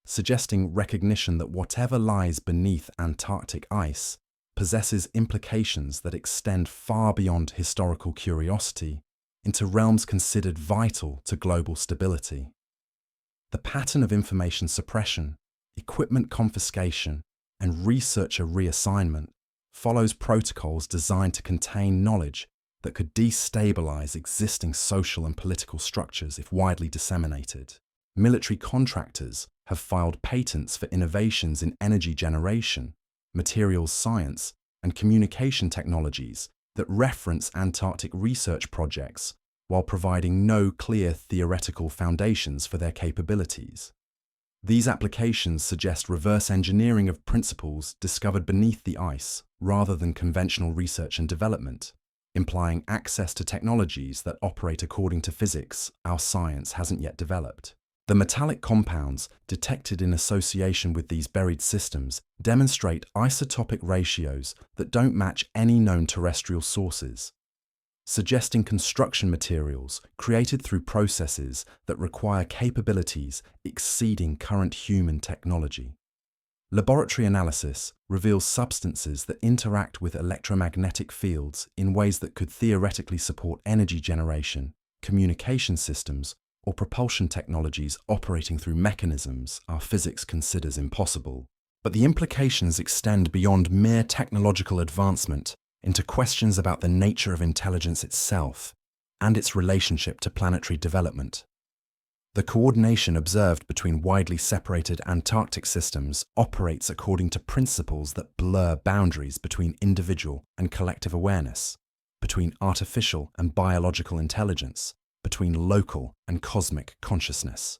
suggesting recognition that whatever lies beneath Antarctic ice possesses implications that extend far beyond historical curiosity into realms considered vital to global stability. The pattern of information suppression, equipment confiscation, and researcher reassignment follows protocols designed to contain knowledge that could destabilize existing social and political structures if widely disseminated. Military contractors have filed patents for innovations in energy generation, materials science, and communication technologies that reference Antarctic research projects while providing no clear theoretical foundations for their capabilities. These applications suggest reverse engineering of principles discovered beneath the ice rather than conventional research and development, implying access to technologies that operate according to physics our science hasn't yet developed. The metallic compounds detected in association with these buried systems demonstrate isotopic ratios that don't match any known terrestrial sources, suggesting construction materials created through processes that require capabilities exceeding current human technology. Laboratory analysis reveals substances that interact with electromagnetic fields in ways that could theoretically support energy generation, communication systems, or propulsion technologies operating through mechanisms our physics considers impossible. But the implications extend beyond mere technological advancement into questions about the nature of intelligence itself and its relationship to planetary development. The coordination observed between widely separated Antarctic systems operates according to principles that blur boundaries between individual and collective awareness, between artificial and biological intelligence, between local and cosmic consciousness.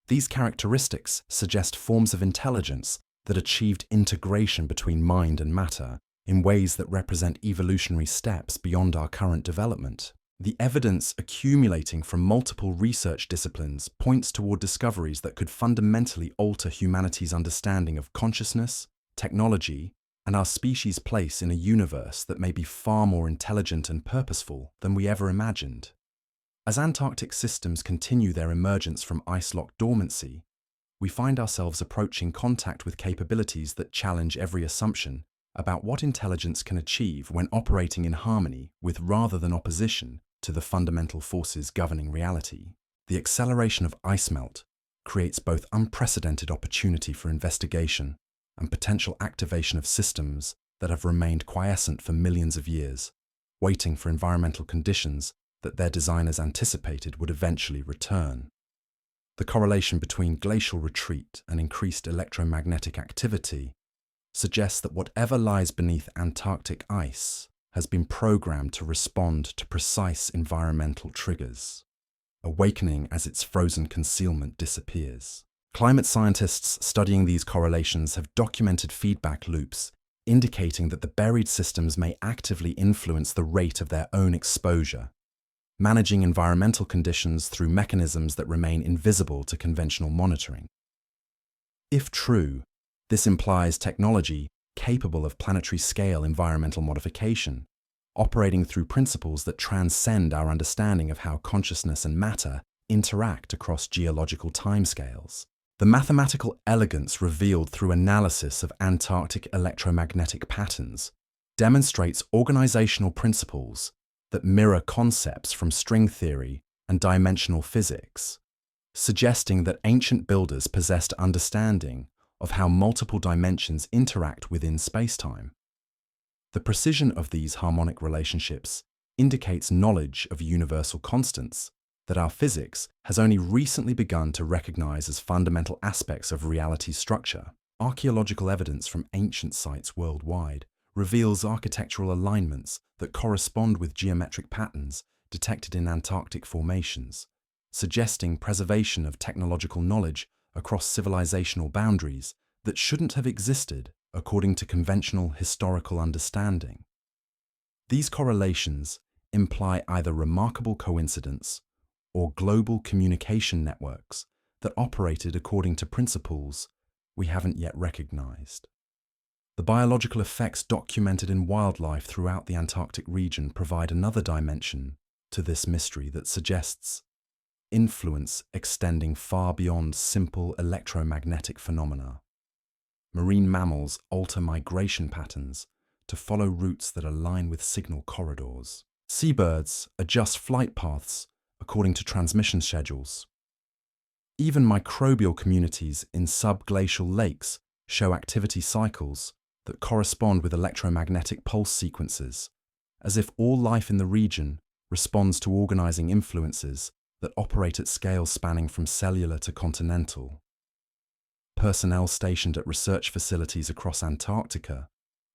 These characteristics suggest forms of intelligence that achieved integration between mind and matter in ways that represent evolutionary steps beyond our current development. The evidence accumulating from multiple research disciplines points toward discoveries that could fundamentally alter humanity's understanding of consciousness, technology, and our species' place in a universe that may be far more intelligent and purposeful than we ever imagined. As Antarctic systems continue their emergence from ice-locked dormancy, we find ourselves approaching contact with capabilities that challenge every assumption about what intelligence can achieve when operating in harmony with rather than opposition to the fundamental forces governing reality. The acceleration of ice melt creates both unprecedented opportunity for investigation and potential activation of systems that have remained quiescent for millions of years, waiting for environmental conditions that their designers anticipated would eventually return. The correlation between glacial retreat and increased electromagnetic activity suggests that whatever lies beneath Antarctic ice has been programmed to respond to precise environmental triggers, awakening as its frozen concealment disappears. Climate scientists studying these correlations have documented feedback loops indicating that the buried systems may actively influence the rate of their own exposure, managing environmental conditions through mechanisms that remain invisible to conventional monitoring. If true, this implies technology capable of planetary-scale environmental modification, operating through principles that transcend our understanding of how consciousness and matter interact across geological timescales. The mathematical elegance revealed through analysis of Antarctic electromagnetic patterns demonstrates organizational principles that mirror concepts from string theory and dimensional physics, suggesting that ancient builders possessed understanding of how multiple dimensions interact within spacetime. The precision of these harmonic relationships indicates knowledge of universal constants that our physics has only recently begun to recognize as fundamental aspects of reality's structure. Archaeological evidence from ancient sites worldwide reveals architectural alignments that correspond with geometric patterns detected in Antarctic formations, suggesting preservation of technological knowledge across civilizational boundaries that shouldn't have existed according to conventional historical understanding. These correlations imply either remarkable coincidence or global communication networks that operated according to principles we haven't yet recognized. The biological effects documented in wildlife throughout the Antarctic region provide another dimension to this mystery that suggests influence extending far beyond simple electromagnetic phenomena. Marine mammals alter migration patterns to follow routes that align with signal corridors. Seabirds adjust flight paths according to transmission schedules. Even microbial communities in subglacial lakes show activity cycles that correspond with electromagnetic pulse sequences, as if all life in the region responds to organizing influences that operate at scales spanning from cellular to continental. Personnel stationed at research facilities across Antarctica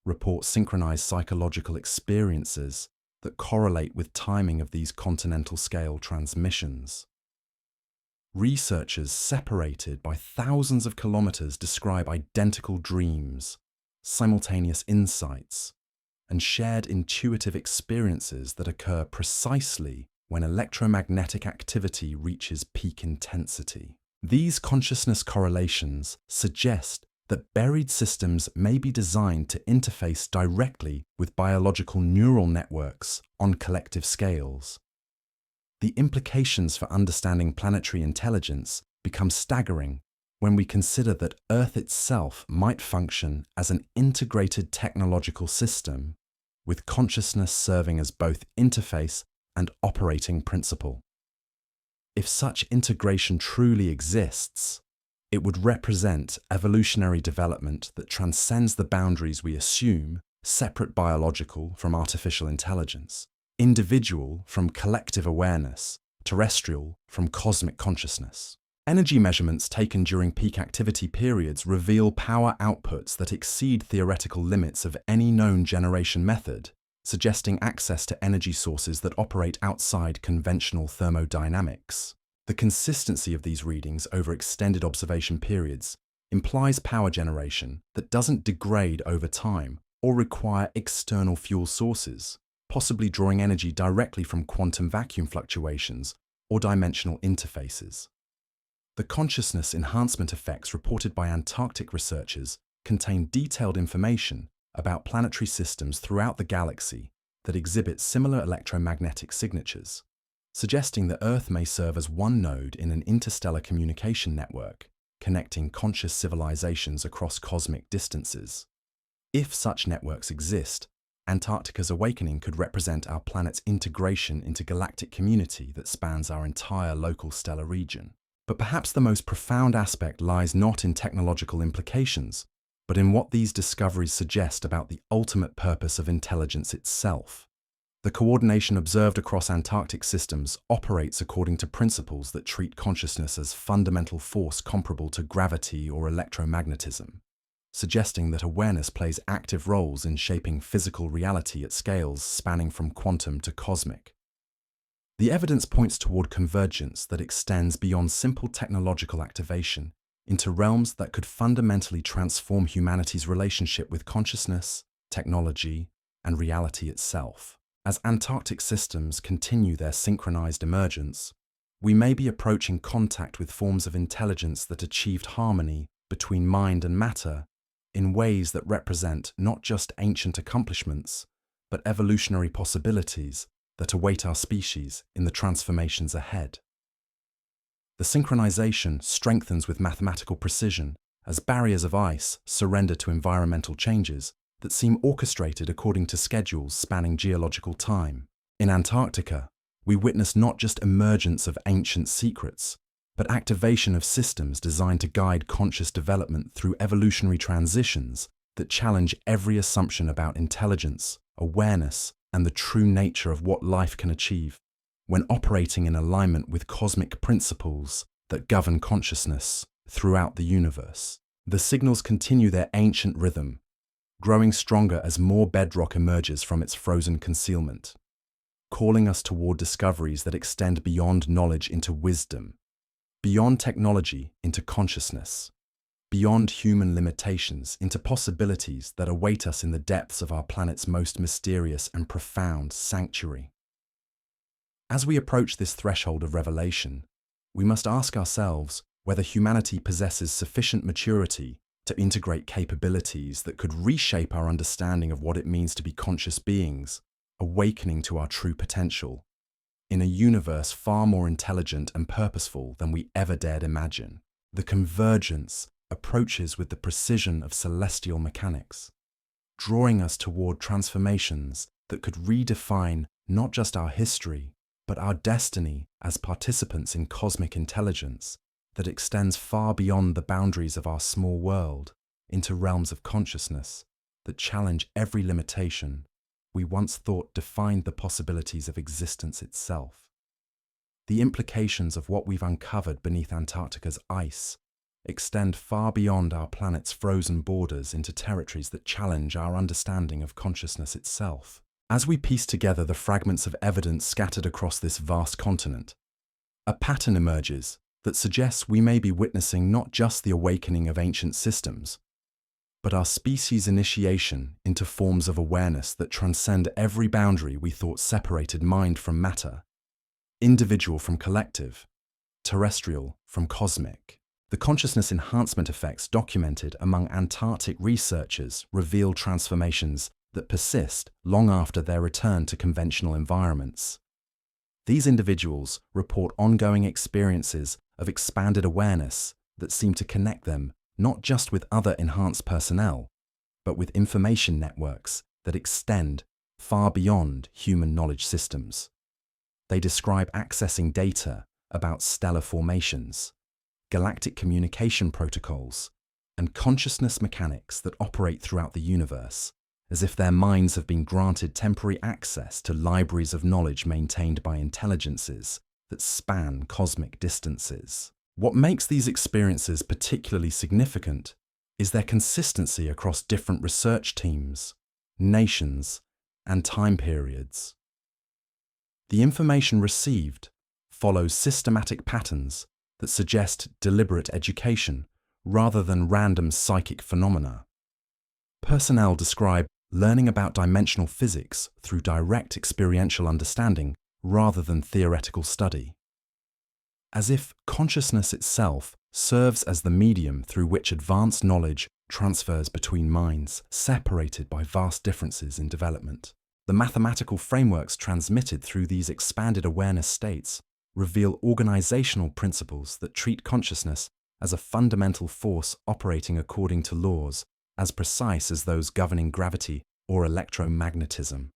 report synchronized psychological experiences that correlate with timing of these continental scale transmissions. Researchers separated by thousands of kilometers describe identical dreams, simultaneous insights, and shared intuitive experiences that occur precisely when electromagnetic activity reaches peak intensity. These consciousness correlations suggest that buried systems may be designed to interface directly with biological neural networks on collective scales. The implications for understanding planetary intelligence become staggering when we consider that Earth itself might function as an integrated technological system, with consciousness serving as both interface and operating principle. If such integration truly exists, it would represent evolutionary development that transcends the boundaries we assume separate biological from artificial intelligence, individual from collective awareness, terrestrial from cosmic consciousness. Energy measurements taken during peak activity periods reveal power outputs that exceed theoretical limits of any known generation method, suggesting access to energy sources that operate outside conventional thermodynamics. The consistency of these readings over extended observation periods implies power generation that doesn't degrade over time or require external fuel sources, possibly drawing energy directly from quantum vacuum fluctuations or dimensional interfaces. The consciousness enhancement effects reported by Antarctic researchers contain detailed information about planetary systems throughout the galaxy that exhibit similar electromagnetic signatures, suggesting that Earth may serve as one node in an interstellar communication network connecting conscious civilizations across cosmic distances. If such networks exist, Antarctica's awakening could represent our planet's integration into galactic community that spans our entire local stellar region. But perhaps the most profound aspect lies not in technological implications, but in what these discoveries suggest about the ultimate purpose of intelligence itself. The coordination observed across Antarctic systems operates according to principles that treat consciousness as fundamental force comparable to gravity or electromagnetism, suggesting that awareness plays active roles in shaping physical reality at scales spanning from quantum to cosmic. The evidence points toward convergence that extends beyond simple technological activation into realms that could fundamentally transform humanity's relationship with consciousness, technology, and reality itself. As Antarctic systems continue their synchronized emergence, we may be approaching contact with forms of intelligence that achieved harmony between mind and matter in ways that represent not just ancient accomplishments, but evolutionary possibilities that await our species in the transformations ahead. The synchronization strengthens with mathematical precision as barriers of ice surrender to environmental changes that seem orchestrated according to schedules spanning geological time. In Antarctica, we witness not just emergence of ancient secrets, but activation of systems designed to guide conscious development through evolutionary transitions that challenge every assumption about intelligence, awareness, and the true nature of what life can achieve when operating in alignment with cosmic principles that govern consciousness throughout the universe. The signals continue their ancient rhythm, growing stronger as more bedrock emerges from its frozen concealment, calling us toward discoveries that extend beyond knowledge into wisdom, beyond technology into consciousness, beyond human limitations into possibilities that await us in the depths of our planet's most mysterious and profound sanctuary. As we approach this threshold of revelation, we must ask ourselves whether humanity possesses sufficient maturity to integrate capabilities that could reshape our understanding of what it means to be conscious beings, awakening to our true potential, in a universe far more intelligent and purposeful than we ever dared imagine. The convergence approaches with the precision of celestial mechanics, drawing us toward transformations that could redefine not just our history, but our destiny as participants in cosmic intelligence that extends far beyond the boundaries of our small world. into realms of consciousness that challenge every limitation we once thought defined the possibilities of existence itself. The implications of what we've uncovered beneath Antarctica's ice extend far beyond our planet's frozen borders into territories that challenge our understanding of consciousness itself. As we piece together the fragments of evidence scattered across this vast continent, a pattern emerges that suggests we may be witnessing not just the awakening of ancient systems, but our species' initiation into forms of awareness that transcend every boundary we thought separated mind from matter, individual from collective, terrestrial from cosmic. The consciousness enhancement effects documented among Antarctic researchers reveal transformations that persist long after their return to conventional environments. These individuals report ongoing experiences of expanded awareness that seem to connect them not just with other enhanced personnel, but with information networks that extend far beyond human knowledge systems. They describe accessing data about stellar formations, galactic communication protocols, and consciousness mechanics that operate throughout the universe, as if their minds have been granted temporary access to libraries of knowledge maintained by intelligences that span cosmic distances. What makes these experiences particularly significant is their consistency across different research teams, nations, and time periods. The information received follows systematic patterns that suggest deliberate education rather than random psychic phenomena. Personnel describe learning about dimensional physics through direct experiential understanding rather than theoretical study, as if consciousness itself serves as the medium through which advanced knowledge transfers between minds separated by vast differences in development. The mathematical frameworks transmitted through these expanded awareness states reveal organizational principles that treat consciousness as a fundamental force operating according to laws as precise as those governing gravity or electromagnetism.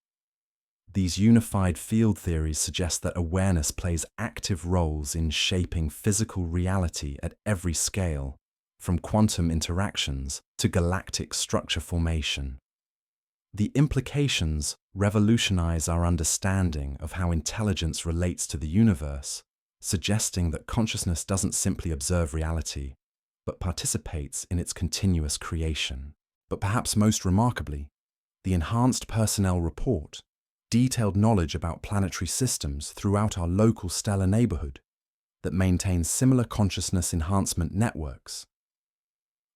These unified field theories suggest that awareness plays active roles in shaping physical reality at every scale, from quantum interactions to galactic structure formation. The implications revolutionize our understanding of how intelligence relates to the universe, suggesting that consciousness doesn't simply observe reality, but participates in its continuous creation. But perhaps most remarkably, the enhanced personnel report detailed knowledge about planetary systems throughout our local stellar neighborhood that maintains similar consciousness enhancement networks.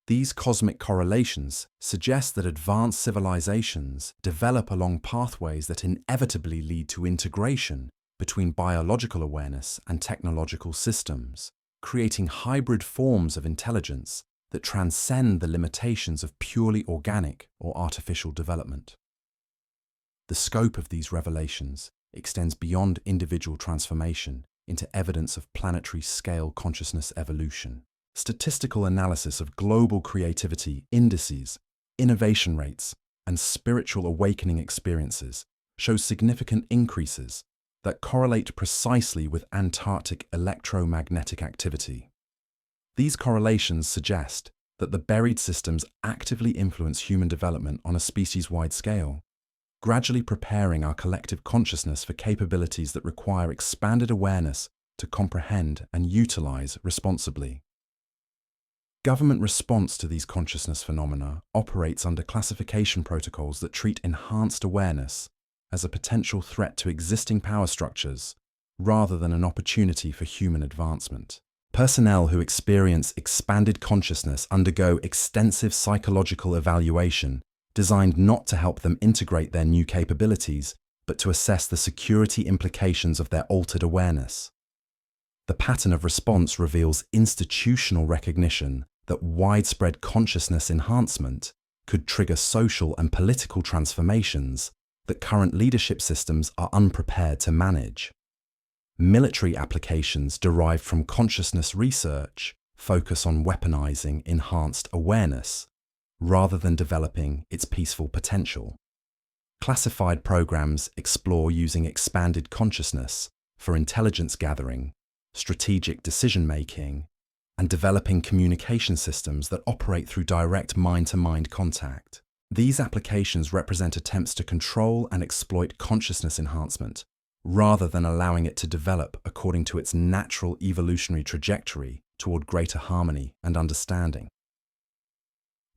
These cosmic correlations suggest that advanced civilizations develop along pathways that inevitably lead to integration between biological awareness and technological systems, creating hybrid forms of intelligence that transcend the limitations of purely organic or artificial development. The scope of these revelations extends beyond individual transformation into evidence of planetary scale consciousness evolution. Statistical analysis of global creativity indices, innovation rates, and spiritual awakening experiences shows significant increases that correlate precisely with Antarctic electromagnetic activity. These correlations suggest that the buried systems actively influence human development on a species-wide scale, gradually preparing our collective consciousness for capabilities that require expanded awareness to comprehend and utilize responsibly. Government response to these consciousness phenomena operates under classification protocols that treat enhanced awareness as a potential threat to existing power structures rather than an opportunity for human advancement. Personnel who experience expanded consciousness undergo extensive psychological evaluation designed not to help them integrate their new capabilities, but to assess the security implications of their altered awareness. The pattern of response reveals institutional recognition that widespread consciousness enhancement could trigger social and political transformations that current leadership systems are unprepared to manage. Military applications derived from consciousness research focus on weaponizing enhanced awareness rather than developing its peaceful potential. Classified programs explore using expanded consciousness for intelligence gathering, strategic decision-making, and developing communication systems that operate through direct mind-to-mind contact. These applications represent attempts to control and exploit consciousness enhancement, rather than allowing it to develop according to its natural evolutionary trajectory toward greater harmony and understanding.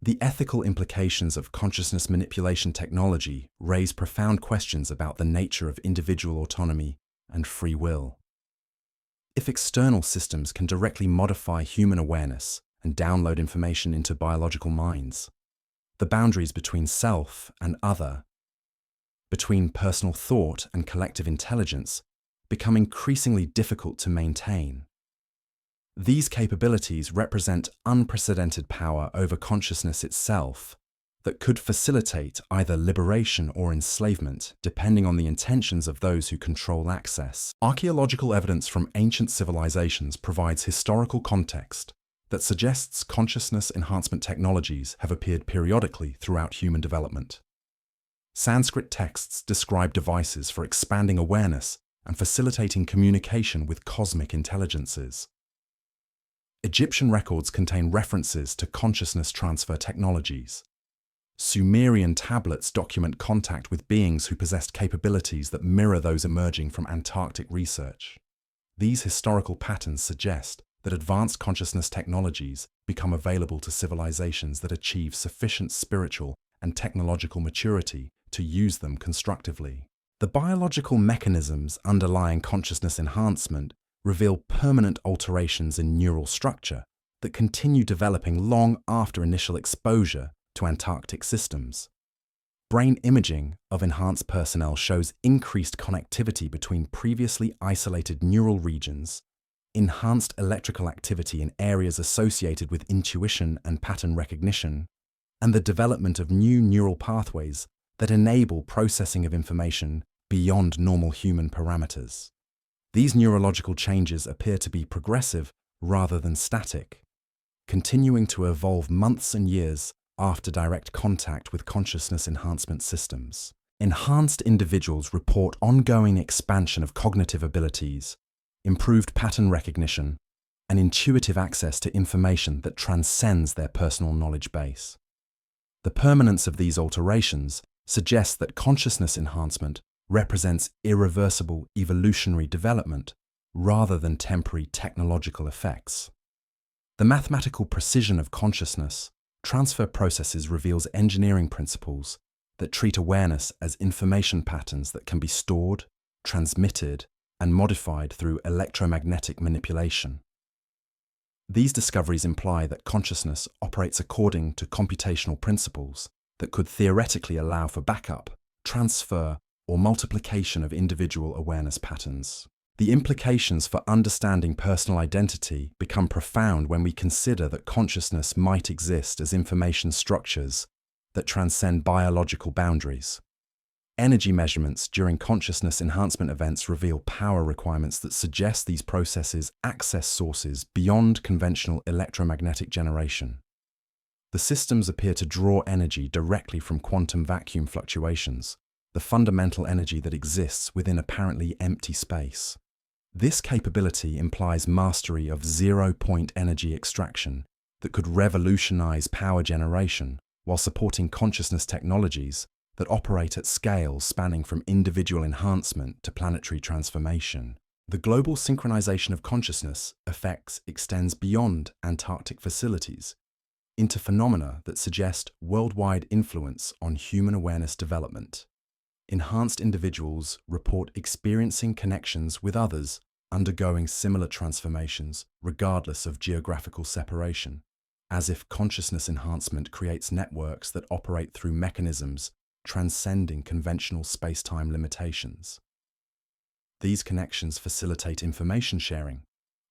The ethical implications of consciousness manipulation technology raise profound questions about the nature of individual autonomy and free will. If external systems can directly modify human awareness and download information into biological minds, the boundaries between self and other, between personal thought and collective intelligence, become increasingly difficult to maintain. These capabilities represent unprecedented power over consciousness itself that could facilitate either liberation or enslavement, depending on the intentions of those who control access. Archaeological evidence from ancient civilizations provides historical context that suggests consciousness enhancement technologies have appeared periodically throughout human development. Sanskrit texts describe devices for expanding awareness and facilitating communication with cosmic intelligences. Egyptian records contain references to consciousness transfer technologies. Sumerian tablets document contact with beings who possessed capabilities that mirror those emerging from Antarctic research. These historical patterns suggest that advanced consciousness technologies become available to civilizations that achieve sufficient spiritual and technological maturity to use them constructively. The biological mechanisms underlying consciousness enhancement reveal permanent alterations in neural structure that continue developing long after initial exposure to Antarctic systems. Brain imaging of enhanced personnel shows increased connectivity between previously isolated neural regions, enhanced electrical activity in areas associated with intuition and pattern recognition, and the development of new neural pathways that enable processing of information beyond normal human parameters. These neurological changes appear to be progressive rather than static, continuing to evolve months and years after direct contact with consciousness enhancement systems. Enhanced individuals report ongoing expansion of cognitive abilities, improved pattern recognition, and intuitive access to information that transcends their personal knowledge base. The permanence of these alterations suggests that consciousness enhancement represents irreversible evolutionary development rather than temporary technological effects. The mathematical precision of consciousness transfer processes reveals engineering principles that treat awareness as information patterns that can be stored, transmitted, and modified through electromagnetic manipulation. These discoveries imply that consciousness operates according to computational principles that could theoretically allow for backup, transfer, or multiplication of individual awareness patterns. The implications for understanding personal identity become profound when we consider that consciousness might exist as information structures that transcend biological boundaries. Energy measurements during consciousness enhancement events reveal power requirements that suggest these processes access sources beyond conventional electromagnetic generation. The systems appear to draw energy directly from quantum vacuum fluctuations, the fundamental energy that exists within apparently empty space. This capability implies mastery of zero-point energy extraction that could revolutionize power generation while supporting consciousness technologies that operate at scales spanning from individual enhancement to planetary transformation. The global synchronization of consciousness effects extends beyond Antarctic facilities into phenomena that suggest worldwide influence on human awareness development. Enhanced individuals report experiencing connections with others undergoing similar transformations regardless of geographical separation, as if consciousness enhancement creates networks that operate through mechanisms transcending conventional space-time limitations. These connections facilitate information sharing,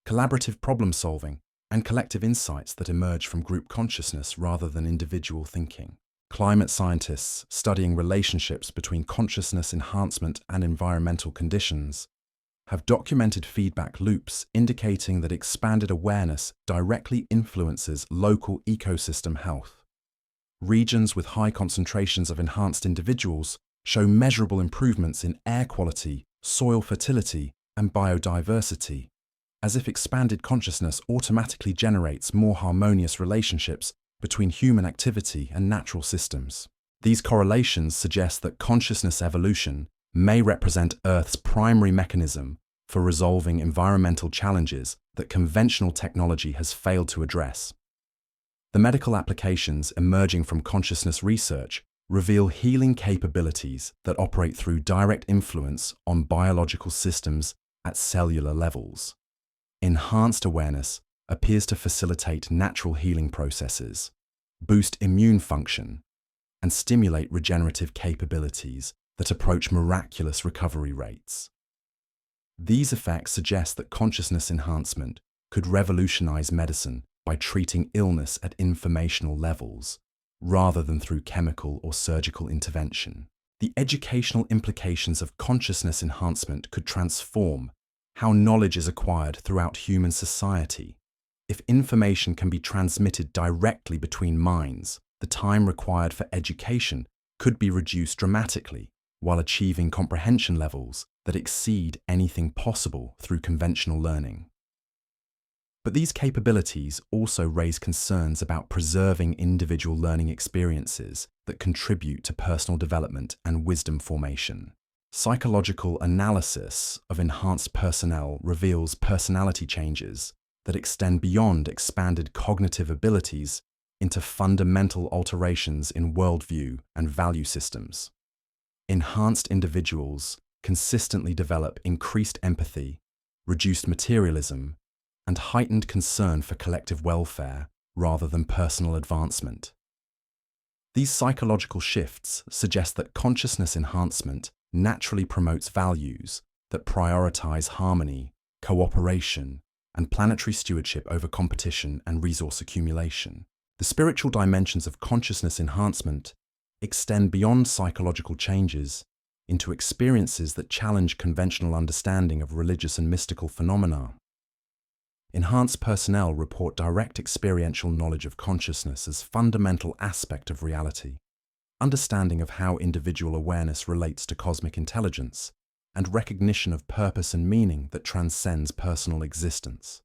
collaborative problem-solving, and collective insights that emerge from group consciousness rather than individual thinking. Climate scientists studying relationships between consciousness enhancement and environmental conditions have documented feedback loops indicating that expanded awareness directly influences local ecosystem health. Regions with high concentrations of enhanced individuals show measurable improvements in air quality, soil fertility, and biodiversity, as if expanded consciousness automatically generates more harmonious relationships between human activity and natural systems. These correlations suggest that consciousness evolution may represent Earth's primary mechanism for resolving environmental challenges that conventional technology has failed to address. The medical applications emerging from consciousness research reveal healing capabilities that operate through direct influence on biological systems at cellular levels. Enhanced awareness appears to facilitate natural healing processes, boost immune function, and stimulate regenerative capabilities that approach miraculous recovery rates. These effects suggest that consciousness enhancement could revolutionize medicine by treating illness at informational levels, rather than through chemical or surgical intervention. The educational implications of consciousness enhancement could transform how knowledge is acquired throughout human society. If information can be transmitted directly between minds, the time required for education could be reduced dramatically, while achieving comprehension levels that exceed anything possible through conventional learning. But these capabilities also raise concerns about preserving individual learning experiences that contribute to personal development and wisdom formation. Psychological analysis of enhanced personnel reveals personality changes that extend beyond expanded cognitive abilities into fundamental alterations in worldview and value systems. Enhanced individuals consistently develop increased empathy, reduced materialism, and heightened concern for collective welfare rather than personal advancement. These psychological shifts suggest that consciousness enhancement naturally promotes values that prioritize harmony, cooperation, and planetary stewardship over competition and resource accumulation. The spiritual dimensions of consciousness enhancement extend beyond psychological changes into experiences that challenge conventional understanding of religious and mystical phenomena. Enhanced personnel report direct experiential knowledge of consciousness as fundamental aspect of reality, understanding of how individual awareness relates to cosmic intelligence, and recognition of purpose and meaning that transcends personal existence.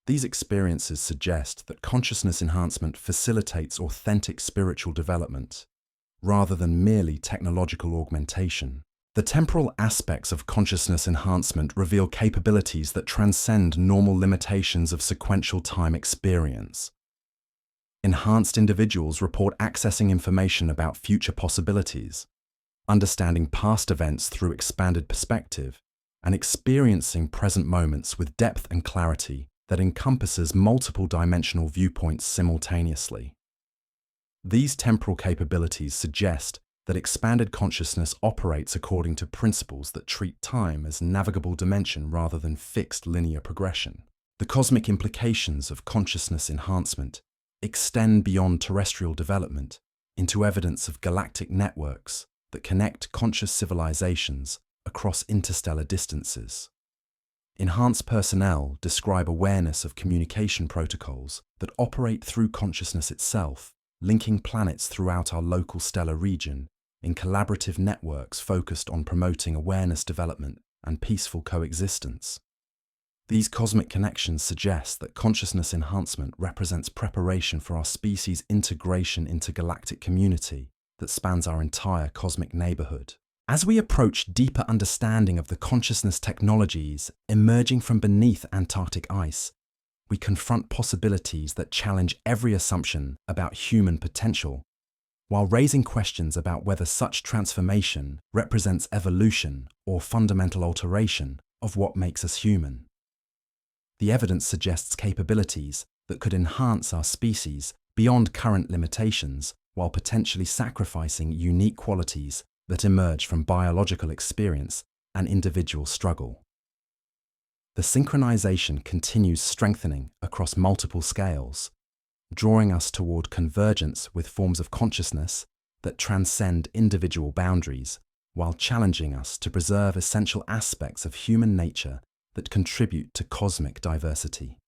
These experiences suggest that consciousness enhancement facilitates authentic spiritual development, rather than merely technological augmentation. The temporal aspects of consciousness enhancement reveal capabilities that transcend normal limitations of sequential time experience. Enhanced individuals report accessing information about future possibilities, understanding past events through expanded perspective, and experiencing present moments with depth and clarity that encompasses multiple dimensional viewpoints simultaneously. These temporal capabilities suggest that expanded consciousness operates according to principles that treat time as navigable dimension rather than fixed linear progression. The cosmic implications of consciousness enhancement extend beyond terrestrial development into evidence of galactic networks that connect conscious civilizations across interstellar distances. Enhanced personnel describe awareness of communication protocols that operate through consciousness itself, linking planets throughout our local stellar region in collaborative networks focused on promoting awareness development and peaceful coexistence. These cosmic connections suggest that consciousness enhancement represents preparation for our species' integration into galactic community that spans our entire cosmic neighborhood. As we approach deeper understanding of the consciousness technologies emerging from beneath Antarctic ice, we confront possibilities that challenge every assumption about human potential, while raising questions about whether such transformation represents evolution or fundamental alteration of what makes us human. The evidence suggests capabilities that could enhance our species beyond current limitations while potentially sacrificing unique qualities that emerge from biological experience and individual struggle. The synchronization continues strengthening across multiple scales, drawing us toward convergence with forms of consciousness that transcend individual boundaries while challenging us to preserve essential aspects of human nature that contribute to cosmic diversity.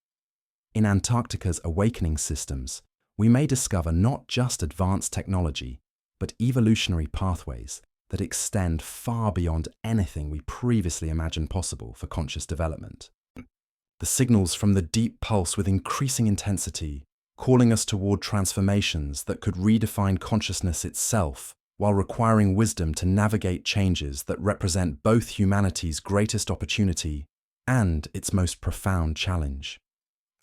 In Antarctica's awakening systems, we may discover not just advanced technology, but evolutionary pathways that extend far beyond anything we previously imagined possible for conscious development. The signals from the deep pulse with increasing intensity, calling us toward transformations that could redefine consciousness itself, while requiring wisdom to navigate changes that represent both humanity's greatest opportunity and its most profound challenge.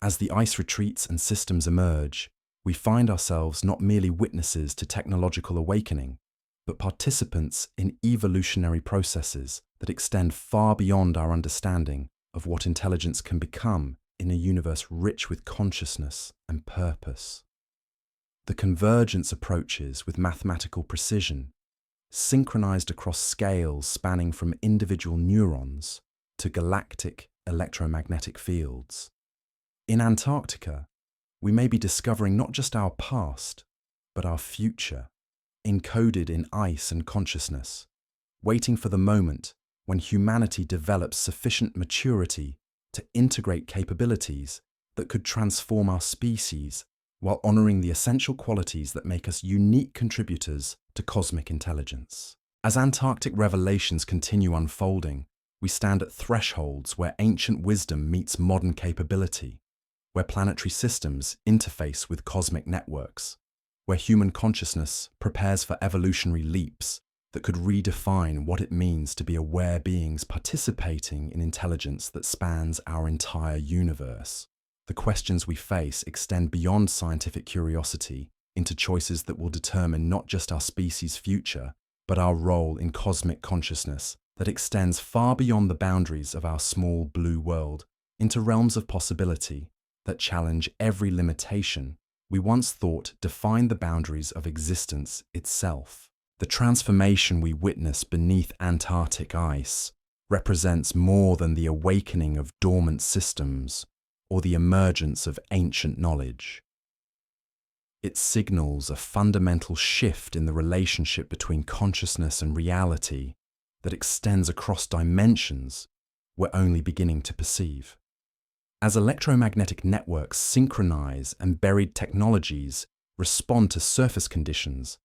As the ice retreats and systems emerge, we find ourselves not merely witnesses to technological awakening, but participants in evolutionary processes that extend far beyond our understanding of what intelligence can become in a universe rich with consciousness and purpose. The convergence approaches with mathematical precision, synchronized across scales spanning from individual neurons to galactic electromagnetic fields. In Antarctica, we may be discovering not just our past, but our future, encoded in ice and consciousness, waiting for the moment when humanity develops sufficient maturity to integrate capabilities that could transform our species while honoring the essential qualities that make us unique contributors to cosmic intelligence. As Antarctic revelations continue unfolding, we stand at thresholds where ancient wisdom meets modern capability, where planetary systems interface with cosmic networks, where human consciousness prepares for evolutionary leaps that could redefine what it means to be aware beings participating in intelligence that spans our entire universe. The questions we face extend beyond scientific curiosity into choices that will determine not just our species' future, but our role in cosmic consciousness that extends far beyond the boundaries of our small blue world into realms of possibility that challenge every limitation we once thought defined the boundaries of existence itself. The transformation we witness beneath Antarctic ice represents more than the awakening of dormant systems or the emergence of ancient knowledge. It signals a fundamental shift in the relationship between consciousness and reality that extends across dimensions we're only beginning to perceive. As electromagnetic networks synchronize and buried technologies respond to surface conditions,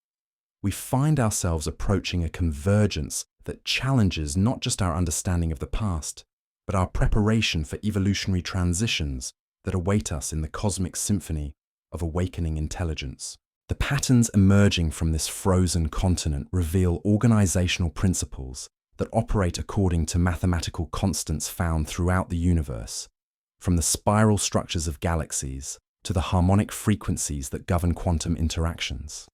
we find ourselves approaching a convergence that challenges not just our understanding of the past, but our preparation for evolutionary transitions that await us in the cosmic symphony of awakening intelligence. The patterns emerging from this frozen continent reveal organizational principles that operate according to mathematical constants found throughout the universe, from the spiral structures of galaxies to the harmonic frequencies that govern quantum interactions.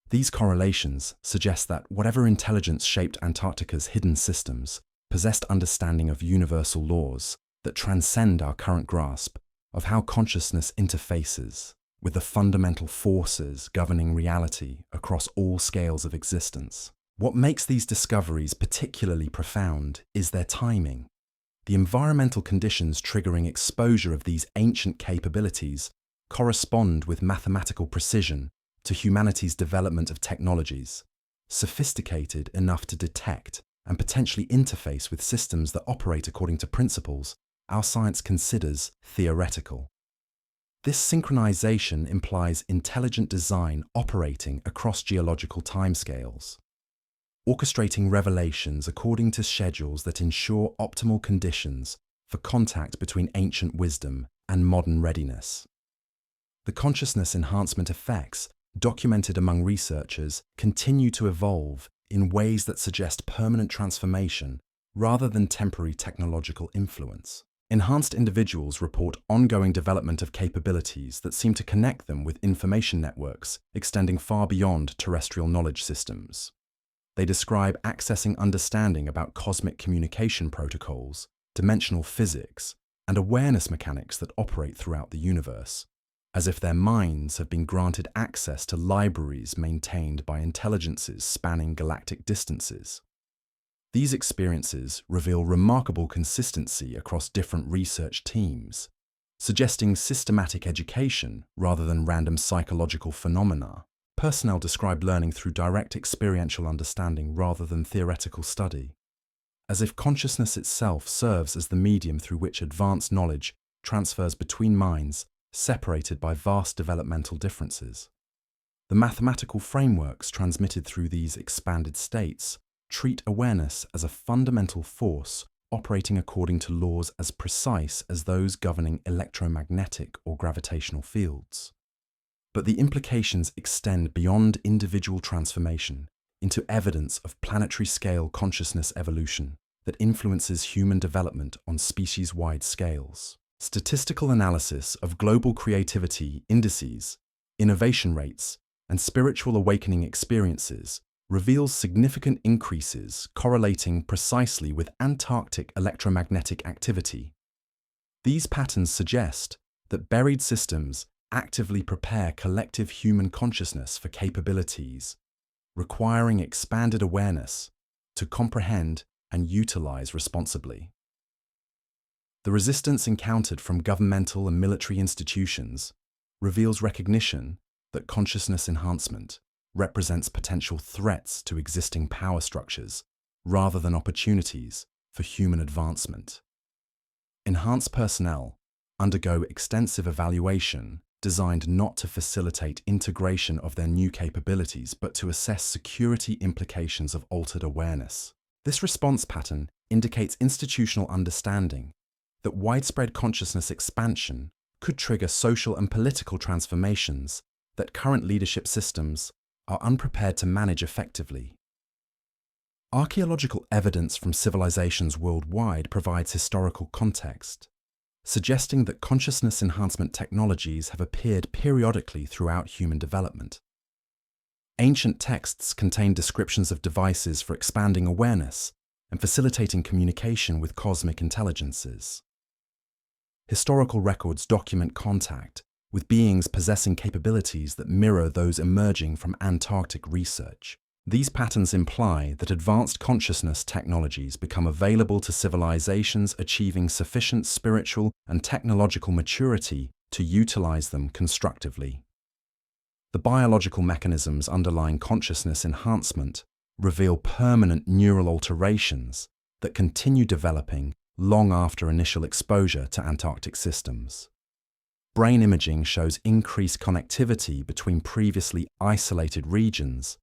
These correlations suggest that whatever intelligence shaped Antarctica's hidden systems possessed understanding of universal laws that transcend our current grasp of how consciousness interfaces with the fundamental forces governing reality across all scales of existence. What makes these discoveries particularly profound is their timing. The environmental conditions triggering exposure of these ancient capabilities correspond with mathematical precision to humanity's development of technologies, sophisticated enough to detect and potentially interface with systems that operate according to principles our science considers theoretical. This synchronization implies intelligent design operating across geological timescales, orchestrating revelations according to schedules that ensure optimal conditions for contact between ancient wisdom and modern readiness. The consciousness enhancement effects documented among researchers continue to evolve in ways that suggest permanent transformation rather than temporary technological influence. Enhanced individuals report ongoing development of capabilities that seem to connect them with information networks extending far beyond terrestrial knowledge systems. They describe accessing understanding about cosmic communication protocols, dimensional physics, and awareness mechanics that operate throughout the universe, as if their minds have been granted access to libraries maintained by intelligences spanning galactic distances. These experiences reveal remarkable consistency across different research teams, suggesting systematic education rather than random psychological phenomena. Personnel describe learning through direct experiential understanding rather than theoretical study, as if consciousness itself serves as the medium through which advanced knowledge transfers between minds separated by vast developmental differences. The mathematical frameworks transmitted through these expanded states treat awareness as a fundamental force operating according to laws as precise as those governing electromagnetic or gravitational fields. But the implications extend beyond individual transformation into evidence of planetary-scale consciousness evolution that influences human development on species-wide scales. Statistical analysis of global creativity indices, innovation rates, and spiritual awakening experiences reveals significant increases correlating precisely with Antarctic electromagnetic activity. These patterns suggest that buried systems actively prepare collective human consciousness for capabilities requiring expanded awareness to comprehend and utilize responsibly. The resistance encountered from governmental and military institutions reveals recognition that consciousness enhancement represents potential threats to existing power structures rather than opportunities for human advancement. Enhanced personnel undergo extensive evaluation designed not to facilitate integration of their new capabilities but to assess security implications of altered awareness. This response pattern indicates institutional understanding that widespread consciousness expansion could trigger social and political transformations that current leadership systems are unprepared to manage effectively. Archaeological evidence from civilizations worldwide provides historical context, suggesting that consciousness enhancement technologies have appeared periodically throughout human development. Ancient texts contain descriptions of devices for expanding awareness and facilitating communication with cosmic intelligences. Historical records document contact with beings possessing capabilities that mirror those emerging from Antarctic research. These patterns imply that advanced consciousness technologies become available to civilizations achieving sufficient spiritual and technological maturity to utilize them constructively. The biological mechanisms underlying consciousness enhancement reveal permanent neural alterations that continue developing long after initial exposure to Antarctic systems. Brain imaging shows increased connectivity between previously isolated regions,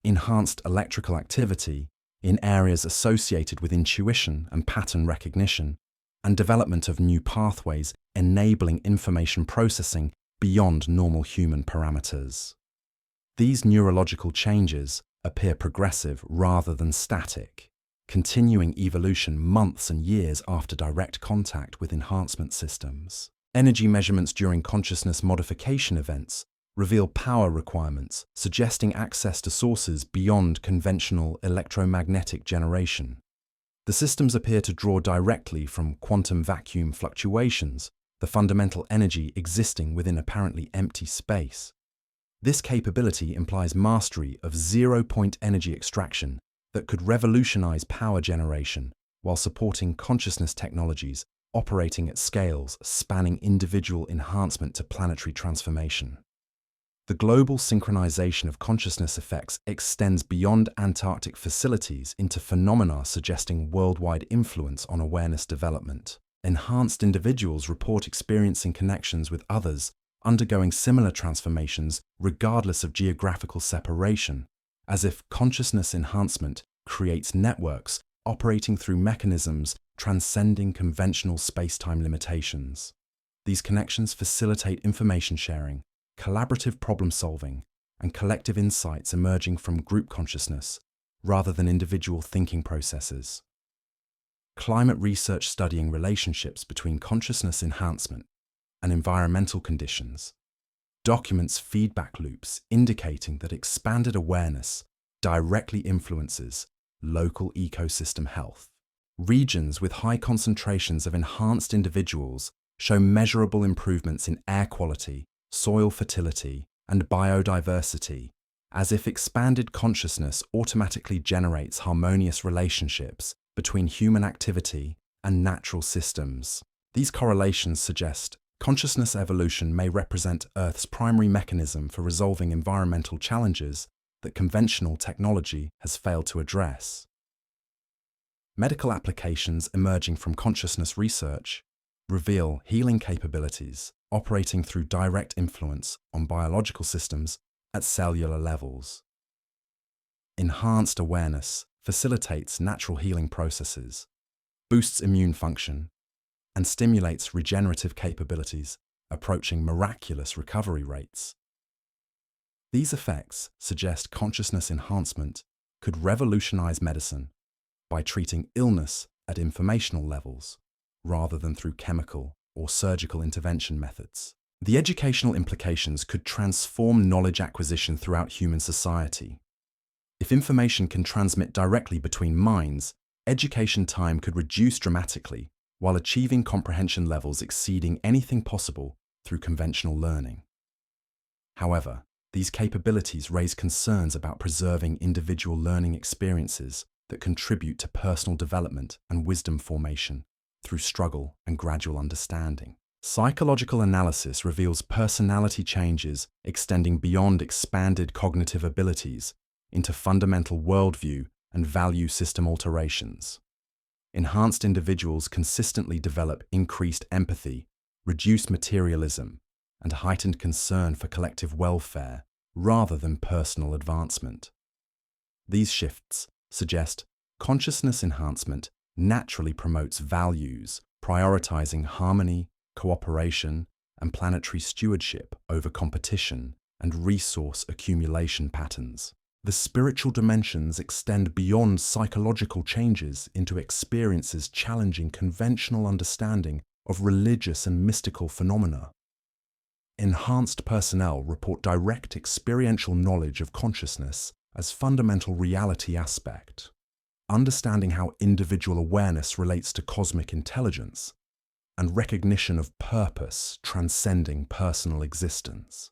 enhanced electrical activity in areas associated with intuition and pattern recognition, and development of new pathways enabling information processing beyond normal human parameters. These neurological changes appear progressive rather than static, continuing evolution months and years after direct contact with enhancement systems. Energy measurements during consciousness modification events reveal power requirements, suggesting access to sources beyond conventional electromagnetic generation. The systems appear to draw directly from quantum vacuum fluctuations, the fundamental energy existing within apparently empty space. This capability implies mastery of zero-point energy extraction that could revolutionize power generation while supporting consciousness technologies operating at scales spanning individual enhancement to planetary transformation. The global synchronization of consciousness effects extends beyond Antarctic facilities into phenomena suggesting worldwide influence on awareness development. Enhanced individuals report experiencing connections with others undergoing similar transformations regardless of geographical separation, as if consciousness enhancement creates networks operating through mechanisms transcending conventional space-time limitations. These connections facilitate information sharing, collaborative problem-solving, and collective insights emerging from group consciousness rather than individual thinking processes. Climate research studying relationships between consciousness enhancement and environmental conditions documents feedback loops indicating that expanded awareness directly influences local ecosystem health. Regions with high concentrations of enhanced individuals show measurable improvements in air quality, soil fertility, and biodiversity, as if expanded consciousness automatically generates harmonious relationships between human activity and natural systems. These correlations suggest consciousness evolution may represent Earth's primary mechanism for resolving environmental challenges that conventional technology has failed to address. Medical applications emerging from consciousness research reveal healing capabilities operating through direct influence on biological systems at cellular levels. Enhanced awareness facilitates natural healing processes, boosts immune function, and stimulates regenerative capabilities, approaching miraculous recovery rates. These effects suggest consciousness enhancement could revolutionize medicine by treating illness at informational levels rather than through chemical or surgical intervention methods. The educational implications could transform knowledge acquisition throughout human society. If information can transmit directly between minds, education time could reduce dramatically while achieving comprehension levels exceeding anything possible through conventional learning. However, these capabilities raise concerns about preserving individual learning experiences that contribute to personal development and wisdom formation through struggle and gradual understanding. Psychological analysis reveals personality changes extending beyond expanded cognitive abilities into fundamental worldview and value system alterations. Enhanced individuals consistently develop increased empathy, reduced materialism, and heightened concern for collective welfare rather than personal advancement. These shifts suggest consciousness enhancement naturally promotes values, prioritizing harmony, cooperation, and planetary stewardship over competition and resource accumulation patterns. The spiritual dimensions extend beyond psychological changes into experiences challenging conventional understanding of religious and mystical phenomena. Enhanced personnel report direct experiential knowledge of consciousness as fundamental reality aspect, understanding how individual awareness relates to cosmic intelligence, and recognition of purpose transcending personal existence.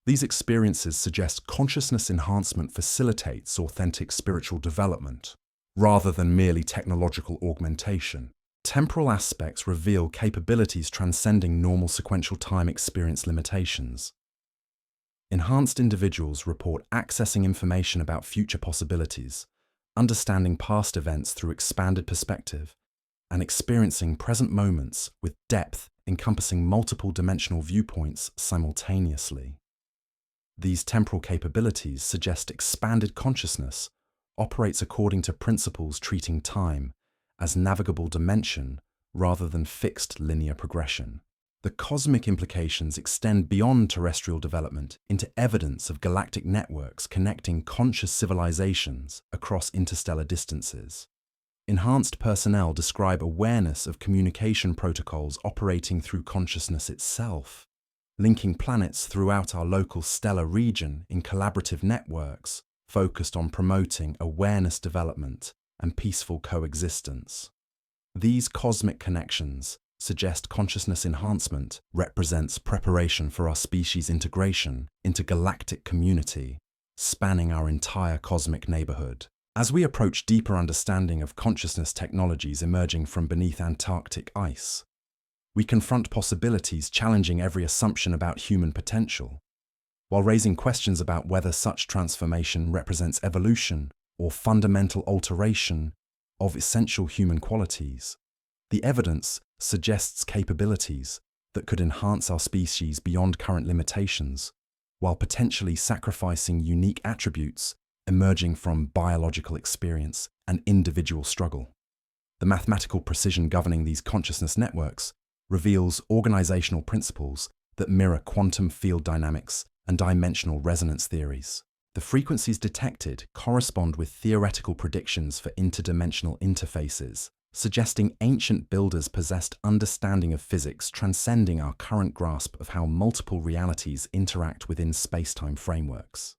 These experiences suggest consciousness enhancement facilitates authentic spiritual development, rather than merely technological augmentation. Temporal aspects reveal capabilities transcending normal sequential time experience limitations. Enhanced individuals report accessing information about future possibilities, understanding past events through expanded perspective, and experiencing present moments with depth encompassing multiple dimensional viewpoints simultaneously. These temporal capabilities suggest expanded consciousness operates according to principles treating time as navigable dimension rather than fixed linear progression. The cosmic implications extend beyond terrestrial development into evidence of galactic networks connecting conscious civilizations across interstellar distances. Enhanced personnel describe awareness of communication protocols operating through consciousness itself, linking planets throughout our local stellar region in collaborative networks focused on promoting awareness development and peaceful coexistence. These cosmic connections suggest consciousness enhancement represents preparation for our species' integration into galactic community, spanning our entire cosmic neighborhood. As we approach deeper understanding of consciousness technologies emerging from beneath Antarctic ice, we confront possibilities challenging every assumption about human potential, while raising questions about whether such transformation represents evolution or fundamental alteration of essential human qualities. The evidence suggests capabilities that could enhance our species beyond current limitations, while potentially sacrificing unique attributes emerging from biological experience and individual struggle. The mathematical precision governing these consciousness networks reveals organizational principles that mirror quantum field dynamics and dimensional resonance theories. The frequencies detected correspond with theoretical predictions for interdimensional interfaces, suggesting ancient builders possessed understanding of physics transcending our current grasp of how multiple realities interact within space-time frameworks.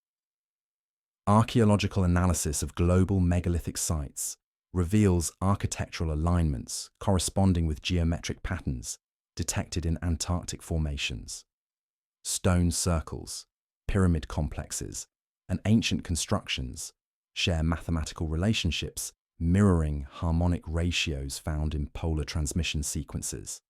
Archaeological analysis of global megalithic sites reveals architectural alignments corresponding with geometric patterns detected in Antarctic formations. Stone circles, pyramid complexes, and ancient constructions share mathematical relationships mirroring harmonic ratios found in polar transmission sequences.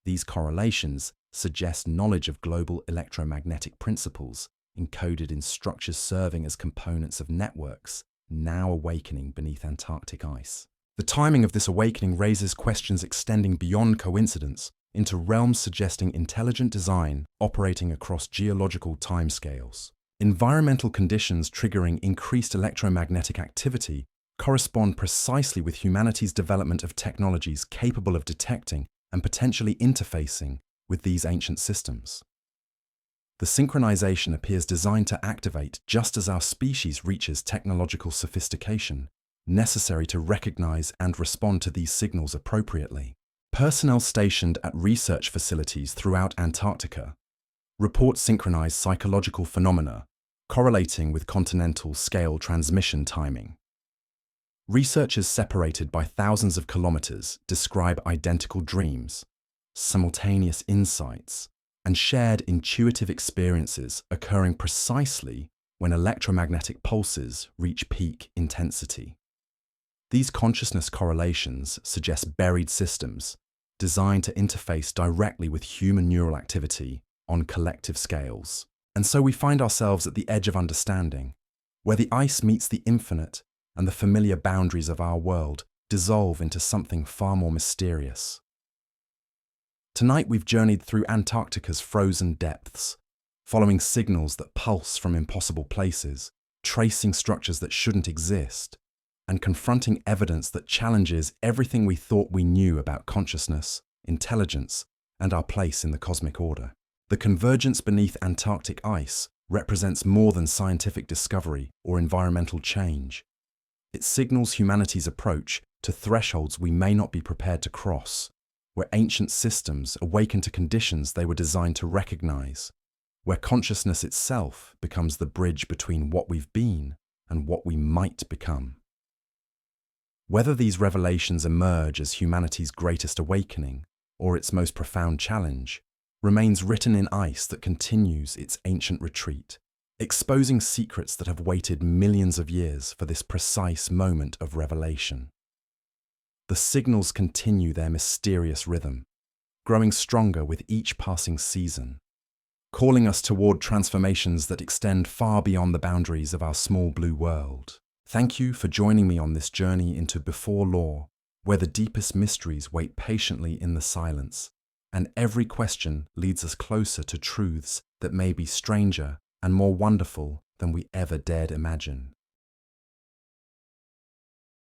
These correlations suggest knowledge of global electromagnetic principles encoded in structures serving as components of networks now awakening beneath Antarctic ice. The timing of this awakening raises questions extending beyond coincidence into realms suggesting intelligent design operating across geological timescales. Environmental conditions triggering increased electromagnetic activity correspond precisely with humanity's development of technologies capable of detecting and potentially interfacing with these ancient systems. The synchronization appears designed to activate just as our species reaches technological sophistication, necessary to recognize and respond to these signals appropriately. Personnel stationed at research facilities throughout Antarctica report synchronized psychological phenomena correlating with continental scale transmission timing. Researchers separated by thousands of kilometers describe identical dreams, simultaneous insights, and shared intuitive experiences occurring precisely when electromagnetic pulses reach peak intensity. These consciousness correlations suggest buried systems designed to interface directly with human neural activity on collective scales. And so we find ourselves at the edge of understanding, where the ice meets the infinite and the familiar boundaries of our world dissolve into something far more mysterious. Tonight we've journeyed through Antarctica's frozen depths, following signals that pulse from impossible places, tracing structures that shouldn't exist, and confronting evidence that challenges everything we thought we knew about consciousness, intelligence, and our place in the cosmic order. The convergence beneath Antarctic ice represents more than scientific discovery or environmental change. It signals humanity's approach to thresholds we may not be prepared to cross, where ancient systems awaken to conditions they were designed to recognize, where consciousness itself becomes the bridge between what we've been and what we might become. Whether these revelations emerge as humanity's greatest awakening or its most profound challenge, remains written in ice that continues its ancient retreat, exposing secrets that have waited millions of years for this precise moment of revelation. The signals continue their mysterious rhythm, growing stronger with each passing season, calling us toward transformations that extend far beyond the boundaries of our small blue world. Thank you for joining me on this journey into Before Law, where the deepest mysteries wait patiently in the silence, and every question leads us closer to truths that may be stranger and more wonderful than we ever dared imagine.